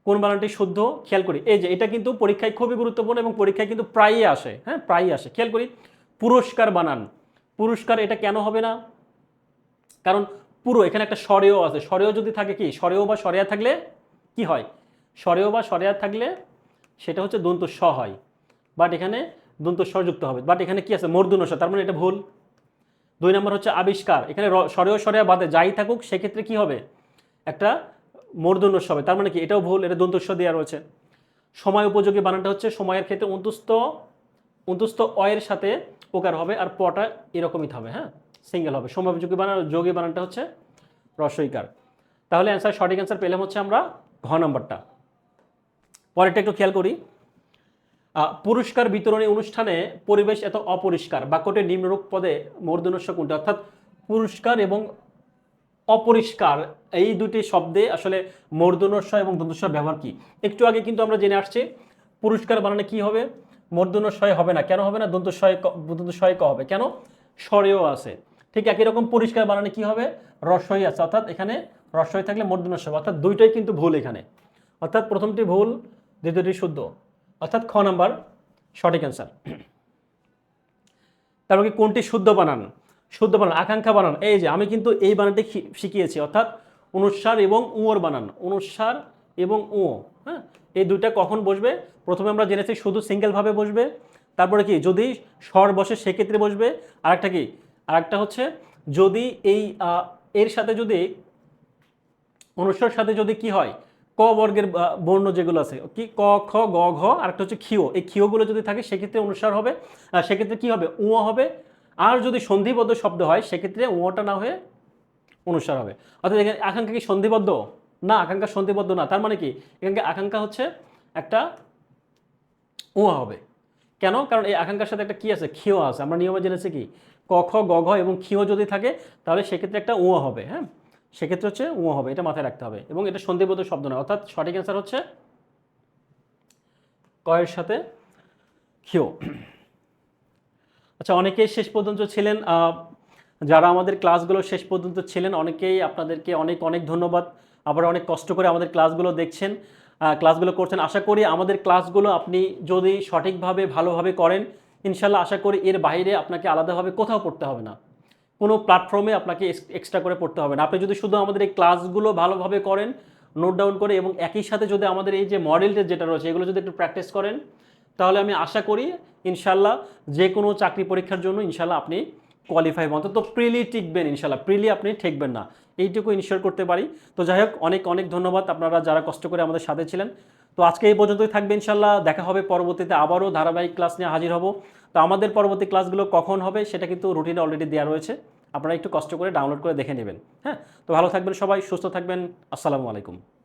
A: কোন বানানটি শুদ্ধ, খেয়াল করি, এই যে এটা কিন্তু পরীক্ষায় খুবই গুরুত্বপূর্ণ এবং পরীক্ষায় কিন্তু প্রায়ই আসে। হ্যাঁ, প্রায়ই আসে। খেয়াল করি, পুরস্কার বানান, পুরস্কার এটা কেন হবে না, কারণ পুরো এখানে একটা স্বরেও আছে, স্বরেও যদি থাকে কি, স্বরেও বা স্বরেয়া থাকলে কি হয়, স্বরেও বা স্বরেয়া থাকলে সেটা হচ্ছে দন্ত স হয়, বাট এখানে দন্ত স যুক্ত হবে, বাট এখানে কি আছে মূর্ধন্য স, তার মানে এটা ভুল। 2 নম্বর হচ্ছে আবিষ্কার, এখানে স্বরেও স্বরেয়া বাদে যাই থাকুক সেক্ষেত্রে কি হবে, একটা মূর্ধন্য স হবে, তার মানে কি এটাও ভুল, এটা দন্ত স দেওয়া রয়েছে। সময় উপযোগী বানানটা হচ্ছে সময়ের ক্ষেত্রে অন্তুস্থ অয়ের সাথে ওকার হবে, আর পটা এরকমই হবে। হ্যাঁ, সিঙ্গেল হবে। সময় উপযোগী বানান, যোগী বানানটা হচ্ছে রস্বইকার। তাহলে অ্যান্সার, সঠিক অ্যান্সার পেলাম হচ্ছে আমরা ঘ নম্বরটা। পরেরটা একটু খেয়াল করি, পুরস্কার বিতরণী অনুষ্ঠানে পরিবেশ এত অপরিষ্কার, বাক্যটি নিম্নরূপ পদে মূর্ধন্যস্ব কোনটি, অর্থাৎ পুরস্কার এবং অপরিষ্কার এই দুটি শব্দে আসলে মূর্ধন্যস্ব এবং দন্তস্ব ব্যবহার কি, একটু আগে কিন্তু আমরা জেনে আসছি, পুরস্কার বানানে কি হবে, মূর্ধন্যস্বয় হবে না, কেন হবে না, দন্তস্বয় ক হবে, কেন, স্বরেও আছে, ঠিক একই রকম পরিষ্কার বানানে কি হবে, রস্বই আছে, অর্থাৎ এখানে রস্বই থাকলে মূর্ধন্য ষ, অর্থাৎ দুইটাই কিন্তু ভুল এখানে, অর্থাৎ প্রথমটি ভুল, দ্বিতীয়টি শুদ্ধ, অর্থাৎ খ নাম্বার সঠিক অ্যান্সার। তারপর কি কোনটি শুদ্ধ বানান? শুদ্ধ বানান, আকাঙ্ক্ষা বানান, এই যে আমি কিন্তু এই বানানটি শিখিয়েছি, অর্থাৎ অনুস্বার এবং উঁর বানান, অনুস্বার এবং উ, হ্যাঁ, এই দুইটা কখন বসবে? প্রথমে আমরা জেনেছি শুধু সিঙ্গেলভাবে বসবে, তারপরে কি যদি স্বর বসে সেক্ষেত্রে বসবে, আরেকটা কি, আরেকটা হচ্ছে যদি এই এর সাথে যদি অনুস্বরের সাথে যদি কি হয়, ক বর্গের বর্ণ যেগুলো আছে কি ক খ গ ঘ, আরেকটা হচ্ছে ক্ষিয়, এই ক্ষিয়গুলো যদি থাকে সেক্ষেত্রে অনুস্বার হবে, সেক্ষেত্রে কি হবে, উ হবে। আর যদি সন্ধিবদ্ধ শব্দ হয় সেক্ষেত্রে উটা না হয়ে অনুস্বার হবে। অর্থাৎ এখানে আকাঙ্ক্ষা কি সন্ধিবদ্ধ? না, আকাঙ্ক্ষা সন্ধিবদ্ধ না। তার মানে কি এখানে আকাঙ্ক্ষা হচ্ছে একটা উহা হবে। কেন? কারণ এই আকাঙ্ক্ষার সাথে একটা কি আছে, ক্ষিয় আছে। আমরা নিয়মে জেনেছি কি ক খ গ ঘ এবং ক্ষিয় যদি থাকে তাহলে সেক্ষেত্রে একটা উয়া হবে, হ্যাঁ, সেক্ষেত্রে হচ্ছে উয়া হবে, এটা মাথায় রাখতে হবে। এবং এটা সন্ধিবদ্ধ শব্দ নয়, অর্থাৎ সঠিক অ্যান্সার হচ্ছে ক এর সাথে ক্ষিয়। আচ্ছা, অনেকেই শেষ পর্যন্ত ছিলেন, যারা আমাদের ক্লাসগুলো শেষ পর্যন্ত ছিলেন অনেকেই আপনাদেরকে অনেক অনেক ধন্যবাদ। আবার অনেক কষ্ট করে আমাদের ক্লাসগুলো দেখছেন, ক্লাসগুলো করছেন। আশা করি আমাদের ক্লাসগুলো আপনি যদি সঠিকভাবে ভালোভাবে করেন, ইনশাল্লাহ আশা করি এর বাইরে আপনাকে আলাদাভাবে কোথাও পড়তে হবে না, কোনো প্ল্যাটফর্মে আপনাকে এক্সট্রা করে পড়তে হবে না। আপনি যদি শুধু আমাদের এই ক্লাসগুলো ভালোভাবে করেন, নোট ডাউন করে, এবং একই সাথে যদি আমাদের এই যে মডেল টেস্ট যেটা রয়েছে এগুলো যদি একটু প্র্যাকটিস করেন, তাহলে আমি আশা করি ইনশাল্লাহ যে কোনো চাকরি পরীক্ষার জন্য ইনশাল্লাহ আপনি কোয়ালিফাই হবেন, অন্তত প্রিলি টিকবেন ইনশাল্লাহ, প্রিলি আপনি ঠেকবেন না, এইটুকু ইনশিওর করতে পারি। তো যাই হোক, অনেক অনেক ধন্যবাদ আপনারা যারা কষ্ট করে আমাদের সাথে ছিলেন। তো আজকে এই পর্যন্তই থাকবে ইনশাল্লাহ, দেখা হবে পরবর্তীতে, আবারও ধারাবাহিক ক্লাস নিয়ে হাজির হব। তো আমাদের পরবর্তী ক্লাসগুলো কখন হবে সেটা কিন্তু রুটিনে অলরেডি দেওয়া রয়েছে, আপনারা একটু কষ্ট করে ডাউনলোড করে দেখে নেবেন। হ্যাঁ, তো ভালো থাকবেন সবাই, সুস্থ থাকবেন, আসসালামু আলাইকুম।